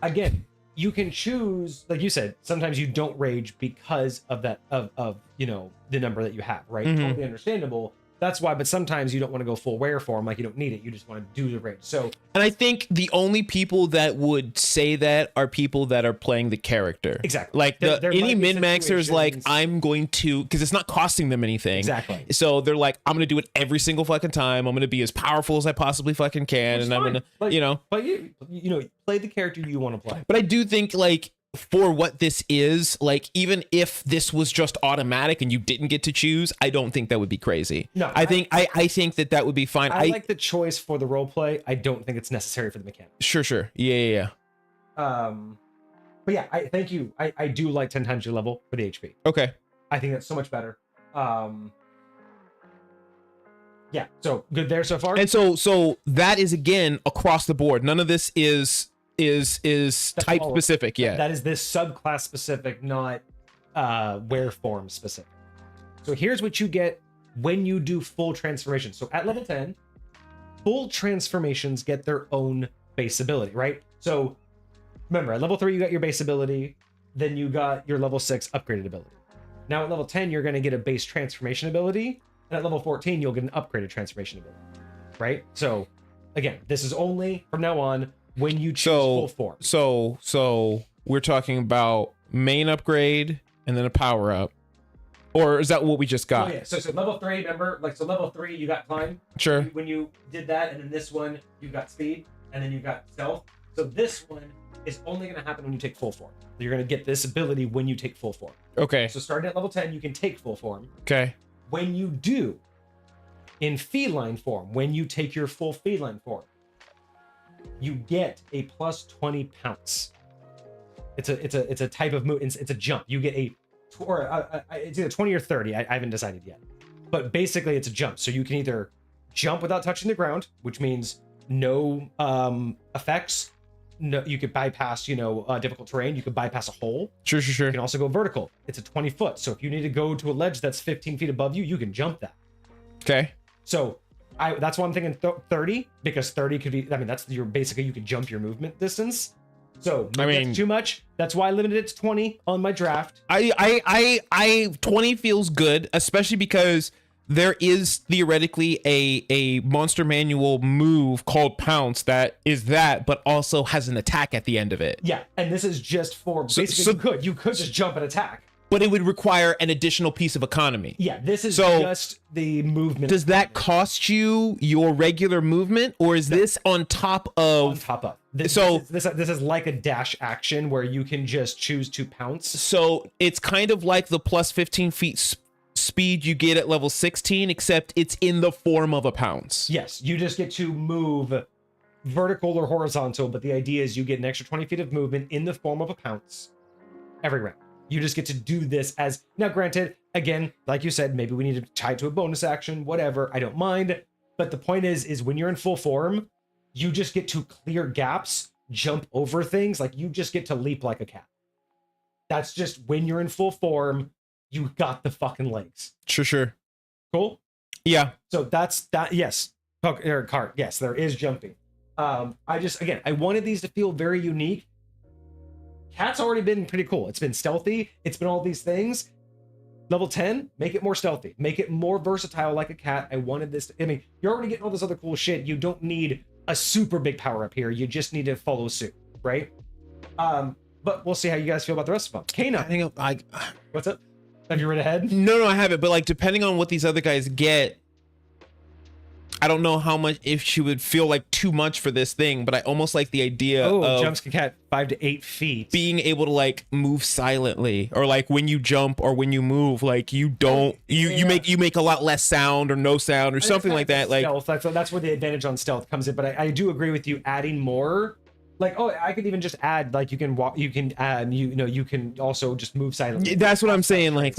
again, you can choose, like you said, sometimes you don't rage because of that of you know, the number that you have, right? Totally understandable. That's why, but sometimes you don't want to go full wear form, like you don't need it. You just want to do the rage. So, and I think the only people that would say that are people that are playing the character. Exactly. Like There any might be min-maxers, like situations- I'm going to, because it's not costing them anything. Exactly. So they're like, I'm going to do it every single fucking time. I'm going to be as powerful as I possibly fucking can, It's and I'm fine. going to, Like, you know. But you know, play the character you want to play. But I do think like for what this is, like even if this was just automatic and you didn't get to choose, I don't think that would be crazy. No, I think that would be fine. I like the choice for the role play. I don't think it's necessary for the mechanic. Sure. Yeah. But yeah, I thank you. I do like 10 times your level for the HP. Okay. I think that's so much better. Yeah, so good there so far. And so that is again across the board. None of this is type specific yet. That is this subclass specific, not wear form specific. So here's what you get when you do full transformation. So at level 10, full transformations get their own base ability, right? So remember, at level 3 you got your base ability, then you got your level 6 upgraded ability. Now at level 10 you're going to get a base transformation ability, and at level 14 you'll get an upgraded transformation ability, right? So again, this is only from now on when you choose full form. So we're talking about main upgrade and then a power up, or is that what we just got? Oh yeah. So level 3, remember, like, so level 3 you got climb. Sure. When you did that, and then this one you got speed, and then you got stealth. So this one is only going to happen when you take full form. You're going to get this ability when you take full form. Okay. So starting at level 10, you can take full form. Okay. When you do, in feline form, when you take your full feline form, you get a plus 20 pounce. It's a type of move. It's a jump. You get it's either 20 or 30. I haven't decided yet. But basically, it's a jump. So you can either jump without touching the ground, which means no effects. No, you could bypass, difficult terrain. You could bypass a hole. Sure. You can also go vertical. It's a 20 foot. So if you need to go to a ledge that's 15 feet above you, you can jump that. Okay. So that's why I'm thinking 30, because 30 could be, that's basically you could jump your movement distance. So that's too much. That's why I limited it to 20 on my draft. I 20 feels good, especially because there is theoretically a monster manual move called Pounce that is that, but also has an attack at the end of it. Yeah, and this is just for basically you could just jump and attack. But it would require an additional piece of economy. Yeah, this is just the movement. Does that cost you your regular movement, or is this on top of? On top of. This is like a dash action where you can just choose to pounce. So it's kind of like the plus 15 feet speed you get at level 16, except it's in the form of a pounce. Yes, you just get to move vertical or horizontal, but the idea is you get an extra 20 feet of movement in the form of a pounce every round. You just get to do this as, now granted, again, like you said, maybe we need to tie it to a bonus action, whatever, I don't mind. But the point is when you're in full form, you just get to clear gaps, jump over things, like you just get to leap like a cat. That's just when you're in full form, you got the fucking legs. Sure. Cool? Yeah. So that's that, yes. Cart, yes, there is jumping. I wanted these to feel very unique. Cat's already been pretty cool. It's been stealthy. It's been all these things. Level 10, make it more stealthy. Make it more versatile like a cat. I wanted this. I mean, you're already getting all this other cool shit. You don't need a super big power up here. You just need to follow suit, right? But we'll see how you guys feel about the rest of them. Canine. What's up? Have you read ahead? No, I haven't. But like, depending on what these other guys get, I don't know how much, if she would feel like too much for this thing, but I almost like the idea of jumps can cat 5 to 8 feet, being able to like move silently, or like when you jump or when you move, like you don't you make a lot less sound or no sound or something like that. Like stealth. That's where the advantage on stealth comes in. But I do agree with you adding more. Like, I could even just add, like, you can walk, you can add, you can also just move silently. That's what I'm saying. Like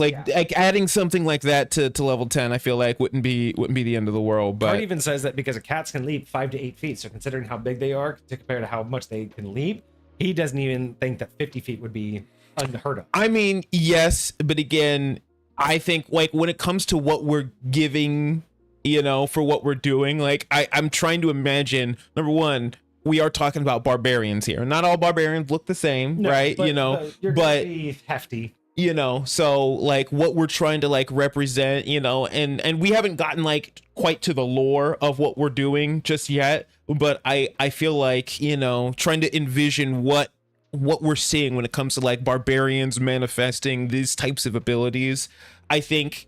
adding something like that to level 10, I feel like wouldn't be the end of the world. But it even says that because cats can leap 5 to 8 feet. So considering how big they are to compare to how much they can leap, he doesn't even think that 50 feet would be unheard of. I mean, yes, but again, I think like when it comes to what we're giving, for what we're doing, like I'm trying to imagine, number one, we are talking about barbarians here. Not all barbarians look the same, right? But you're gonna be hefty. So like what we're trying to like represent, and we haven't gotten like quite to the lore of what we're doing just yet. But I feel like, trying to envision what we're seeing when it comes to like barbarians manifesting these types of abilities. I think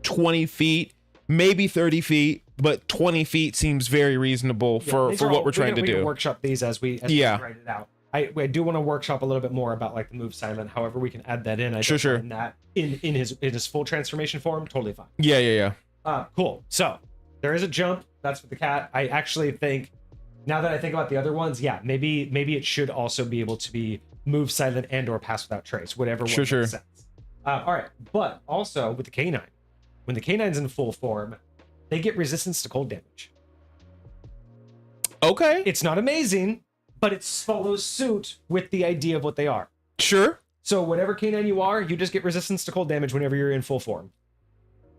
20 feet, maybe 30 feet, but 20 feet seems very reasonable for what we're trying to do. We can workship these as we write it out. I do want to workshop a little bit more about like the move silent. However, we can add that in. Sure. That in his full transformation form, totally fine. Yeah. Cool. So there is a jump. That's for the cat. I actually think, now that I think about the other ones, maybe it should also be able to be move silent and or pass without trace, whatever. Sure. Makes sense. All right, but also with the canine, when the canine's in full form, they get resistance to cold damage. Okay. It's not amazing, but it follows suit with the idea of what they are. Sure. So whatever canine you are, you just get resistance to cold damage whenever you're in full form.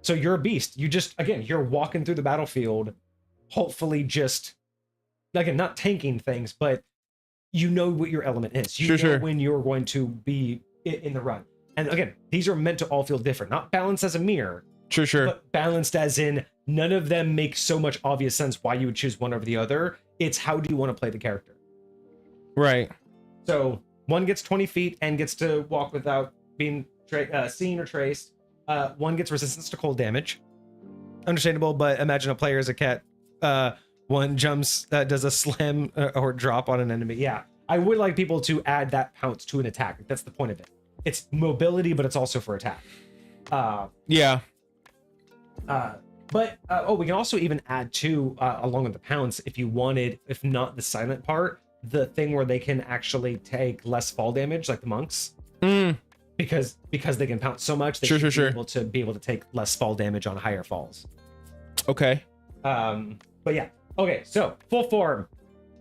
So you're a beast. You're walking through the battlefield, hopefully just, again, not tanking things, but you know what your element is. You know when you're going to be in the run. And again, these are meant to all feel different, not balanced as a mirror. Sure. But balanced as in none of them make so much obvious sense why you would choose one over the other. It's how do you want to play the character? Right. So one gets 20 feet and gets to walk without being seen or traced. One gets resistance to cold damage. Understandable, but imagine a player as a cat. One jumps, does a slam or drop on an enemy. Yeah, I would like people to add that pounce to an attack. That's the point of it. It's mobility, but it's also for attack. Yeah. But we can also even add along with the pounce, if you wanted, if not the silent part, the thing where they can actually take less fall damage, like the monks. Because they can pounce so much, they should be able to take less fall damage on higher falls. Okay. But yeah. Okay, so full form.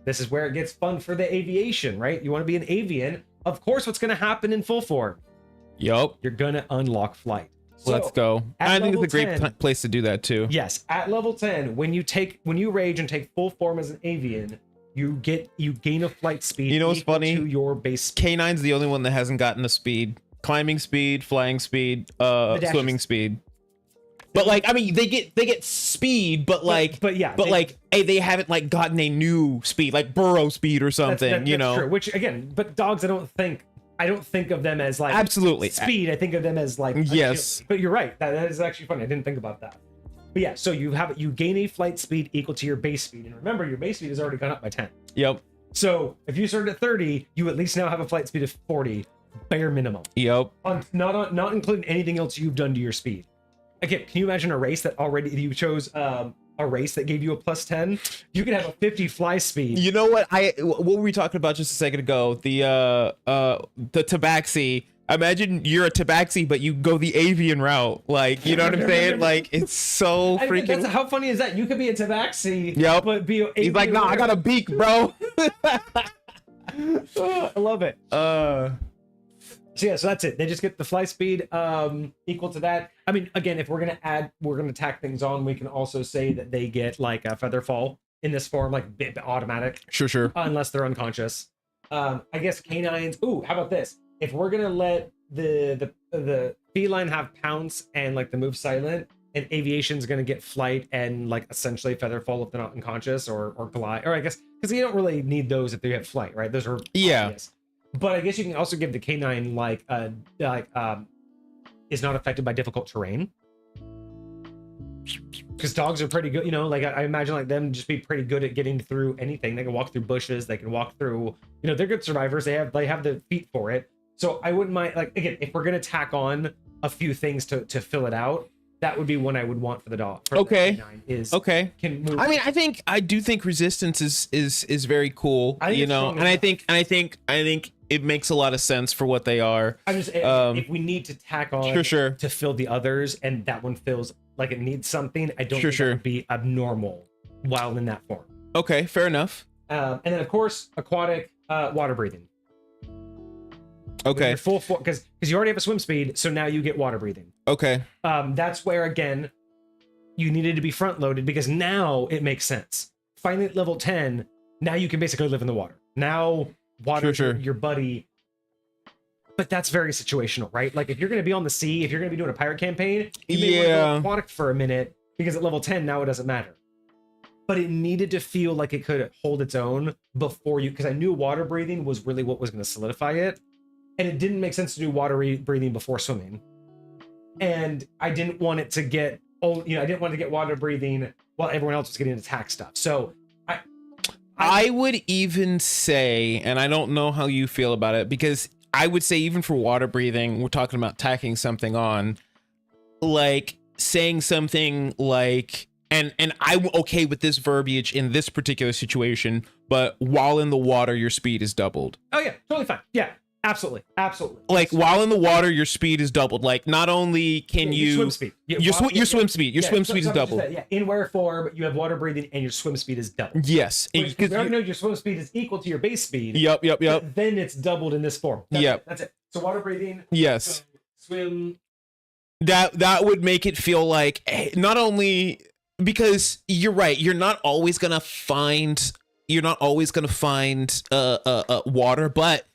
This is where it gets fun for the aviation, right? You want to be an avian. Of course, what's going to happen in full form? Yup. You're going to unlock flight. So, let's go. I think it's a great place to do that too. Yes, at level 10, when you rage and take full form as an avian, you gain a flight speed. You know what's funny? To your base speed. Canine's the only one that hasn't gotten a speed. Climbing speed, flying speed, swimming speed. But like, I mean, they get speed, but like, hey, they haven't like gotten a new speed, like burrow speed or something, you know. True. Which again, but dogs, I don't think of them as like absolutely speed. I think of them as like yes. But you're right. That is actually funny. I didn't think about that. But yeah, so you gain a flight speed equal to your base speed, and remember, your base speed has already gone up by 10. Yep. So if you started at 30, you at least now have a flight speed of 40, bare minimum. Yep. Not including anything else you've done to your speed. Again, can you imagine a race that already you chose a race that gave you a plus 10? You could have a 50 fly speed. You know what? What were we talking about just a second ago? The tabaxi. Imagine you're a tabaxi, but you go the avian route. Like, you know what I'm saying? Like, it's so freaking. How funny is that? You could be a tabaxi, yep. but be. He's like, nah, I got a beak, bro. I love it. So yeah, so that's it. They just get the fly speed equal to that. I mean, again, if we're gonna tack things on, we can also say that they get like a feather fall in this form, like automatic. Sure. Unless they're unconscious. I guess canines. Ooh, how about this? If we're gonna let the feline have pounce and like the move silent, and aviation's gonna get flight and like essentially feather fall if they're not unconscious or glide, or I guess because you don't really need those if they have flight, right? Those are obvious. But I guess you can also give the canine is not affected by difficult terrain. Because dogs are pretty good, you know, like I imagine like them just be pretty good at getting through anything. They can walk through bushes, they can walk through, you know, they're good survivors. They have the feet for it. So I wouldn't mind, like, again, if we're gonna tack on a few things to fill it out, that would be one I would want for the dog. For okay. The canine is can move. I mean, I do think resistance is very cool, you know, and I think it makes a lot of sense for what they are. I'm just if we need to tack on sure. to fill the others, and that one feels like it needs something, I don't think that would be abnormal while in that form. Okay, fair enough. And then of course, aquatic water breathing. Okay. Full because you already have a swim speed, so now you get water breathing. Okay. That's where again you needed to be front loaded because now it makes sense. Finally at level 10, now you can basically live in the water. Now water's your buddy. But that's very situational, right? Like if you're going to be on the sea, if you're going to be doing a pirate campaign, you may want to go aquatic for a minute because at level 10 now it doesn't matter. But it needed to feel like it could hold its own before you, because I knew water breathing was really what was going to solidify it. And it didn't make sense to do water breathing before swimming. And I didn't want it to get, I didn't want to get water breathing while everyone else was getting attack stuff. So I would even say, and I don't know how you feel about it, because I would say even for water breathing, we're talking about tacking something on, like saying something like, and I'm okay with this verbiage in this particular situation, but while in the water, your speed is doubled. Oh yeah, totally fine. Yeah. Absolutely. Like while in the water, your speed is doubled. Like not only can you swim speed, your swim speed is doubled. In where form you have water breathing and your swim speed is doubled. Yes, because we already know your swim speed is equal to your base speed. Yep. Then it's doubled in this form. That's it. So water breathing. Yes. Swim. That would make it feel like not only because you're right. You're not always gonna find water, but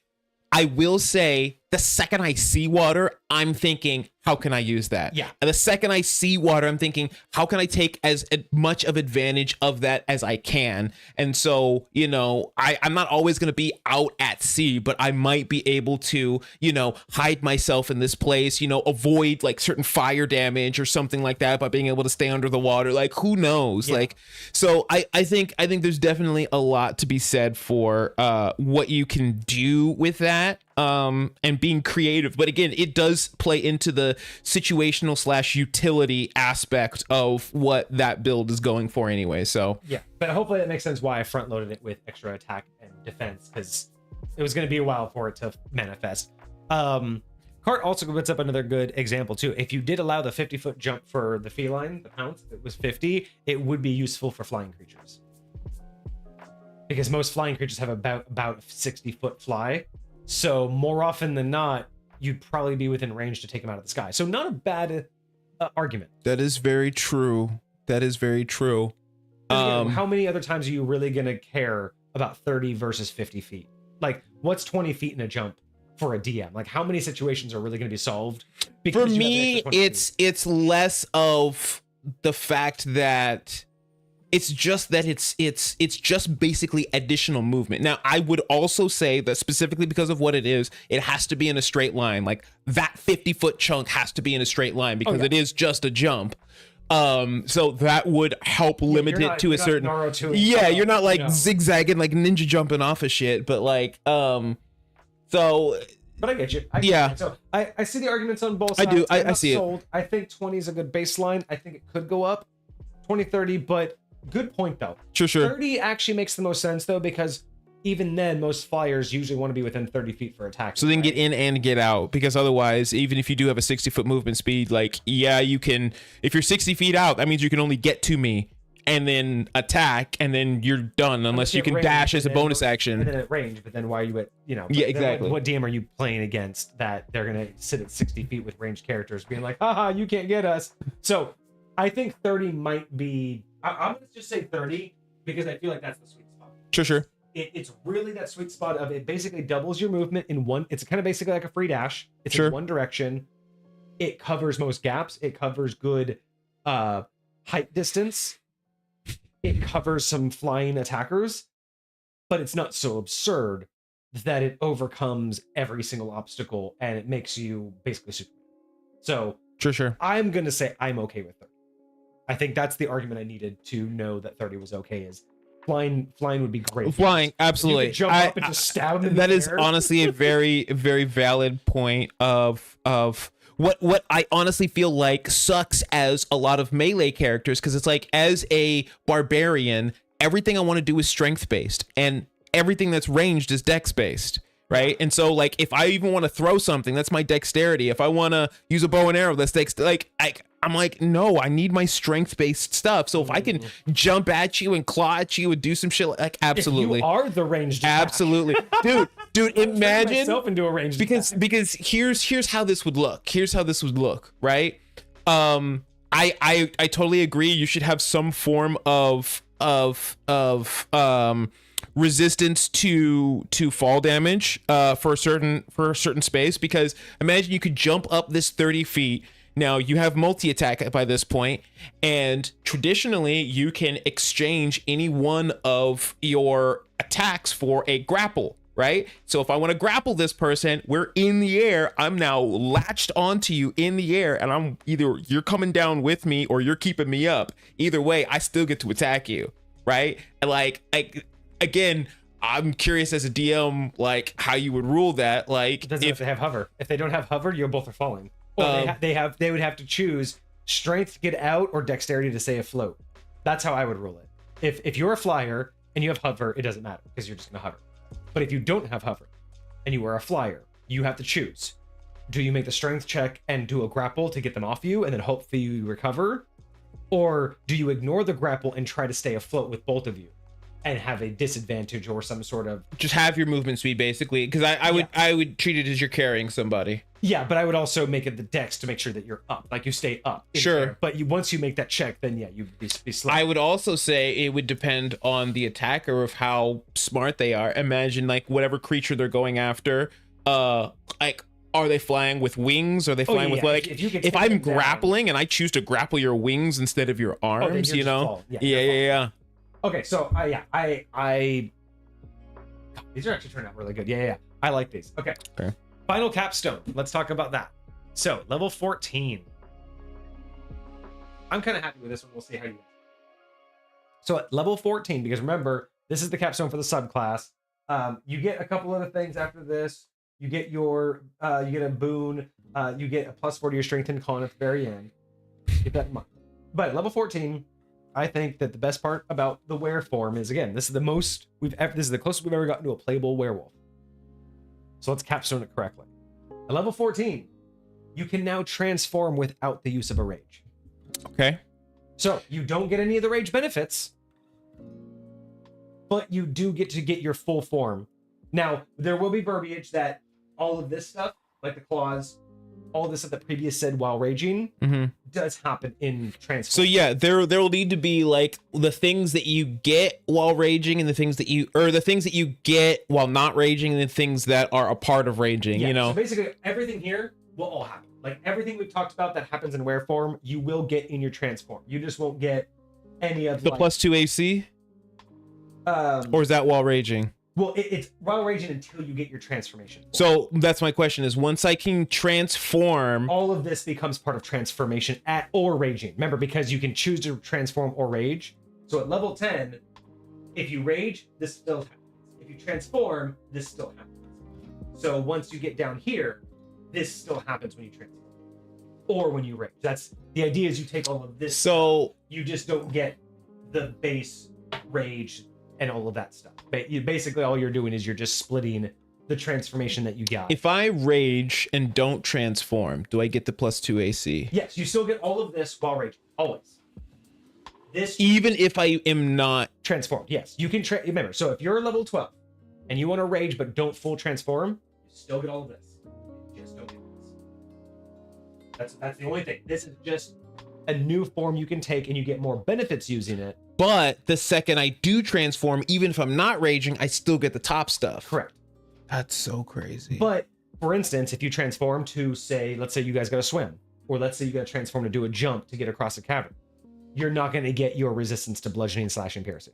I will say the second I see water, I'm thinking, how can I use that? Yeah. And the second I see water, I'm thinking, how can I take as much of advantage of that as I can? And so, you know, I'm not always going to be out at sea, but I might be able to, you know, hide myself in this place, you know, avoid like certain fire damage or something like that by being able to stay under the water. Like, who knows? Yeah. Like, so I think there's definitely a lot to be said for what you can do with that. And being creative, but again, it does play into the situational / utility aspect of what that build is going for anyway. So yeah, but hopefully that makes sense why I front loaded it with extra attack and defense, because it was going to be a while for it to manifest. Cart also puts up another good example too. If you did allow the 50-foot jump for the feline, the pounce, it was 50, it would be useful for flying creatures, because most flying creatures have about a 60-foot fly. So more often than not, you'd probably be within range to take them out of the sky. So not a bad argument. That is very true. How many other times are you really going to care about 30 versus 50 feet? Like, what's 20 feet in a jump for a DM? Like, how many situations are really going to be solved? For because you have an me, extra 20 it's less of the fact that it's just that it's just basically additional movement. Now, I would also say that specifically because of what it has to be in a straight line. Like that 50-foot chunk has to be in a straight line because it is just a jump. So that would help limit it to a certain. Yeah, you're not like zigzagging like ninja jumping off of shit, but like so. But I get you. So I see the arguments on both sides. I do. I see it. I think 20 is a good baseline. I think it could go up 20, 30, but good point though. Sure. 30 actually makes the most sense though, because even then most flyers usually want to be within 30 feet for attack. So then get in and get out, because otherwise, even if you do have a 60-foot movement speed, like, yeah, you can, if you're 60 feet out, that means you can only get to me and then attack, and then you're done unless you can dash as a bonus action. And then at range, but then why are you at, yeah, exactly. What DM are you playing against that they're going to sit at 60 feet with ranged characters being like, haha, you can't get us. So I think 30 might be, I'm going to just say 30 because I feel like that's the sweet spot. Sure. It's really that sweet spot of it basically doubles your movement in one. It's kind of basically like a free dash. It's in one direction. It covers most gaps. It covers good height distance. It covers some flying attackers, but it's not so absurd that it overcomes every single obstacle and it makes you basically Superman. So Sure. I'm going to say I'm okay with 30. I think that's the argument I needed to know that 30 was okay. Is flying would be great. Flying, absolutely. You jump up and just stab them. That is honestly a very, very valid point of what I honestly feel like sucks as a lot of melee characters, because it's like, as a barbarian, everything I want to do is strength based, and everything that's ranged is dex based, right? And so like, if I even want to throw something, that's my dexterity. If I want to use a bow and arrow, that's I'm like, no, I need my strength-based stuff. So if I can jump at you and claw at you and do some shit, like, absolutely. If you are the ranged attack. Absolutely. Dude, imagine myself into a ranged because here's how this would look. Here's how this would look, right? I totally agree. You should have some form of resistance to fall damage for a certain space, because imagine you could jump up this 30 feet. Now, you have multi-attack by this point, and traditionally, you can exchange any one of your attacks for a grapple, right? So if I want to grapple this person, we're in the air, I'm now latched onto you in the air, and I'm either you're coming down with me or you're keeping me up. Either way, I still get to attack you, right? And again, I'm curious as a DM, like, how you would rule that. Like, if they have hover. If they don't have hover, you both are falling. Or they would have to choose strength to get out or dexterity to stay afloat. That's how I would rule it. If you're a flyer and you have hover, it doesn't matter because you're just gonna hover. But if you don't have hover and you are a flyer, you have to choose. Do you make the strength check and do a grapple to get them off you and then hopefully you recover? Or do you ignore the grapple and try to stay afloat with both of you and have a disadvantage or some sort of... Just have your movement speed, basically, because I would treat it as you're carrying somebody. Yeah, but I would also make it the dex to make sure that you're up, like you stay up. Sure. But once you make that check, then yeah, you'd be slow. I would also say it would depend on the attacker of how smart they are. Imagine like whatever creature they're going after, like, are they flying with wings? Are they flying with like? If I'm grappling and I choose to grapple your wings instead of your arms, you know? Yeah. Okay, so I these are actually turning out really good. Yeah. I like these. Okay. Final capstone. Let's talk about that. So level 14. I'm kind of happy with this one. We'll see how you. So at level 14, because remember, this is the capstone for the subclass. You get a couple other things after this. You get you get a boon. You get a +4 to your strength and con at the very end. Keep that in mind. But at level 14, I think that the best part about the were form is, again, this is the most this is the closest we've ever gotten to a playable werewolf. So let's capstone it correctly. At level 14, you can now transform without the use of a rage. Okay. So you don't get any of the rage benefits, but you do get to get your full form. Now, there will be verbiage that all of this stuff, like the claws, all this that the previous said while raging does happen in transform. So yeah, there will need to be like the things that you get while raging and the things that you get while not raging and the things that are a part of raging, you know. So basically everything here will all happen. Like everything we've talked about that happens in wear form, you will get in your transform. You just won't get any of the +2 AC. Or is that while raging? Well, it's while raging until you get your transformation. So that's my question: is once I can transform, all of this becomes part of transformation or raging. Remember, because you can choose to transform or rage. So at level 10, if you rage, this still happens. If you transform, this still happens. So once you get down here, this still happens when you transform or when you rage. That's the idea. Is you take all of this. So you just don't get the base rage and all of that stuff. Basically, all you're doing is you're just splitting the transformation that you got. If I rage and don't transform, do I get the +2 AC? Yes, you still get all of this while raging, always. This even if I am not transformed. Yes, you can remember. So if you're level 12 and you want to rage but don't full transform, you still get all of this. You just don't get this. That's the only thing. This is just a new form you can take, and you get more benefits using it. But the second I do transform, even if I'm not raging, I still get the top stuff. Correct. That's so crazy. But for instance, if you transform to say, let's say you guys got to swim, or let's say you got to transform to do a jump to get across a cavern, you're not going to get your resistance to bludgeoning, slashing, piercing.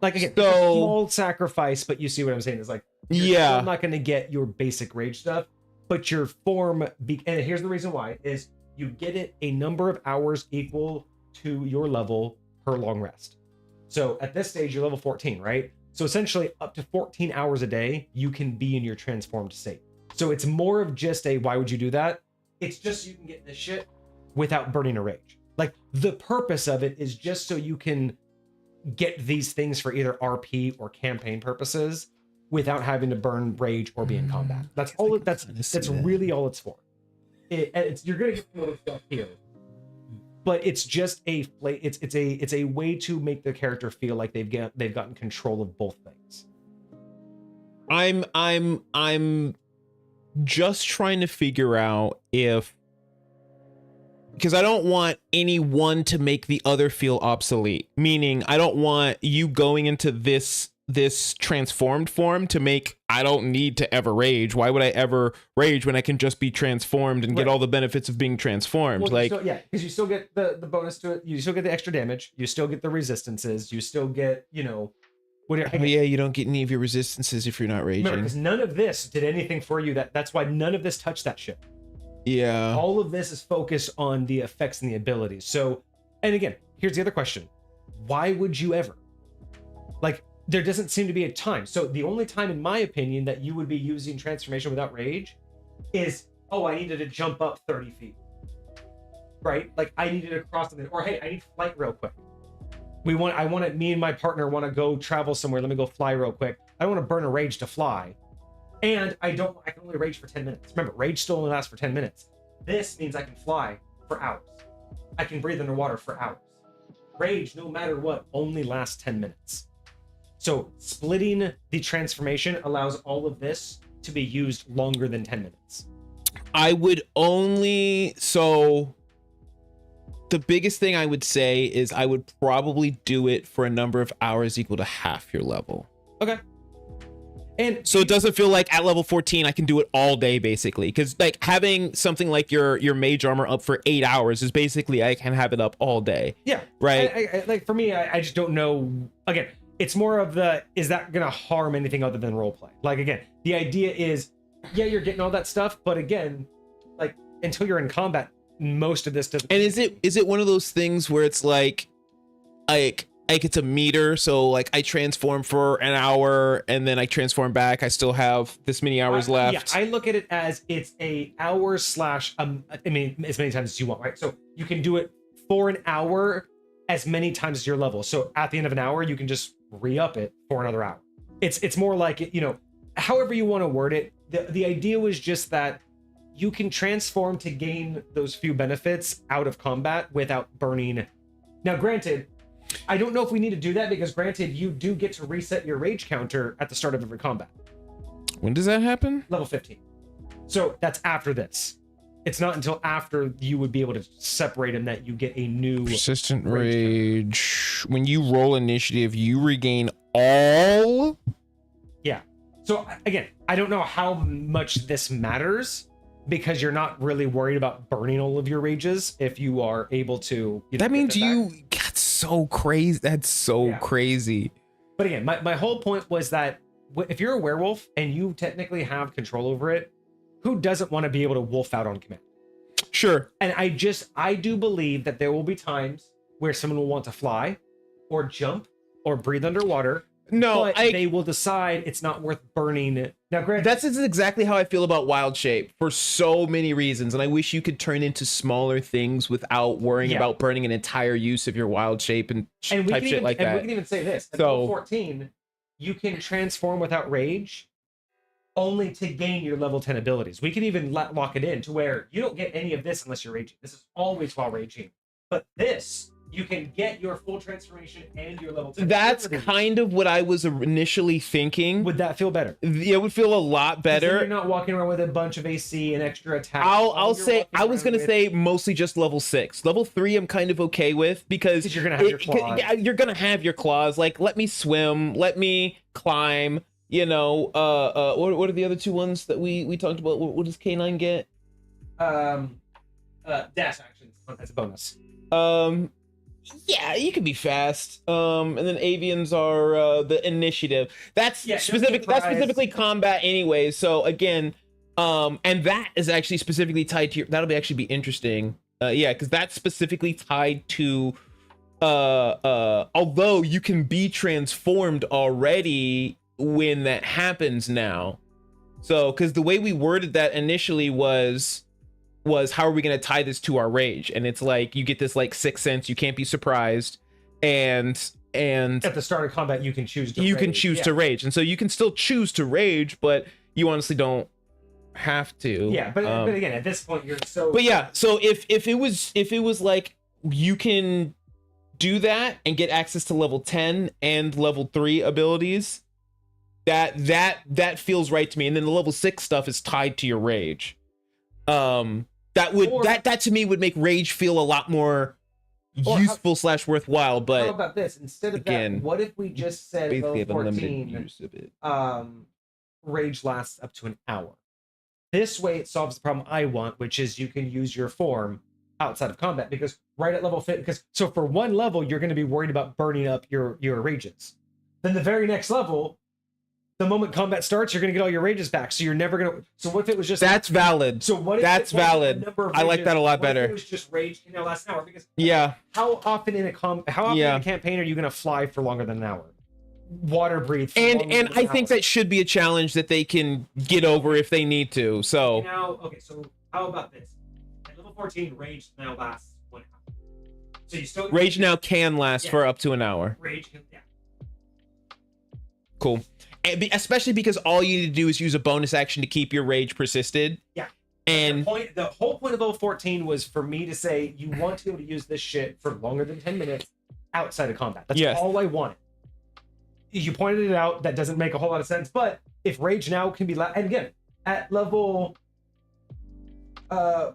Like again, so, it's a small sacrifice, but you see what I'm saying? Is like, you're still not going to get your basic rage stuff, but your form. And here's the reason why: is you get it a number of hours equal to your level per long rest. So at this stage, you're level 14, right? So essentially up to 14 hours a day, you can be in your transformed state. So it's more of just a, why would you do that? It's just so you can get this shit without burning a rage. Like the purpose of it is just so you can get these things for either RP or campaign purposes without having to burn rage or be in combat. That's all. That's really all it's for. You're gonna get some other stuff here, but it's just it's a way to make the character feel like they've gotten control of both things. I'm just trying to figure out because I don't want any one to make the other feel obsolete. Meaning I don't want you going into this transformed form to make I don't need to ever rage. Why would I ever rage when I can just be transformed and get all the benefits of being transformed? Well, because you still get the bonus to it. You still get the extra damage. You still get the resistances. You still get, whatever. You don't get any of your resistances if you're not raging. Because none of this did anything for you. That's why none of this touched that shit. Yeah. All of this is focused on the effects and the abilities. So, and again, here's the other question. Why would you ever? Like, there doesn't seem to be a time. So the only time, in my opinion, that you would be using transformation without rage is, I needed to jump up 30 feet. Right? Like I needed to cross something, or hey, I need flight real quick. Me and my partner want to go travel somewhere. Let me go fly real quick. I don't want to burn a rage to fly. And I can only rage for 10 minutes. Remember, rage still only lasts for 10 minutes. This means I can fly for hours. I can breathe underwater for hours. Rage, no matter what, only lasts 10 minutes. So splitting the transformation allows all of this to be used longer than 10 minutes. The biggest thing I would say is I would probably do it for a number of hours equal to half your level. Okay. And so it doesn't feel like at level 14 I can do it all day, basically, because like having something like your mage armor up for 8 hours is basically I can have it up all day. Yeah. Right. I like for me, I just don't know. Again, it's more of is that gonna harm anything other than roleplay? Like again, the idea is, you're getting all that stuff, but again, like until you're in combat, most of this doesn't. And is it one of those things where it's like it's a meter, so like I transform for an hour and then I transform back, I still have this many hours left? I look at it as it's a hour slash as many times as you want, right? So you can do it for an hour as many times as your level. So at the end of an hour, you can just re-up it for another hour. It's more like however you want to word it. The idea was just that you can transform to gain those few benefits out of combat without burning. Now, granted, I don't know if we need to do that because granted, you do get to reset your rage counter at the start of every combat. When does that happen? Level 15. So that's after this. It's not until after you would be able to separate them that you get a new persistent rage. When you roll initiative, you regain all. Yeah. So again, I don't know how much this matters because you're not really worried about burning all of your rages if you are able to. That means you got so crazy. That's so crazy. But again, my whole point was that if you're a werewolf and you technically have control over it, who doesn't want to be able to wolf out on command? Sure. And I do believe that there will be times where someone will want to fly or jump or breathe underwater. No, but they will decide it's not worth burning it. Now, granted, that's exactly how I feel about wild shape for so many reasons. And I wish you could turn into smaller things without worrying about burning an entire use of your wild shape and type shit like that. And we can even say this. At level 14, you can transform without rage only to gain your level 10 abilities. We can even lock it in to where you don't get any of this unless you're raging. This is always while raging. But this, you can get your full transformation and your level 10 That's abilities. kind of what I was initially thinking. Would that feel better? Yeah, it would feel a lot better. You're not walking around with a bunch of AC and extra attack. I'll say, I was going to say mostly just level 6. Level 3 I'm kind of okay with because you're going to have your claws. You're going to have your claws. Like, let me swim, let me climb. You know, what are the other two ones that we talked about? What does K9 get? Dash actions. That's a bonus. Yeah, you can be fast. And then avians are the initiative. That's specifically combat anyway. So again, and that is actually specifically tied to your, that'll actually be interesting. Yeah, because that's specifically tied to although you can be transformed already when that happens now. So because the way we worded that initially was how are we going to tie this to our rage? And it's like you get this like sixth sense, you can't be surprised, and at the start of combat you can choose to to rage, and so you can still choose to rage, but you honestly don't have to. Yeah, but again, at this point you're so. But yeah, so if it was like you can do that and get access to level 10 and level 3 abilities, that feels right to me. And then the level 6 stuff is tied to your rage. That to me would make rage feel a lot more useful / worthwhile. But how about this? Instead of again, that, what if we just said level 14 use of it. Rage lasts up to an hour? This way it solves the problem I want, which is you can use your form outside of combat, because right at level 50, so for one level you're going to be worried about burning up your rages. Then the very next level, the moment combat starts, you're going to get all your rages back. So you're never going to. So what if it was just. That's valid. So what if that's valid? I like that a lot better. It was just rage can now last an hour, because how often in a campaign are you going to fly for longer than an hour? Water breathe. And I think that should be a challenge that they can get over if they need to. So okay, so how about this? At level 14, rage now lasts 1 hour. So you still rage now can last for up to an hour. Rage can, Cool. And especially because all you need to do is use a bonus action to keep your rage persisted. Yeah. And the whole point of level 14 was for me to say you want to be able to use this shit for longer than 10 minutes outside of combat. That's all I wanted. You pointed it out. That doesn't make a whole lot of sense. But if rage now can be and again at level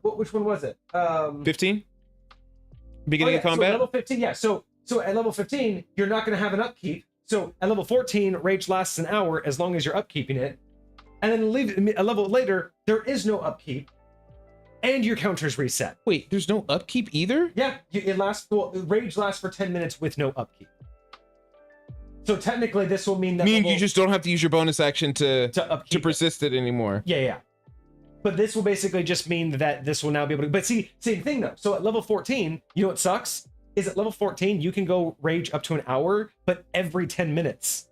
which one was it? 15? Beginning of combat? So level 15, yeah. So at level 15, you're not going to have an upkeep. So at level 14, rage lasts an hour as long as you're upkeeping it. And then a level later, there is no upkeep. And your counters reset. Wait, there's no upkeep either? Yeah, rage lasts for 10 minutes with no upkeep. So technically, this will mean that you just don't have to use your bonus action to persist it anymore. Yeah. But this will basically just mean that this will now be able to. But see, same thing though. So at level 14, you know what sucks? Is at level 14, you can go rage up to an hour, but every 10 minutes.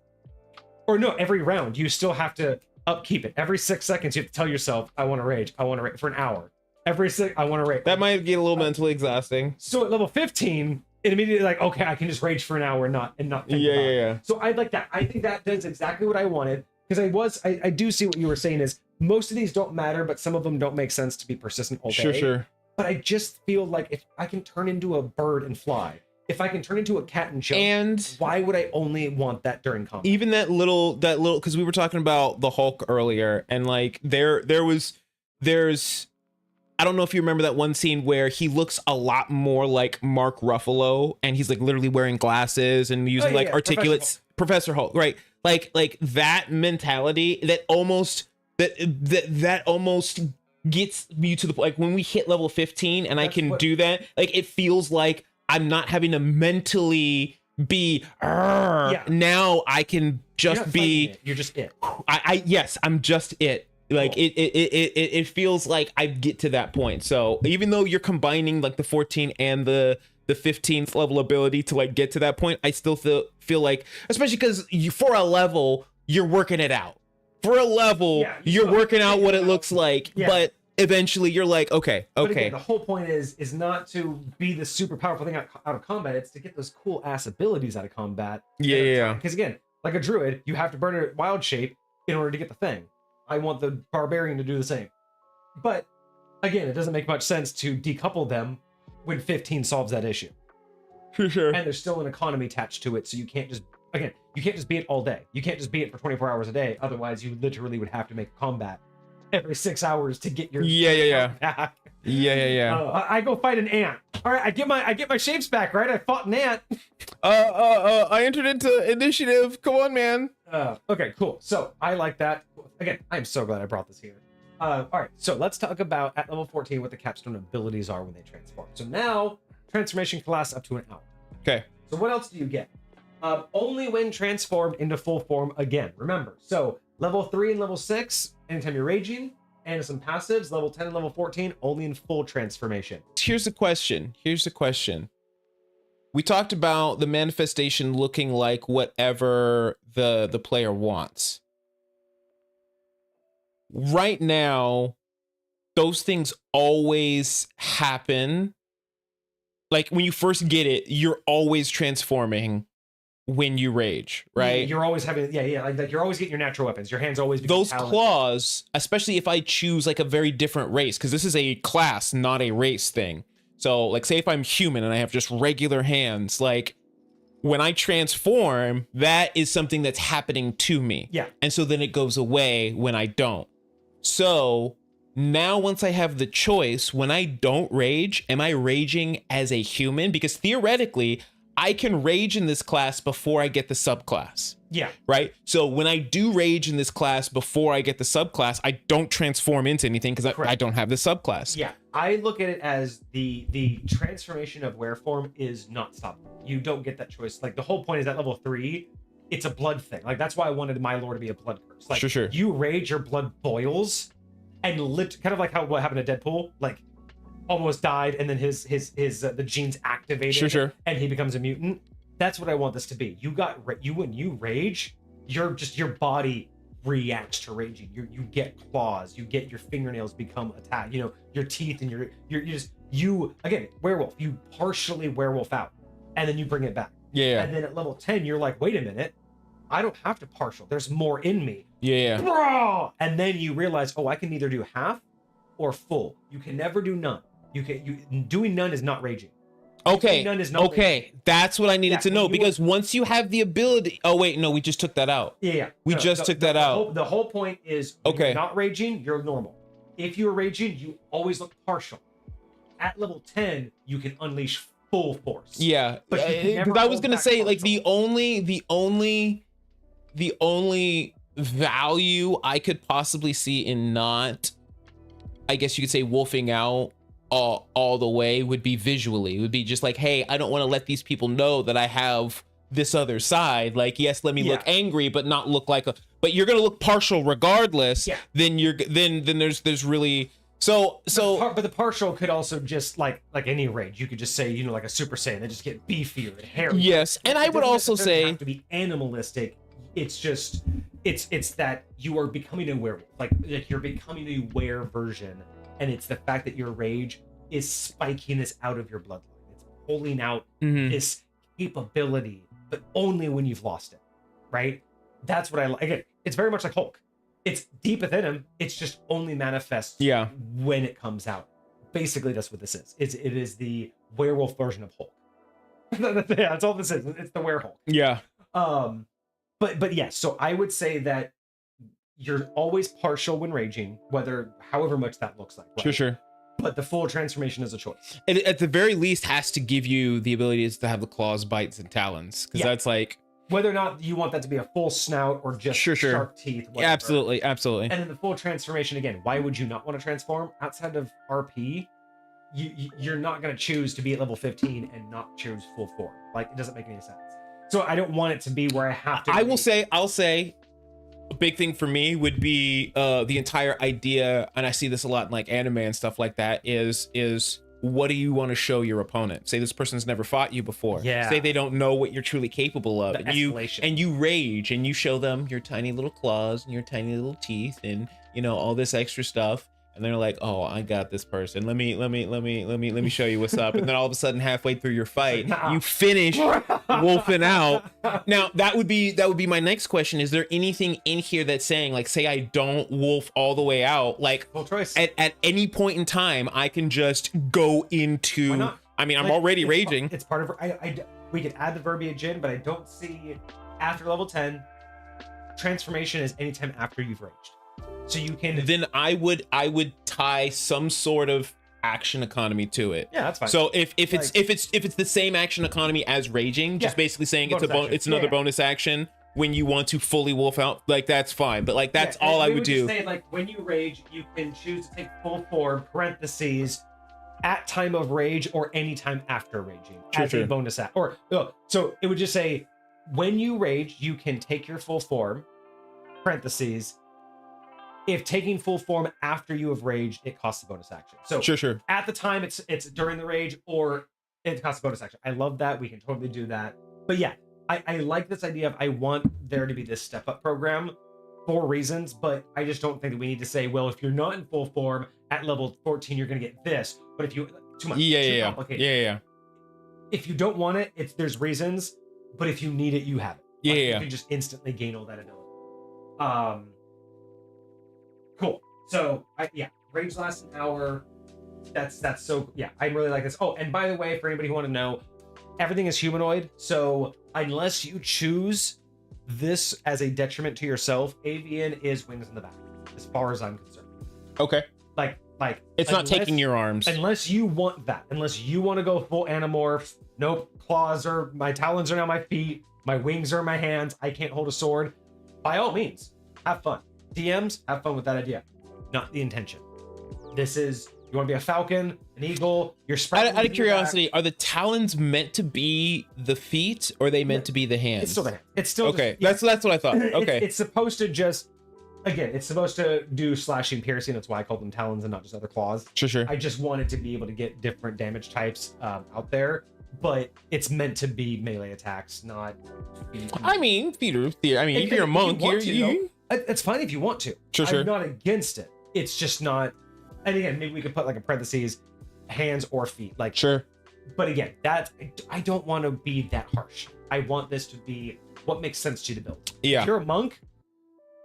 Or no, every round, you still have to upkeep it. Every 6 seconds, you have to tell yourself, I want to rage for an hour. Every 6, I want to rage. That might get a little mentally exhausting. So at level 15, it immediately like, okay, I can just rage for an hour and not think about it. Yeah. So I like that. I think that does exactly what I wanted, because I do see what you were saying is most of these don't matter, but some of them don't make sense to be persistent all day. Sure. But I just feel like if I can turn into a bird and fly, if I can turn into a cat and jump, and why would I only want that during combat? Even that little, because we were talking about the Hulk earlier, and like there was there's, I don't know if you remember that one scene where he looks a lot more like Mark Ruffalo, and he's like literally wearing glasses and using like articulates. Professor Hulk, right? Like that mentality that almost that almost gets you to the like when we hit level 15 and I can do that, like it feels like I'm not having to mentally be now I can just be you're just it. Yes, I'm just it. Like it feels like I get to that point. So even though you're combining like the 14 and the 15th level ability to like get to that point, I still feel like, especially because for a level you're working it out. For a level, you're working out what it looks like, but eventually you're like, okay. But again, the whole point is not to be the super powerful thing out of combat. It's to get those cool ass abilities out of combat. Yeah. Because again, like a druid, you have to burn a wild shape in order to get the thing. I want the barbarian to do the same. But again, it doesn't make much sense to decouple them when 15 solves that issue. For sure. And there's still an economy attached to it, so you can't just beat it all day. You can't just beat it for 24 hours a day. Otherwise, you literally would have to make combat every 6 hours to get your back. I go fight an ant. All right, I get my shapes back. Right, I fought an ant. I entered into initiative. Come on, man. Okay, cool. So I like that. Again, I'm so glad I brought this here. All right, so let's talk about at level 14 what the capstone abilities are when they transform. So now transformation can last up to an hour. Okay. So what else do you get? Only when transformed into full form again. Remember, so level 3 and level 6, anytime you're raging, and some passives, level 10 and level 14, only in full transformation. Here's the question. We talked about the manifestation looking like whatever the player wants. Right now, those things always happen. Like when you first get it, you're always transforming when you rage, right? You're always having, like you're always getting your natural weapons. Your hands always those claws, especially if I choose like a very different race, because this is a class, not a race thing. So like say if I'm human and I have just regular hands, like when I transform, that is something that's happening to me. Yeah. And so then it goes away when I don't. So now once I have the choice, when I don't rage, am I raging as a human? Because theoretically, I can rage in this class before I get the subclass. Yeah. Right? So when I do rage in this class before I get the subclass, I don't transform into anything because I don't have the subclass. Yeah. I look at it as the transformation of wereform is not stoppable. You don't get that choice. Like the whole point is at level 3, it's a blood thing. Like that's why I wanted my lore to be a blood curse. Like sure. You rage, your blood boils, and kind of like what happened to Deadpool. Like almost died, and then his the genes activated, sure. And he becomes a mutant. That's what I want this to be. When you rage, your body reacts to raging. You get claws, you get your fingernails become attacked. You know, your teeth and you again werewolf. You partially werewolf out, and then you bring it back. Yeah. And then at level 10, you're like, wait a minute, I don't have to partial. There's more in me. Yeah. And then you realize, oh, I can either do half or full. You can never do none. Doing none is not raging. Okay. None is not raging. That's what I needed to know, because once you have the ability, oh wait, no, we just took that out. Yeah. We took that out. The whole point is when you're not raging, you're normal. If you're raging, you always look partial. At level 10, you can unleash full force. Yeah. Because I was gonna say like the only value I could possibly see in not, I guess you could say, wolfing out all the way would be visually. It would be just like, hey, I don't want to let these people know that I have this other side. Like, yes, let me look angry, but not look like but you're gonna look partial regardless. Yeah. Then there's really but the partial could also just like any rage. You could just say, like a Super Saiyan, they just get beefier and hairier. Yes, and I would also say have to be animalistic. It's just it's that you are becoming a werewolf. Like you're becoming a were version, and it's the fact that your rage is spiking this out of your bloodline. It's pulling out this capability, but only when you've lost it, right? That's what I like. Again, it's very much like Hulk. It's deep within him. It's just only manifests when it comes out. Basically, that's what this is. It is the werewolf version of Hulk. That's all this is. It's the were-Hulk. Yeah. But yes, so I would say that you're always partial when raging, however much that looks like. Right? Sure. But the full transformation is a choice. It, at the very least, has to give you the abilities to have the claws, bites, and talons, because that's like whether or not you want that to be a full snout or just sharp teeth. Whatever. Absolutely. And then the full transformation again. Why would you not want to transform outside of RP? You're not going to choose to be at level 15 and not choose full form. Like, it doesn't make any sense. So I don't want it to be where I have to. I'll say a big thing for me would be the entire idea, and I see this a lot in like anime and stuff like that, is what do you want to show your opponent? Say this person's never fought you before. Yeah. Say they don't know what you're truly capable of. And you rage and you show them your tiny little claws and your tiny little teeth and all this extra stuff. And they're like, "Oh, I got this person. Let me show you what's up." And then all of a sudden, halfway through your fight, you finish wolfing out. Now, that would be my next question. Is there anything in here that's saying, like, say I don't wolf all the way out, like, full choice. At any point in time, I can just go into. Why not? I mean, I'm already raging. It's part of. We could add the verbiage in, but I don't see after level 10. Transformation is anytime after you've raged. So you can. Then I would tie some sort of action economy to it. Yeah, that's fine. So if it's the same action economy as raging, just basically saying it's another bonus action when you want to fully wolf out, like that's fine. But like that's all I would do. Say, like, when you rage, you can choose to take full form (parentheses) at time of rage or any time after raging as a bonus act. So it would just say when you rage, you can take your full form (parentheses). If taking full form after you have raged, it costs a bonus action. So sure. At the time, it's during the rage or it costs a bonus action. I love that. We can totally do that. But yeah, I like this idea of I want there to be this step up program for reasons, but I just don't think that we need to say, well, if you're not in full form at level 14, you're going to get this. But if you too much, too complicated. Yeah. If you don't want it, there's reasons. But if you need it, you have it. You can just instantly gain all that ability. Cool. So rage lasts an hour. That's so I really like this. Oh, and by the way, for anybody who want to know, everything is humanoid. So unless you choose this as a detriment to yourself, avian is wings in the back, as far as I'm concerned. Okay. Like it's not taking your arms. Unless you want that. Unless you want to go full anamorph. Nope. Claws are my talons are now my feet. My wings are my hands. I can't hold a sword. By all means, have fun. DMs, have fun with that idea. Not the intention. This is, you want to be a falcon, an eagle, you're spreading. Out of curiosity, are the talons meant to be the feet or are they meant to be the hands? It's still the hand. It's still okay. That's what I thought. Okay. It's supposed to just, again, it's supposed to do slashing, piercing. That's why I call them talons and not just other claws. Sure. I just wanted to be able to get different damage types out there, but it's meant to be melee attacks, not. I mean, feet are. I mean, if you're a monk, it's fine if you want to. Sure. I'm not against it. It's just not. And again, maybe we could put like a parentheses, hands or feet. Like sure. But again, I don't want to be that harsh. I want this to be what makes sense to you to build. Yeah. If you're a monk,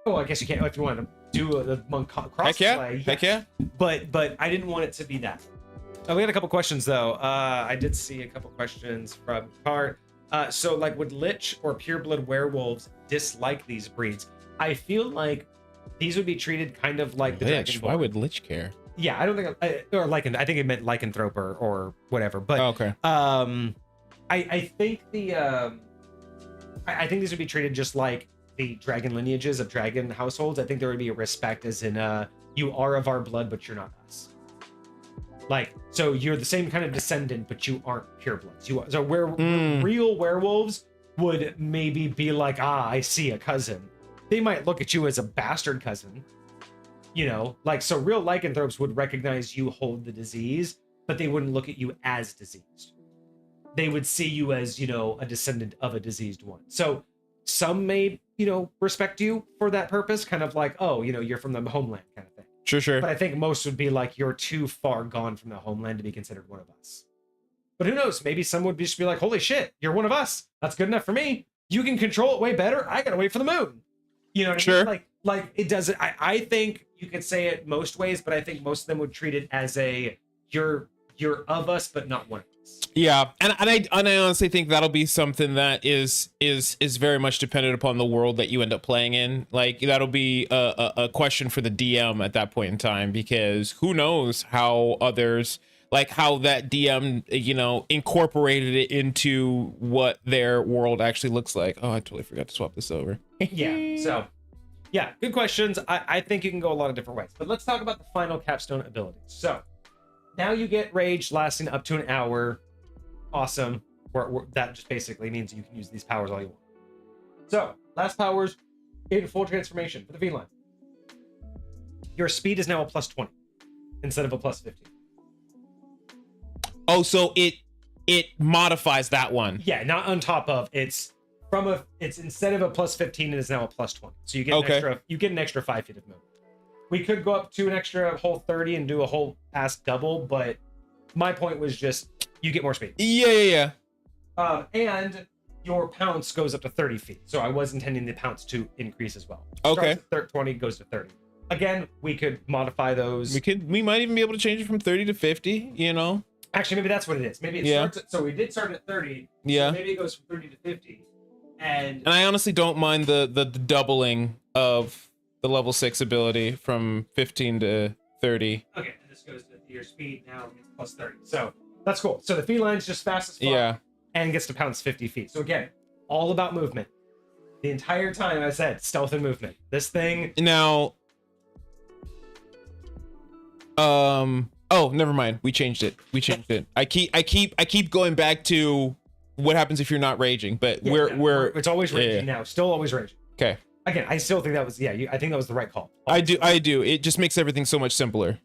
I guess you can't. If you want to do a monk crossplay, heck yeah. But I didn't want it to be that. Oh, we had a couple questions though. I did see a couple questions from Cart. So like, would Lich or pureblood werewolves dislike these breeds? I feel like these would be treated kind of like the Lich. Why would Lich care? Yeah, I don't think or lycan. I think it meant lycanthrope or whatever. But okay. I think I think these would be treated just like the dragon lineages of dragon households. I think there would be a respect, as in you are of our blood, but you're not us. Like, so you're the same kind of descendant, but you aren't purebloods. So real werewolves would maybe be like, I see a cousin. They might look at you as a bastard cousin, like, so real lycanthropes would recognize you hold the disease, but they wouldn't look at you as diseased. They would see you as, a descendant of a diseased one. So some may, respect you for that purpose, kind of like, oh, you're from the homeland kind of thing. Sure. But I think most would be like, you're too far gone from the homeland to be considered one of us. But who knows? Maybe some would just be like, holy shit, you're one of us. That's good enough for me. You can control it way better. I gotta wait for the moon. You know what I mean? Like it doesn't. I think you could say it most ways, but I think most of them would treat it as you're of us, but not one of Yeah, and I honestly think that'll be something that is very much dependent upon the world that you end up playing in. Like that'll be a question for the DM at that point in time, because who knows how others, like how that DM, you know, incorporated it into what their world actually looks like. Oh, I totally forgot to swap this over. Yeah. So, yeah, good questions. I think you can go a lot of different ways, but let's talk about the final capstone abilities. So now you get rage lasting up to an hour. Awesome. That just basically means you can use these powers all you want. So last powers in full transformation for the feline. Your speed is now a +20 instead of a +15. Oh, so it modifies that one. Yeah, not on top of. It's instead of a +15, it is now a +20. So you get an extra 5 feet of movement. We could go up to an extra whole 30 and do a whole ass double, but my point was just you get more speed. Yeah. And your pounce goes up to 30 feet. So I was intending the pounce to increase as well. Okay. Starts at 20, goes to 30. Again, we could modify those. We might even be able to change it from 30 to 50, you know? Actually, maybe that's what it is. Maybe it starts at, so we did start at 30. Yeah. So maybe it goes from 30 to 50. And I honestly don't mind the doubling of the level 6 ability from 15 to 30. Okay, and this goes to your speed now it's +30. So that's cool. So the feline's just fast as fuck. Yeah. And gets to pounce 50 feet. So again, all about movement. The entire time I said stealth and movement. This thing. Now. Oh, never mind. We changed it. I keep going back to what happens if you're not raging, but we're it's always raging now. Still always raging. Okay. Again, I still think that was I think that was the right call. I do. It just makes everything so much simpler.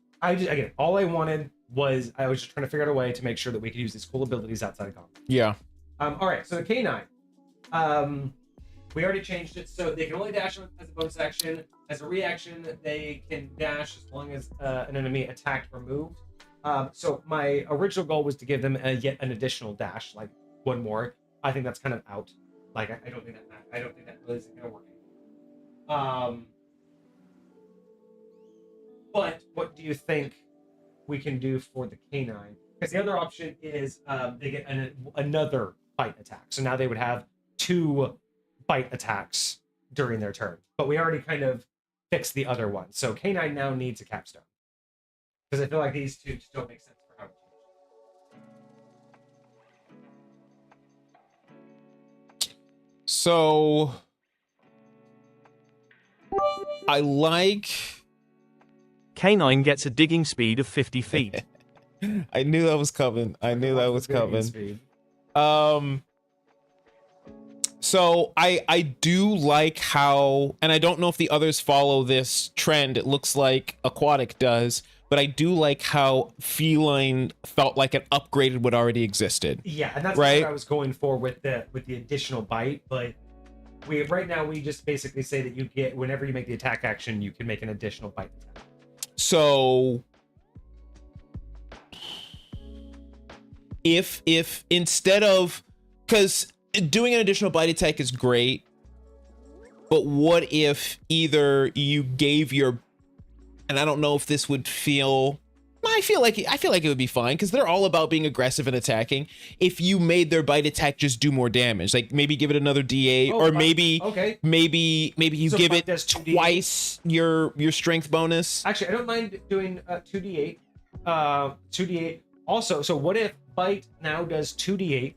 All I wanted was I was just trying to figure out a way to make sure that we could use these cool abilities outside of combat. Yeah. All right. So the canine, we already changed it, so they can only dash as a bonus action. As a reaction, they can dash as long as an enemy attacked or moved. So my original goal was to give them yet an additional dash, like one more. I think that's kind of out. Like I don't think that really is gonna work. But what do you think we can do for the canine? Because the other option is they get another bite attack. So now they would have 2 bite attacks during their turn. But we already kind of fixed the other one. So canine now needs a capstone. Because I feel like these two just don't make sense for how to change. So I like. Canine gets a digging speed of 50 feet. I knew that was coming. So I do like how, and I don't know if the others follow this trend. It looks like Aquatic does, but I do like how feline felt like it upgraded what already existed. Yeah, and that's right? what I was going for with the additional bite, but right now we just basically say that you get, whenever you make the attack action, you can make an additional bite attack. So if instead of, because doing an additional bite attack is great, but what if either you gave your, and I don't know if this would feel, I feel like it would be fine because they're all about being aggressive and attacking. If you made their bite attack just do more damage, like maybe give it another D8, or maybe you give it twice your strength bonus. Actually, I don't mind doing 2d8. 2d8. Also, so what if bite now does 2d8,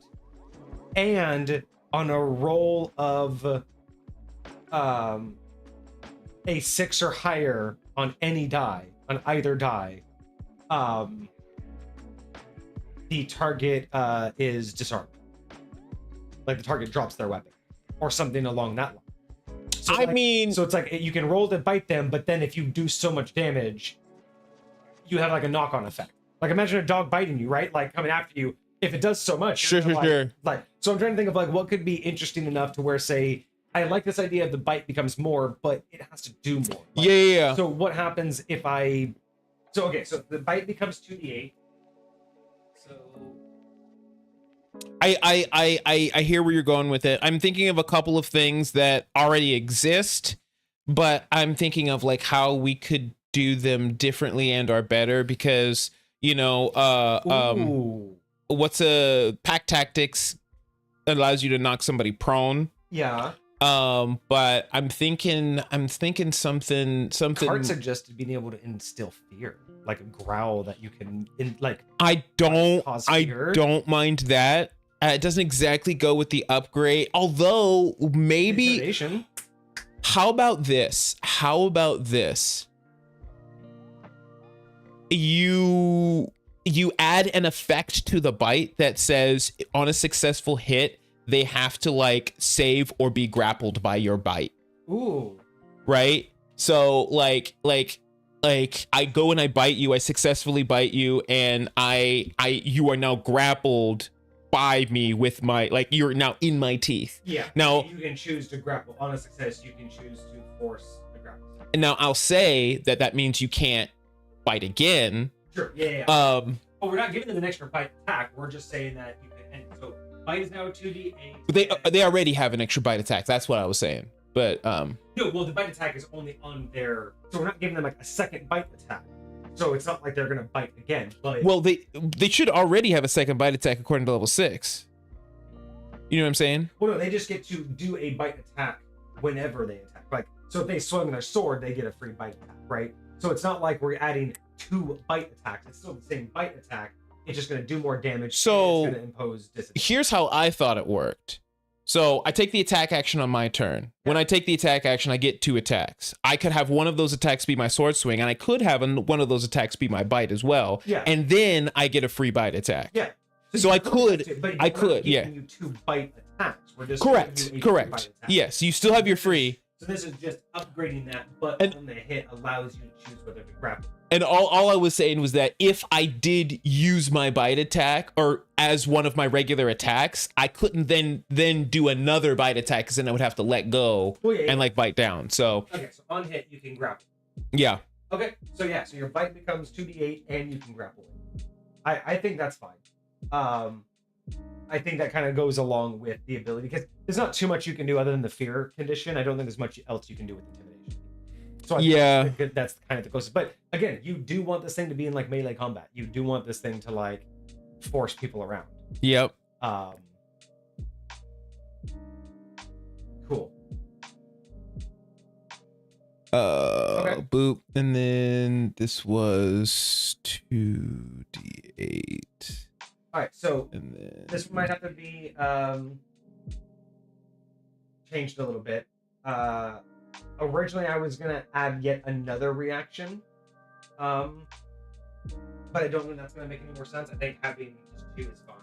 and on a roll of a 6 or higher on any die, on either die, the target is disarmed. Like the target drops their weapon or something along that line. So so it's like you can roll to bite them, but then if you do so much damage, you have like a knock-on effect. Like imagine a dog biting you, right? Like coming after you. If it does so much, sure. Like, so I'm trying to think of like what could be interesting enough to where, say, I like this idea of the bite becomes more, but it has to do more. Like, yeah. So what happens if I? So okay, so the bite becomes 2d8. So I hear where you're going with it. I'm thinking of a couple of things that already exist, but I'm thinking of like how we could do them differently and are better because, you know, what's a pack tactics allows you to knock somebody prone. Yeah. But I'm thinking something. Card suggested being able to instill fear, like a growl that you can I don't mind that. It doesn't exactly go with the upgrade, although maybe. Intimidation. How about this? You add an effect to the bite that says on a successful hit, they have to like save or be grappled by your bite. Ooh. Right? So like I go and I bite you, I successfully bite you, and you are now grappled by me with my, like, you're now in my teeth. Yeah. Now you can choose to grapple. On a success, you can choose to force the grapple. and now I'll say that means you can't bite again. Sure. Yeah. Oh, we're not giving them an extra bite attack. We're just saying that you can end. So bite is now 2d8. they already have an extra bite attack. That's what I was saying. But no, well, the bite attack is only on their. So we're not giving them like a second bite attack. So it's not like they're gonna bite again. But well, they should already have a second bite attack according to level 6. You know what I'm saying? Well, no, they just get to do a bite attack whenever they attack. Like, so if they swing their sword, they get a free bite attack, right? So it's not like we're adding 2 bite attacks. It's still the same bite attack. It's just going to do more damage. So it's going to impose disadvantage. Here's how I thought it worked. So I take the attack action on my turn. When I take the attack action, I get 2 attacks. I could have one of those attacks be my sword swing, and I could have one of those attacks be my bite as well. Yeah. And then I get a free bite attack. Yeah. So I could, yeah. You 2 bite attacks. We're just Correct. Yes, you still have your free. So this is just upgrading that, but on the hit allows you to choose whether to grapple. And all I was saying was that if I did use my bite attack or as one of my regular attacks, I couldn't then do another bite attack because then I would have to let go and like bite down. So okay, so on hit you can grapple. Yeah. Okay, so yeah, so your bite becomes 2d8 and you can grapple it. I think that's fine. I think that kind of goes along with the ability because there's not too much you can do other than the fear condition. I don't think there's much else you can do with intimidation. So I think that's kind of the closest. But again, you do want this thing to be in like melee combat. You do want this thing to like force people around. Yep. Cool. Okay. Boop, and then this was 2d8. All right, so And then this might have to be changed a little bit. Originally, I was gonna add yet another reaction, but I don't think that's gonna make any more sense. I think having just 2 is fine.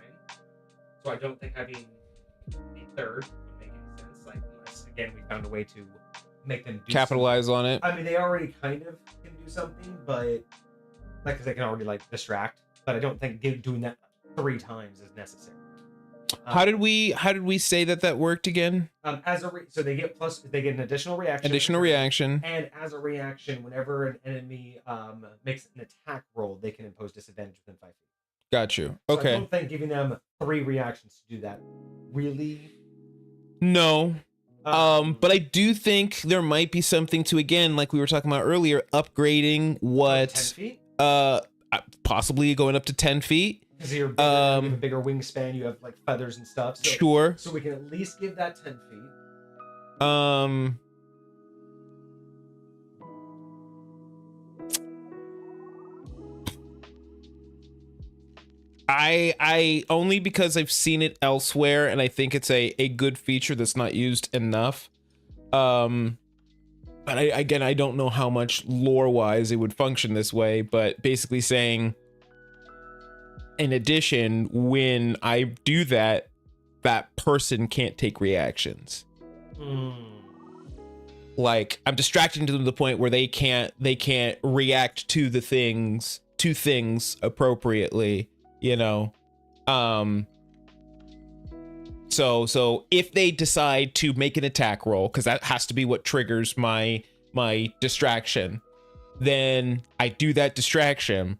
So I don't think having a third would make any sense. Like, unless again we found a way to make them do capitalize something. on it. I mean, they already kind of can do something, but like, because they can already like distract. But I don't think doing that 3 times is necessary. How did we say that worked again? So they get an additional reaction. And as a reaction, whenever an enemy makes an attack roll, they can impose disadvantage within 5 feet. Got you. So Okay. I don't think giving them 3 reactions to do that really. No. But I do think there might be something to, again, like we were talking about earlier, upgrading 10 feet. Possibly going up to 10 feet. Because you have a bigger wingspan, you have like feathers and stuff. So, sure. So we can at least give that 10 feet. I only because I've seen it elsewhere and I think it's a good feature that's not used enough. But I don't know how much lore wise it would function this way, but basically saying, in addition, when I do that, that person can't take reactions. Like, I'm distracting them to the point where they can't react to the things appropriately, you know. So if they decide to make an attack roll, because that has to be what triggers my distraction, then I do that distraction,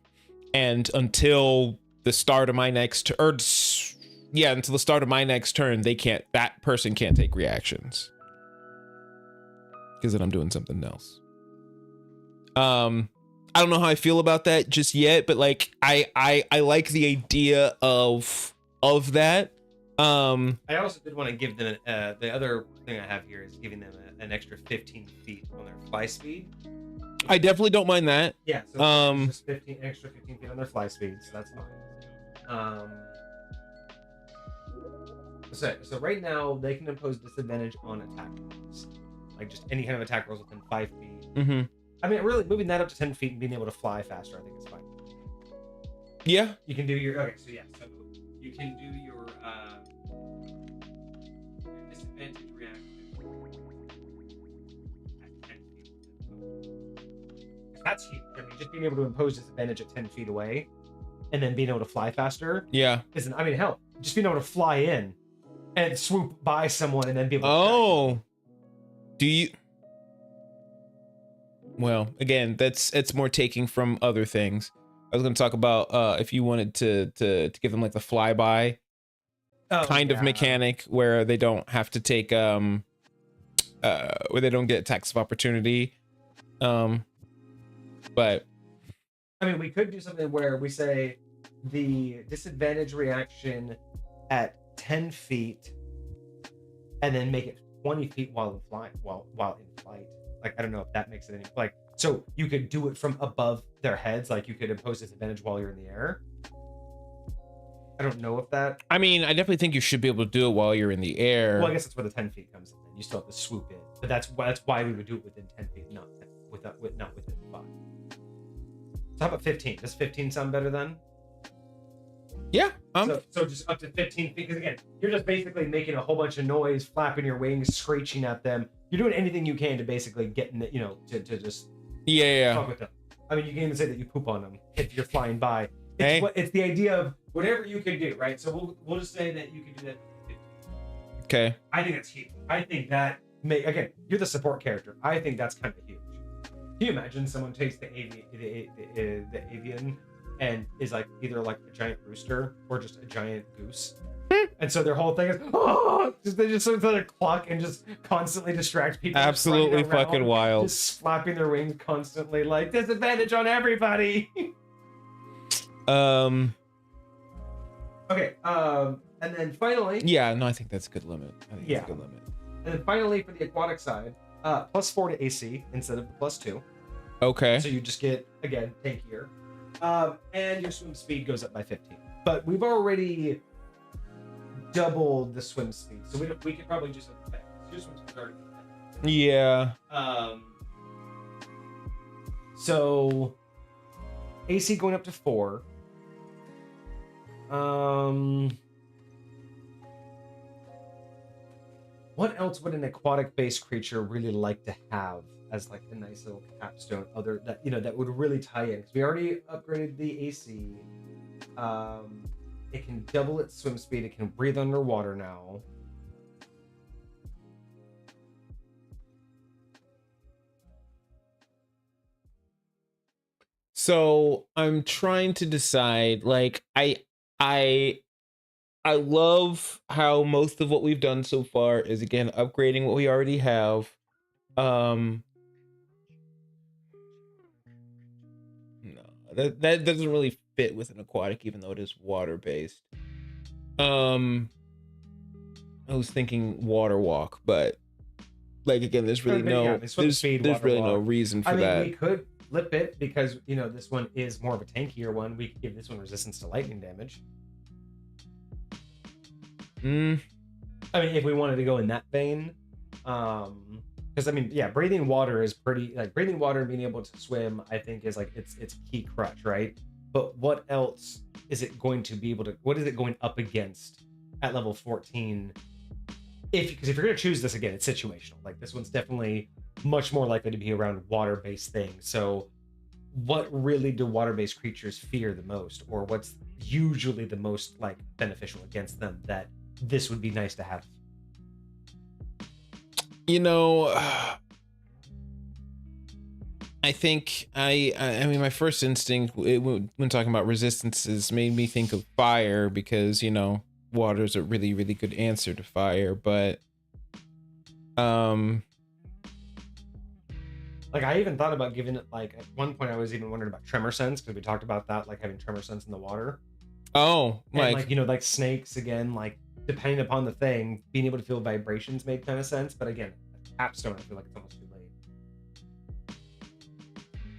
and until the start of my next turn, that person can't take reactions. Because then I'm doing something else. I don't know how I feel about that just yet, but like I like the idea of that. I also did want to give them the other thing I have here is giving them an extra 15 feet on their fly speed. I definitely don't mind that. Yeah, so just 15 feet on their fly speed, so that's fine. So right now they can impose disadvantage on attack rolls, like just any kind of attack rolls within 5 feet. Mm-hmm. I mean, really moving that up to 10 feet and being able to fly faster, I think is fine. Yeah. You can do your so you can do your disadvantage reaction at 10 feet. That's huge. I mean, just being able to impose disadvantage at 10 feet away, and then being able to fly faster. Yeah. Isn't? I mean, hell, just being able to fly in and swoop by someone and then be able to Oh. Do you? Well, again, it's more taking from other things. I was going to talk about if you wanted to give them like the flyby kind of mechanic where they don't have to take where they don't get attacks of opportunity. But I mean, we could do something where we say the disadvantage reaction at 10 feet and then make it 20 feet while in flight. Like, I don't know if that makes it any like, so you could do it from above their heads. Like you could impose disadvantage while you're in the air. I don't know if that. I mean, I definitely think you should be able to do it while you're in the air. Well, I guess that's where the 10 feet comes in. You still have to swoop in, but that's why we would do it within 10 feet, not within 5. So how about 15? Does 15 sound better then? Yeah. So just up to 15 feet, because again, you're just basically making a whole bunch of noise, flapping your wings, screeching at them. You're doing anything you can to basically get in the, to just fuck with them. I mean, you can even say that you poop on them if you're flying by. It's the idea of whatever you can do, right? So we'll just say that you can do that. Okay. I think that's huge. I think that again, you're the support character. I think that's kind of huge. Can you imagine someone takes the avian and is like either like a giant rooster or just a giant goose? And so their whole thing is they just sort of cluck and just constantly distract people. Absolutely fucking wild. Just flapping their wings constantly, like disadvantage on everybody. Okay. And then finally. Yeah. No, I think that's a good limit. That's a good limit. And then finally for the aquatic side, +4 to AC instead of +2. Okay. So you just get again tankier, and your swim speed goes up by 15. But we've already doubled the swim speed, so we could probably just your swim speed already. Yeah. So AC going up to 4. What else would an aquatic-based creature really like to have as like a nice little capstone? Other that that would really tie in, because we already upgraded the AC. It can double its swim speed. It can breathe underwater now. So I'm trying to decide. Like, I love how most of what we've done so far is again upgrading what we already have. No, that doesn't really fit with an aquatic, even though it is water based. I was thinking water walk, but like again, there's really there's really no reason for that. We could flip it because this one is more of a tankier one. We could give this one resistance to lightning damage. I mean, if we wanted to go in that vein, because I mean, yeah, breathing water is pretty breathing water and being able to swim, I think is like its key crutch, right? But what else is it going to be able to? What is it going up against at level 14? Because if you're going to choose this again, it's situational. Like this one's definitely much more likely to be around water-based things. So, what really do water-based creatures fear the most, or what's usually the most like beneficial against them that this would be nice to have? I think I mean my first instinct when talking about resistances made me think of fire, because water's a really, really good answer to fire, but like Like I even thought about giving it like at one point I was even wondering about tremor sense because we talked about that, like having tremor sense in the water. Oh, And like you know, like snakes again, like depending upon the thing, being able to feel vibrations made kind of sense. But again, a capstone, I feel like it's almost too late.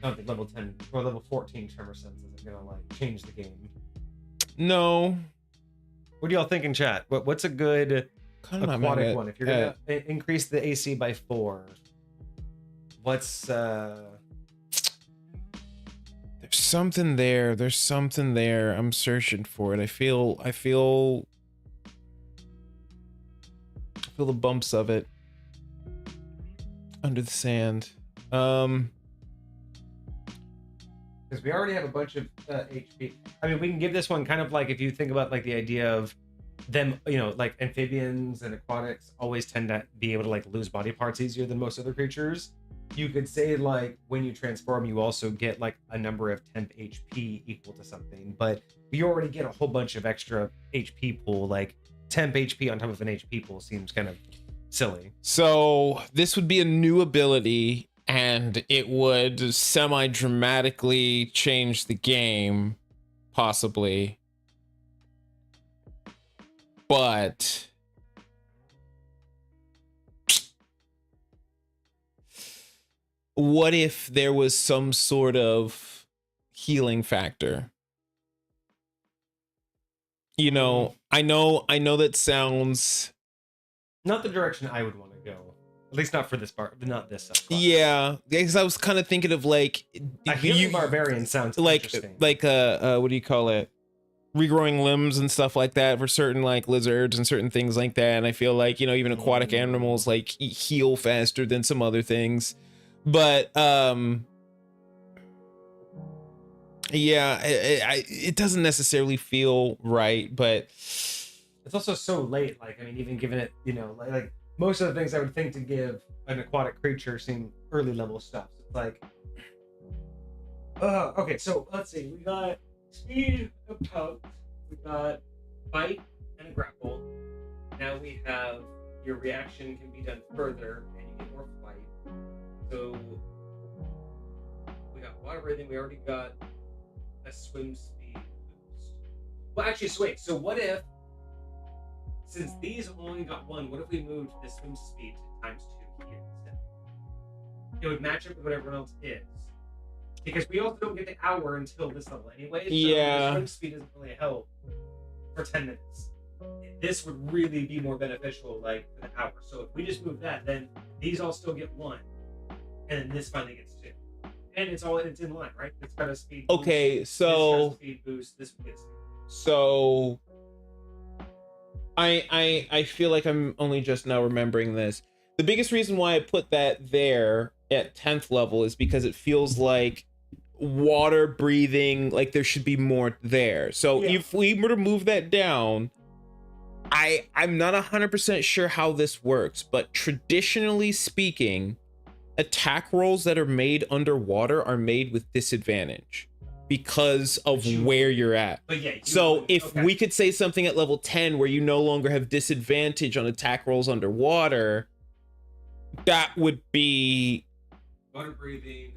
I don't think level 10 or level 14 tremor sense isn't gonna like change the game. no. What do y'all think in chat? What's a good aquatic one? If you're gonna increase the AC by 4, what's There's something there. There's something there. I'm searching for it. I feel the bumps of it under the sand. because we already have a bunch of HP. I mean, we can give this one kind of like if you think about like the idea of them, you know, like amphibians and aquatics always tend to be able to like lose body parts easier than most other creatures. You could say like when you transform, you also get like a number of temp HP equal to something, but you already get a whole bunch of extra HP pool. Like temp HP on top of an HP pool seems kind of silly. So this would be a new ability, and it would semi-dramatically change the game, possibly. But what if there was some sort of healing factor? You know, I know that sounds Not the direction I would want to go. At least not for this part, not this subclass. yeah, because I was kind of thinking of like A healing barbarian sounds like interesting. what do you call it? Regrowing limbs and stuff like that for certain like lizards and certain things like that. And I feel like, you know, even aquatic animals like heal faster than some other things. But yeah, it doesn't necessarily feel right, but it's also so late. Like, I mean, even given it, you know, like most of the things I would think to give an aquatic creature seem early level stuff. So it's like, okay, so let's see. We got speed of poke, we got bite and a grapple. Now we have your reaction can be done further and you get more flight. So we got water breathing, we already got a swim speed boost. Well, actually, so wait, so what if, since these only got 1, what if we moved the swim speed to ×2 here instead? It would match up with what everyone else is. Because we also don't get the hour until this level anyway, so yeah, the swim speed doesn't really help for 10 minutes. This would really be more beneficial, like, for the hour. So if we just move that, then these all still get 1, and then this finally gets 2. And it's in line, right? It's got a speed boost. Okay, This so has a speed boost, this one gets speed boost. so I feel like I'm only just now remembering this. The biggest reason why I put that there at 10th level is because it feels like water breathing, like there should be more there. So if we were to move that down, I'm not 100% sure how this works, but traditionally speaking, attack rolls that are made underwater are made with disadvantage because of where you're at. But yeah, so if we could say something at level 10 where you no longer have disadvantage on attack rolls underwater, that would be water breathing.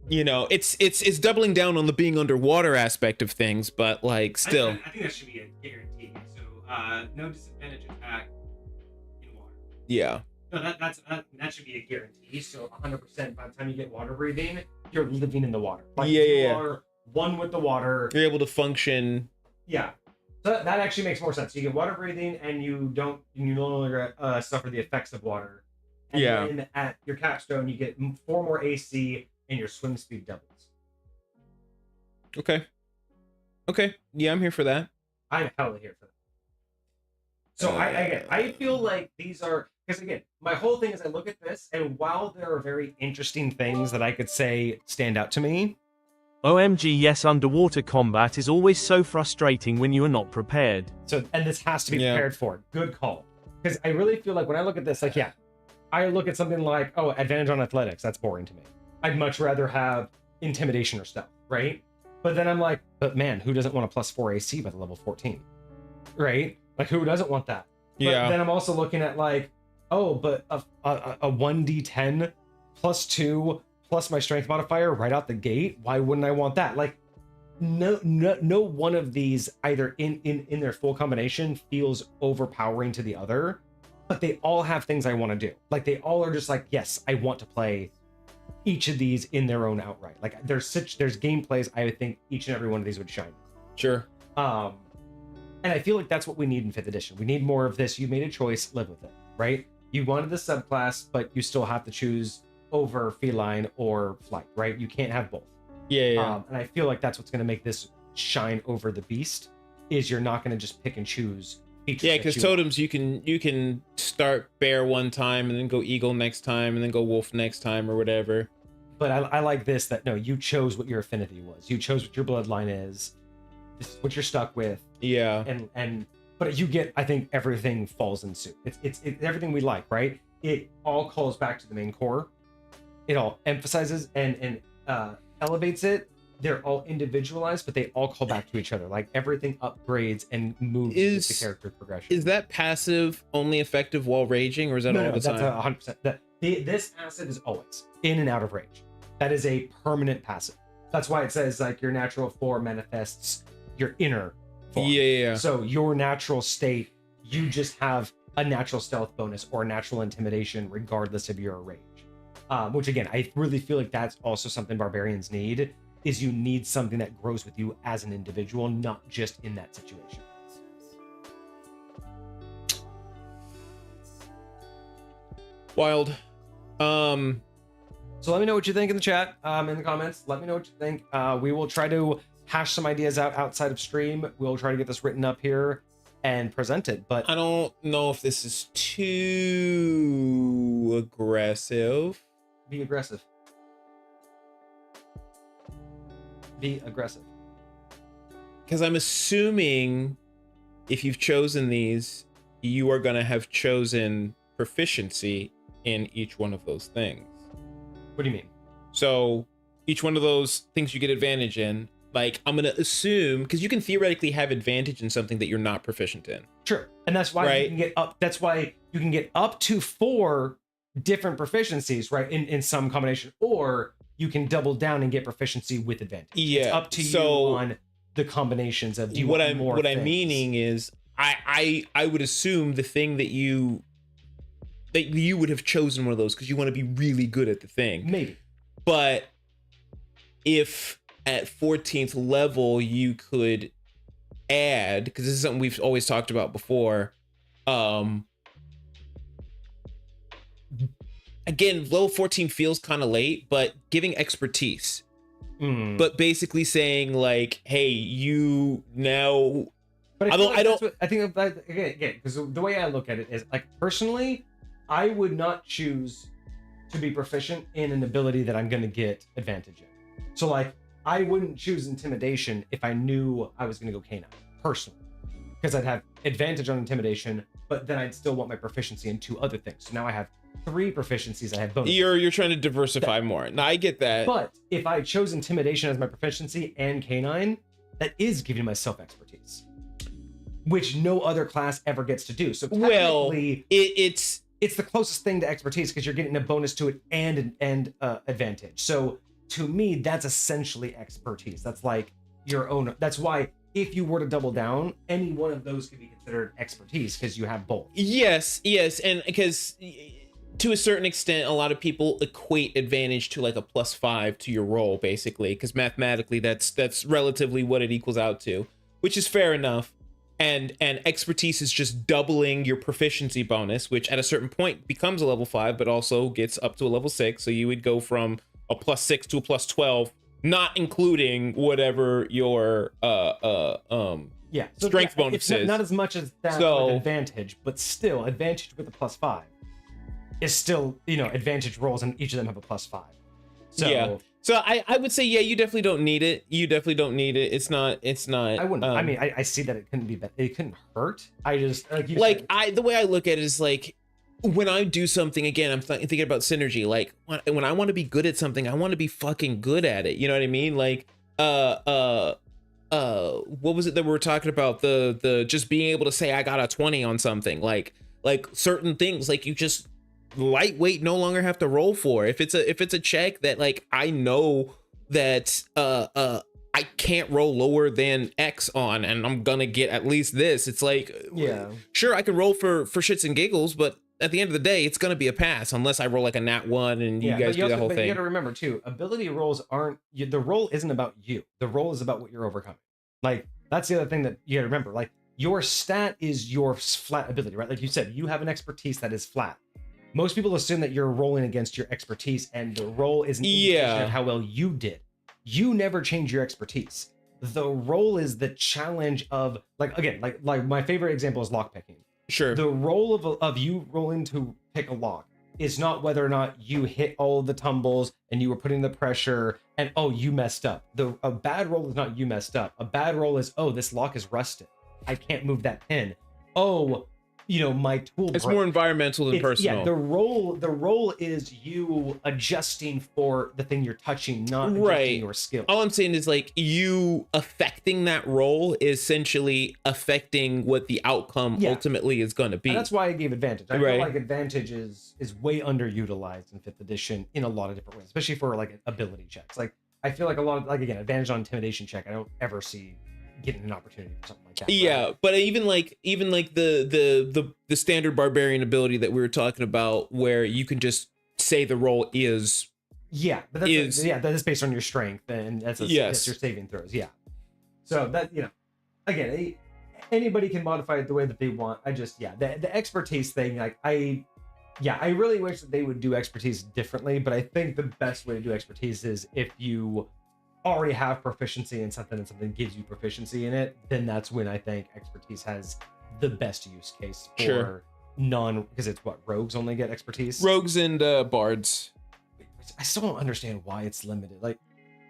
You know, it's doubling down on the being underwater aspect of things, but like still. I think that should be a guarantee. So no disadvantage attack in water. Yeah. No, that should be a guarantee. So 100% by the time you get water breathing, you're living in the water. Like you are one with the water. You're able to function. Yeah. So that actually makes more sense. You get water breathing and you no longer suffer the effects of water. And then at your capstone, you get 4 more AC and your swim speed doubles. Okay. Yeah, I'm here for that. I'm hella here for that. So I feel like these are, because again, my whole thing is I look at this, and while there are very interesting things that I could say stand out to me. OMG, yes, underwater combat is always so frustrating when you are not prepared. So, and this has to be prepared for. Good call. Because I really feel like when I look at this, like, yeah, I look at something like, oh, advantage on athletics. That's boring to me. I'd much rather have intimidation or stealth, right? But then I'm like, but man, who doesn't want a +4 AC by the level 14? Right? Like, who doesn't want that? But then I'm also looking at like, oh, but a 1d10 +2 plus my strength modifier right out the gate. Why wouldn't I want that? Like, no one of these either in their full combination feels overpowering to the other, but they all have things I want to do. Like, they all are just like, yes, I want to play each of these in their own outright. Like, there's gameplays I would think each and every one of these would shine. Sure. And I feel like that's what we need in 5th edition. We need more of this. You made a choice, live with it, right? You wanted the subclass, but you still have to choose over feline or flight, right? You can't have both. Yeah. And I feel like that's what's going to make this shine over the beast, is you're not going to just pick and choose features. Yeah, because totems, you can start bear one time and then go eagle next time and then go wolf next time or whatever. But I like this, that no, you chose what your affinity was. You chose what your bloodline is. This is what you're stuck with. Yeah. But you get, I think everything falls in suit. It's everything we like, right? It all calls back to the main core. It all emphasizes and elevates it. They're all individualized, but they all call back to each other. Like, everything upgrades and moves with the character progression. Is that passive only effective while raging, or is that all the time? That's 100%. This passive is always in and out of rage. That is a permanent passive. That's why it says, like, your natural 4 manifests your inner 4. Yeah. So your natural state, you just have a natural stealth bonus or a natural intimidation regardless of your rage. Which, again, I really feel like that's also something barbarians need, is you need something that grows with you as an individual, not just in that situation. Wild. So let me know what you think in the chat, in the comments. Let me know what you think. We will try to hash some ideas out outside of stream. We'll try to get this written up here and present it. But I don't know if this is too aggressive. Be aggressive. Be aggressive. Because I'm assuming if you've chosen these, you are going to have chosen proficiency in each one of those things. What do you mean? So each one of those things you get advantage in, like, I'm going to assume, because you can theoretically have advantage in something that you're not proficient in. Sure. And that's why you can get up. That's why you can get up to 4 different proficiencies, right? In some combination, or you can double down and get proficiency with advantage. Yeah. It's up to you on the combinations of what I'm meaning is I would assume the thing that you would have chosen one of those because you want to be really good at the thing. Maybe. But if at 14th level you could add, because this is something we've always talked about before, again, level 14 feels kind of late, but giving expertise. But basically saying, like, hey, you now. But I think again, because the way I look at it is, like, personally, I would not choose to be proficient in an ability that I'm going to get advantage in. So, like, I wouldn't choose intimidation if I knew I was going to go canine, personally, because I'd have advantage on intimidation, but then I'd still want my proficiency in 2 other things. So now I have 3 proficiencies. I have bonus. You're trying to diversify more. No, I get that. But if I chose intimidation as my proficiency and canine, that is giving myself expertise, which no other class ever gets to do. So technically, it's the closest thing to expertise because you're getting a bonus to it and advantage. So to me, that's essentially expertise. That's like your own. That's why if you were to double down, any one of those could be considered expertise because you have both. Yes, and because to a certain extent, a lot of people equate advantage to like a +5 to your roll, basically, because mathematically that's relatively what it equals out to, which is fair enough. And expertise is just doubling your proficiency bonus, which at a certain point becomes a level 5, but also gets up to a level 6. So you would go from a +6 to a +12, not including whatever your strength bonus is. Not as much as that with advantage, but still advantage with a +5 is still, advantage rolls, and each of them have a +5. So yeah. So I would say, yeah, you definitely don't need it. It's not. I wouldn't. I mean, I see that it couldn't be bad. It couldn't hurt. I just the way I look at it is like, when I do something, again, I'm thinking about synergy. Like when I want to be good at something, I want to be fucking good at it. You know what I mean? Like what was it that we were talking about? The just being able to say I got a 20 on something. Like certain things, like you just lightweight no longer have to roll for. If it's a check that like I know that I can't roll lower than X on, and I'm gonna get at least this. It's like, sure, I can roll for shits and giggles, but at the end of the day, it's gonna be a pass unless I roll like a nat 1 and you guys do that whole thing. You gotta remember too, ability rolls aren't, the roll isn't about you. The roll is about what you're overcoming. Like, that's the other thing that you gotta remember. Like, your stat is your flat ability, right? Like you said, you have an expertise that is flat. Most people assume that you're rolling against your expertise, and the roll is an indication of how well you did. You never change your expertise. The roll is the challenge of, like, again, like my favorite example is lockpicking. Sure. The roll of you rolling to pick a lock is not whether or not you hit all of the tumbles and you were putting the pressure and, oh, you messed up. A bad roll is not you messed up. A bad roll is, oh, this lock is rusted. I can't move that pin. Oh, my tool. It's more environmental than personal. Yeah, the roll is you adjusting for the thing you're touching, not adjusting your skill. All I'm saying is, like, you affecting that roll is essentially affecting what the outcome ultimately is going to be. And that's why I gave advantage. I feel like advantage is way underutilized in 5th edition in a lot of different ways, especially for like ability checks. Like, I feel like a lot of, like, again, advantage on intimidation check, I don't ever see getting an opportunity for something like that. Yeah, right? But even like the standard barbarian ability that we were talking about, where you can just say the roll is but that's that is based on your strength, and that's your saving throws. Yeah, so that, again, anybody can modify it the way that they want. I just the expertise thing, like I really wish that they would do expertise differently, but I think the best way to do expertise is if you already have proficiency in something and something gives you proficiency in it, then that's when I think expertise has the best use case for because it's what, rogues only get expertise? Rogues and bards. I still don't understand why it's limited. Like,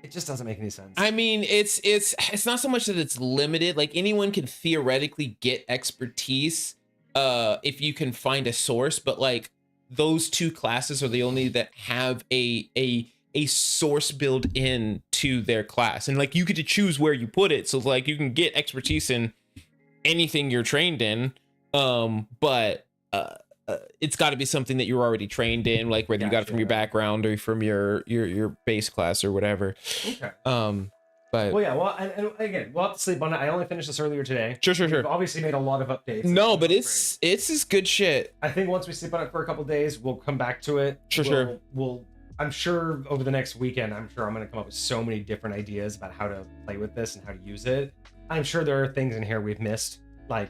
it just doesn't make any sense. I mean, it's not so much that it's limited. Like, anyone can theoretically get expertise if you can find a source, but like those two classes are the only that have a source built in to their class, and like you get to choose where you put it. So like you can get expertise in anything you're trained in, but it's got to be something that you're already trained in, like whether you got it from your background or from your base class or whatever. Okay. But and again, we'll have to sleep on it. I only finished this earlier today. Sure. We've obviously made a lot of updates. No, but it's just good shit. I think once we sleep on it for a couple days, we'll come back to it. We'll I'm sure over the next weekend, I'm going to come up with so many different ideas about how to play with this and how to use it. I'm sure there are things in here we've missed, like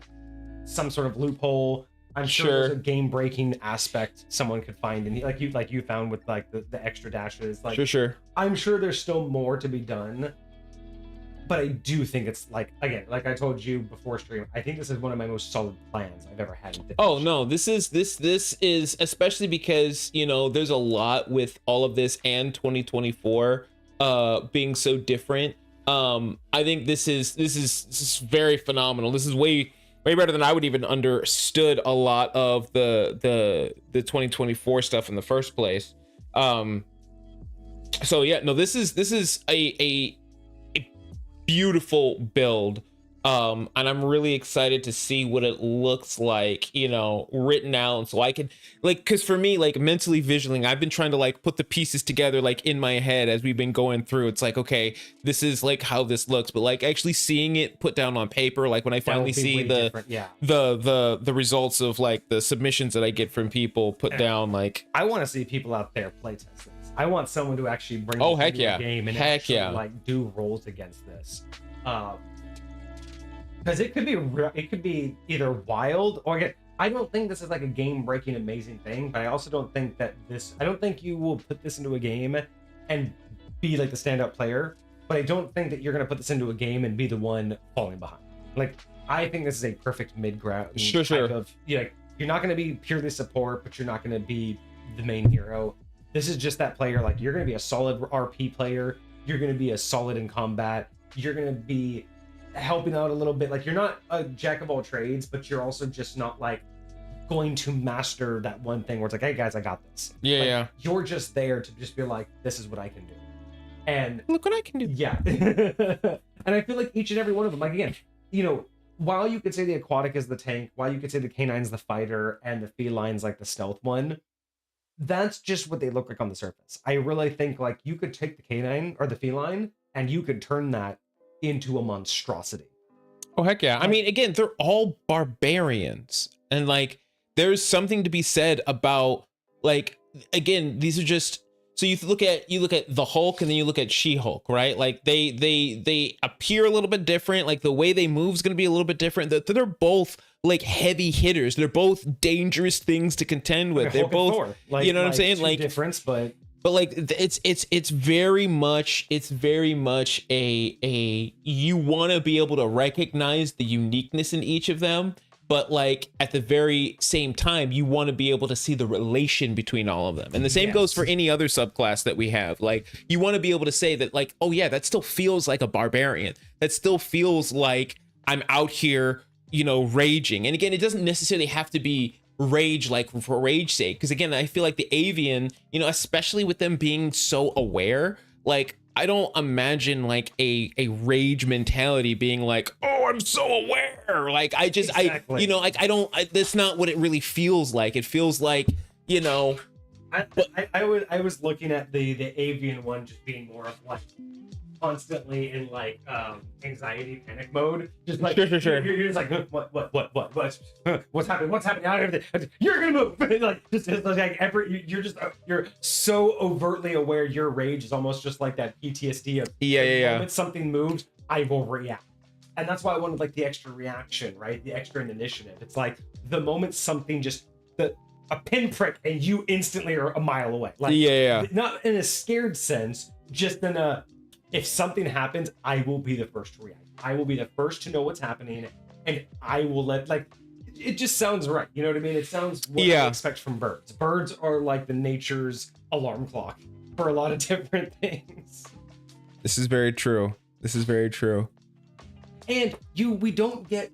some sort of loophole. I'm sure there's a game-breaking aspect someone could find, and like you found with like the extra dashes. Like, sure. I'm sure there's still more to be done, but I do think it's like, again, like I told you before stream, I think this is one of my most solid plans I've ever had. Oh no, this is especially because there's a lot with all of this and 2024 being so different. I think this is very phenomenal. This is way better than I would even understood a lot of the 2024 stuff in the first place. So yeah, no, this is a beautiful build, and I'm really excited to see what it looks like, written out, so I can, like, because for me, like, mentally visualing, I've been trying to like put the pieces together like in my head as we've been going through. It's like, okay, this is like how this looks, but like actually seeing it put down on paper, like when I finally see the results of like the submissions that I get from people put down, like, I want to see people out there playtest this. I want someone to actually bring the game and like do rolls against this, because it could be either wild or again, I don't think this is like a game-breaking amazing thing, but I also don't think that I don't think you will put this into a game and be like the standout player, but I don't think that you're going to put this into a game and be the one falling behind. Like, I think this is a perfect mid-ground type of, you're not going to be purely support, but you're not going to be the main hero. This is just that player, like, you're going to be a solid RP player, you're going to be a solid in combat, you're going to be helping out a little bit, like, you're not a jack of all trades, but you're also just not like going to master that one thing where it's like, hey guys, I got this. You're just there to just be like, this is what I can do, and look what I can do. And I feel like each and every one of them, like, again, while you could say the aquatic is the tank, while you could say the canine's the fighter and the feline's like the stealth one, that's just what they look like on the surface. I really think like you could take the canine or the feline and you could turn that into a monstrosity. Oh heck yeah. I mean, again, they're all barbarians. And like there's something to be said about like again, these are just so you look at the Hulk and then you look at She-Hulk, right? Like they appear a little bit different. Like the way they move is going to be a little bit different. They're both like heavy hitters. They're both dangerous things to contend with. They're both, like, you know what I'm saying? Like difference, but like it's very much a you want to be able to recognize the uniqueness in each of them, but like at the very same time you want to be able to see the relation between all of them. And the same goes for any other subclass that we have. Like you want to be able to say that like, oh yeah, that still feels like a barbarian. That still feels like I'm out here, you know, raging. And again, it doesn't necessarily have to be rage like for rage sake, because again, I feel like the avian, you know, especially with them being so aware, like I don't imagine like a rage mentality being like, oh, I'm so aware. Like I just exactly. I you know, like that's not what it really feels like. It feels like, you know, I was looking at the avian one just being more of like constantly in like anxiety panic mode, just like sure. You're just like what's happening out of it, you're gonna move like just like you're so overtly aware. Your rage is almost just like that PTSD of the moment something moves, I will react. And that's why I wanted like the extra reaction, right? The extra initiative. It's like the moment something just a pinprick and you instantly are a mile away, like not in a scared sense, just in a if something happens, I will be the first to react. I will be the first to know what's happening, and I will let like it just sounds right. You know what I mean? It sounds what I expect from birds. Birds are like the nature's alarm clock for a lot of different things. This is very true. And we don't get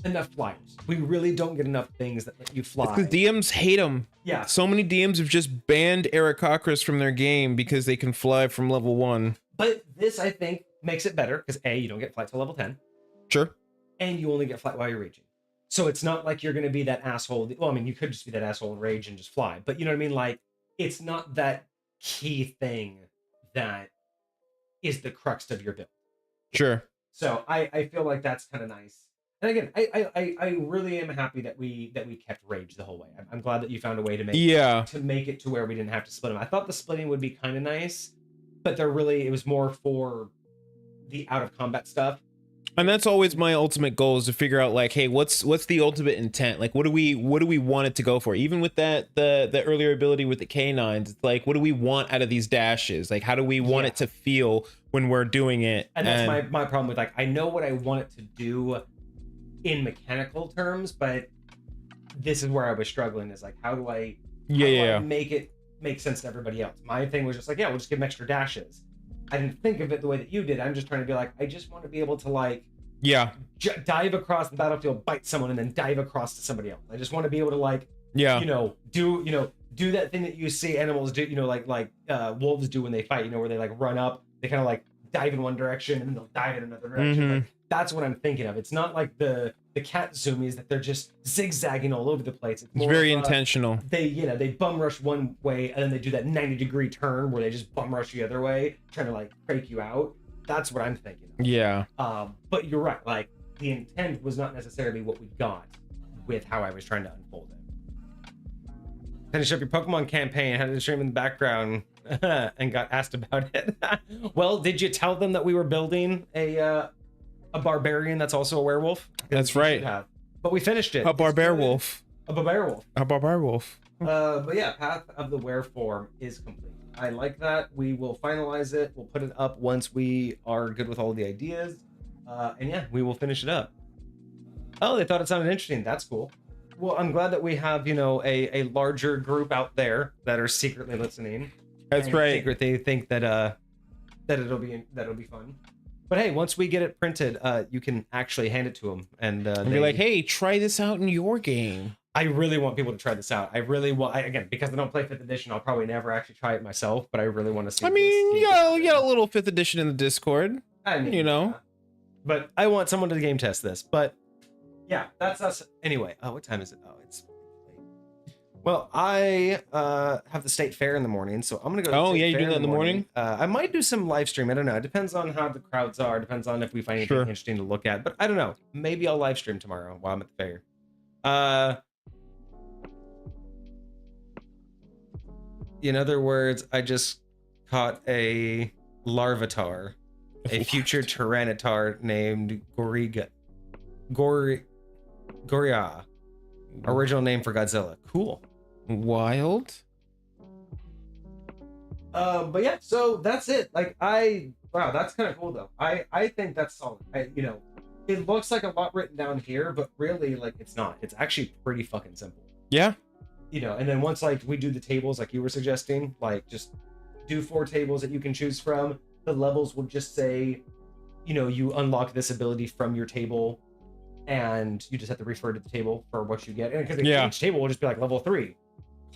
enough flyers. We really don't get enough things that let you fly. Because DMs hate them. Yeah. So many DMs have just banned Aarakocras from their game because they can fly from level 1. But this, I think, makes it better because A, you don't get flight till level 10. Sure. And you only get flight while you're raging. So it's not like you're going to be that asshole. Well, I mean, you could just be that asshole and rage and just fly. But you know what I mean? Like, it's not that key thing that is the crux of your build. Sure. So I feel like that's kind of nice. And again, I really am happy that we kept rage the whole way. I'm glad that you found a way to make it to where we didn't have to split them. I thought the splitting would be kind of nice, but it was more for the out of combat stuff. And that's always my ultimate goal, is to figure out like, hey, what's the ultimate intent? Like, what do we want it to go for? Even with that the earlier ability with the canines, it's like, what do we want out of these dashes? Like, how do we want it to feel when we're doing it? And that's my problem with like, I know what I want it to do in mechanical terms, but this is where I was struggling, is like, how do I make it make sense to everybody else? My thing was just like, we'll just give them extra dashes. I didn't think of it the way that you did. I'm just trying to be like, I just want to be able to like dive across the battlefield, bite someone, and then dive across to somebody else. I just want to be able to like do that thing that you see animals do, like wolves do when they fight, where they like run up, they kind of like dive in one direction and then they'll dive in another direction. Mm-hmm. Like, that's what I'm thinking of. It's not like the cat zoomies that they're just zigzagging all over the place. It's more very intentional. They bum rush one way and then they do that 90-degree turn where they just bum rush the other way, trying to like break you out. That's what I'm thinking of. Yeah. But you're right. Like, the intent was not necessarily what we got with how I was trying to unfold it. Finish up your Pokemon campaign, had a stream in the background, and got asked about it. Well, did you tell them that we were building a barbarian that's also a werewolf? That's right. But we finished it. A barbarewolf. A barbarewolf. A barbarewolf. But yeah, Path of the Wereform is complete. I like that. We will finalize it. We'll put it up once we are good with all of the ideas. And yeah, we will finish it up. Oh, they thought it sounded interesting. That's cool. Well, I'm glad that we have, a larger group out there that are secretly listening. That's right. Secretly think that it'll be fun. But hey, once we get it printed, you can actually hand it to them and be like, "Hey, try this out in your game." I really want people to try this out. I really want, again, because I don't play 5th edition, I'll probably never actually try it myself. But I really want to see. I mean, you got a little 5th edition in the Discord. I mean, But I want someone to game test this. But yeah, that's us. Anyway, what time is it? Oh, it's late. Well, I have the state fair in the morning, so I'm gonna go. To the Oh, state yeah, you fair do that in the morning? I might do some live stream. I don't know. It depends on how the crowds are. Depends on if we find anything Sure. interesting to look at. But I don't know. Maybe I'll live stream tomorrow while I'm at the fair. In other words, I just caught a larvatar, a future Tyranitar named Goria. Original name for Godzilla. Cool. Wild. But yeah, so that's it. Like wow, that's kind of cool though. I think that's solid. It looks like a lot written down here, but really like it's not. It's actually pretty fucking simple. Yeah. And then once like we do the tables like you were suggesting, like just do 4 tables that you can choose from. The levels will just say, you unlock this ability from your table, and you just have to refer to the table for what you get. And because each table will just be like level 3.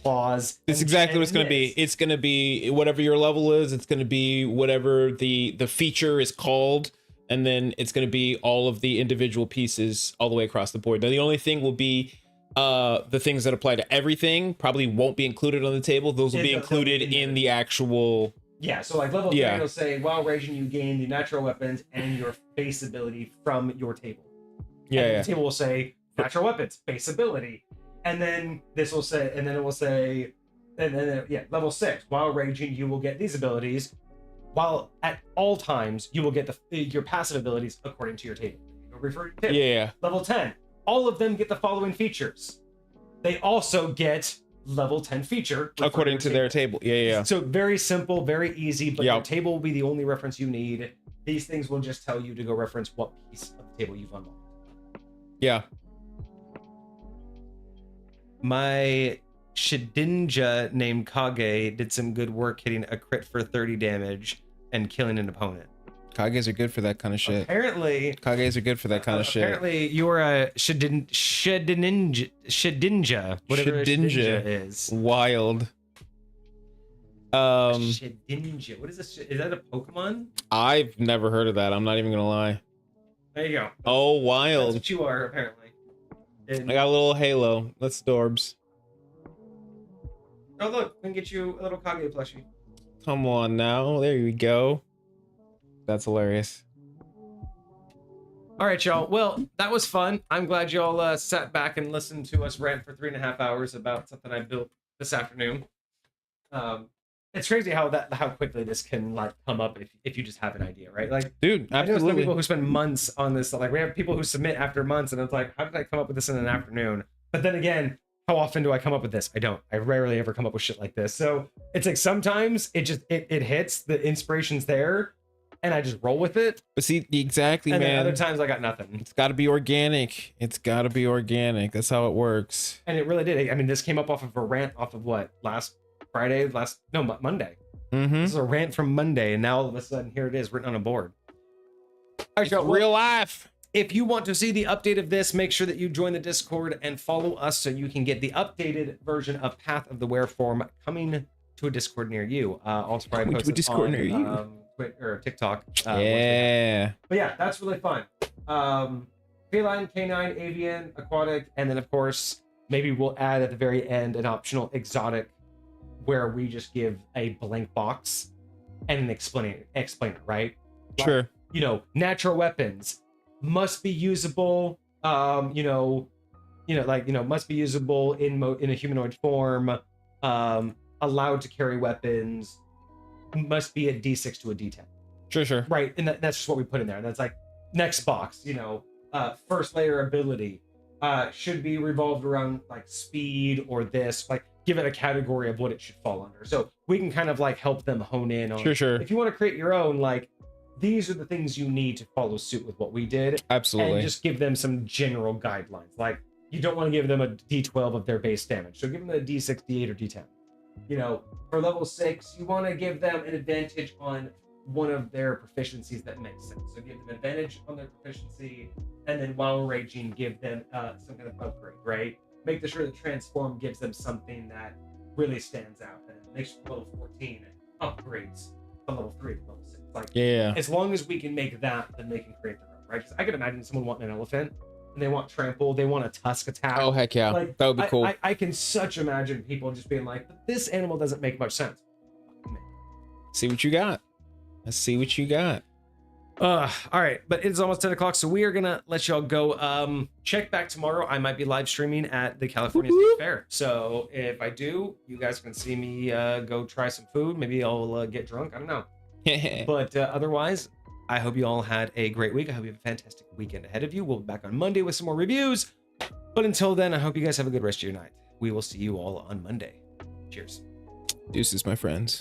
Claws. It's exactly what it's going to be. It's going to be whatever your level is. It's going to be whatever the feature is called, and then it's going to be all of the individual pieces all the way across the board. Now, the only thing will be the things that apply to everything probably won't be included on the table. Those will be included in the actual. Yeah, so like level 3 will say, while raging, you gain the natural weapons and your base ability from your table. The table will say natural weapons, base ability. And then this will say, and then it will say, level 6. While raging, you will get these abilities. While at all times, you will get your passive abilities according to your table. Refer to table. Yeah. Level 10. All of them get the following features. They also get level 10 feature according to their table. Yeah. So very simple, very easy, but your table will be the only reference you need. These things will just tell you to go reference what piece of the table you've unlocked. Yeah. My Shedinja named Kage did some good work hitting a crit for 30 damage and killing an opponent. Kages are good for that kind of shit. Apparently, Kages are good for that kind of shit. Apparently, you're a Shedinja, whatever Shedinja is. Wild. Shedinja. What is this? Is that a Pokemon? I've never heard of that. I'm not even gonna lie. There you go. Oh, wild. That's what you are, apparently. I got a little halo. That's Dorbs. Oh, look. We can get you a little Kage plushie. Come on now. There you go. That's hilarious. All right, y'all. Well, that was fun. I'm glad y'all sat back and listened to us rant for 3.5 hours about something I built this afternoon. It's crazy how quickly this can like come up if you just have an idea, right? Like, dude, absolutely. I know some people who spend months on this. Like, we have people who submit after months, and it's like, how did I come up with this in an afternoon? But then again, how often do I come up with this? I don't. I rarely ever come up with shit like this. So it's like sometimes it hits, the inspiration's there, and I just roll with it. But see, exactly, and man. Then other times I got nothing. It's got to be organic. It's got to be organic. That's how it works. And it really did. I mean, this came up off of a rant off of what? Monday. Mm-hmm. This is a rant from Monday, and now all of a sudden here it is written on a board. It's real life. If you want to see the update of this, make sure that you join the Discord and follow us so you can get the updated version of Path of the Wereform coming to a Discord near you. Also, probably post to a Discord near you. Or TikTok. Yeah. But yeah, that's really fun. Feline, canine, avian, aquatic, and then of course maybe we'll add at the very end an optional exotic where we just give a blank box and an explainer, right? Sure. Like, natural weapons must be usable. Must be usable in a humanoid form. Allowed to carry weapons. Must be a D6 to a D10. Sure. Right, and that's just what we put in there. And that's like next box. First layer ability should be revolved around like speed or this. Like, give it a category of what it should fall under. So we can kind of like help them hone in on. Sure. If you want to create your own, like these are the things you need to follow suit with what we did. Absolutely. And just give them some general guidelines. Like you don't want to give them a D12 of their base damage. So give them a D6, D8, or D10. For level 6, you want to give them an advantage on one of their proficiencies that makes sense. So give them advantage on their proficiency, and then while raging, give them some kind of upgrade, right? Make sure that transform gives them something that really stands out and makes level 14 upgrades from level 3 to level 6. Like, yeah. As long as we can make that, then they can create their own, right? Because I can imagine someone wanting an elephant, and they want trample, they want a tusk attack. Oh heck yeah, Like, that would be cool. I can such imagine people just being like, but this animal doesn't make much sense. See what you got. Let's see what you got. All right, but it's almost 10 o'clock, so we are gonna let y'all go. Check back tomorrow. I might be live streaming at the California State Fair, so if I do, you guys can see me go try some food. Maybe I'll get drunk, I don't know. But otherwise, I hope you all had a great week. I hope you have a fantastic weekend ahead of you. We'll be back on Monday with some more reviews, but until then, I hope you guys have a good rest of your night. We will see you all on Monday. Cheers. Deuces, my friends.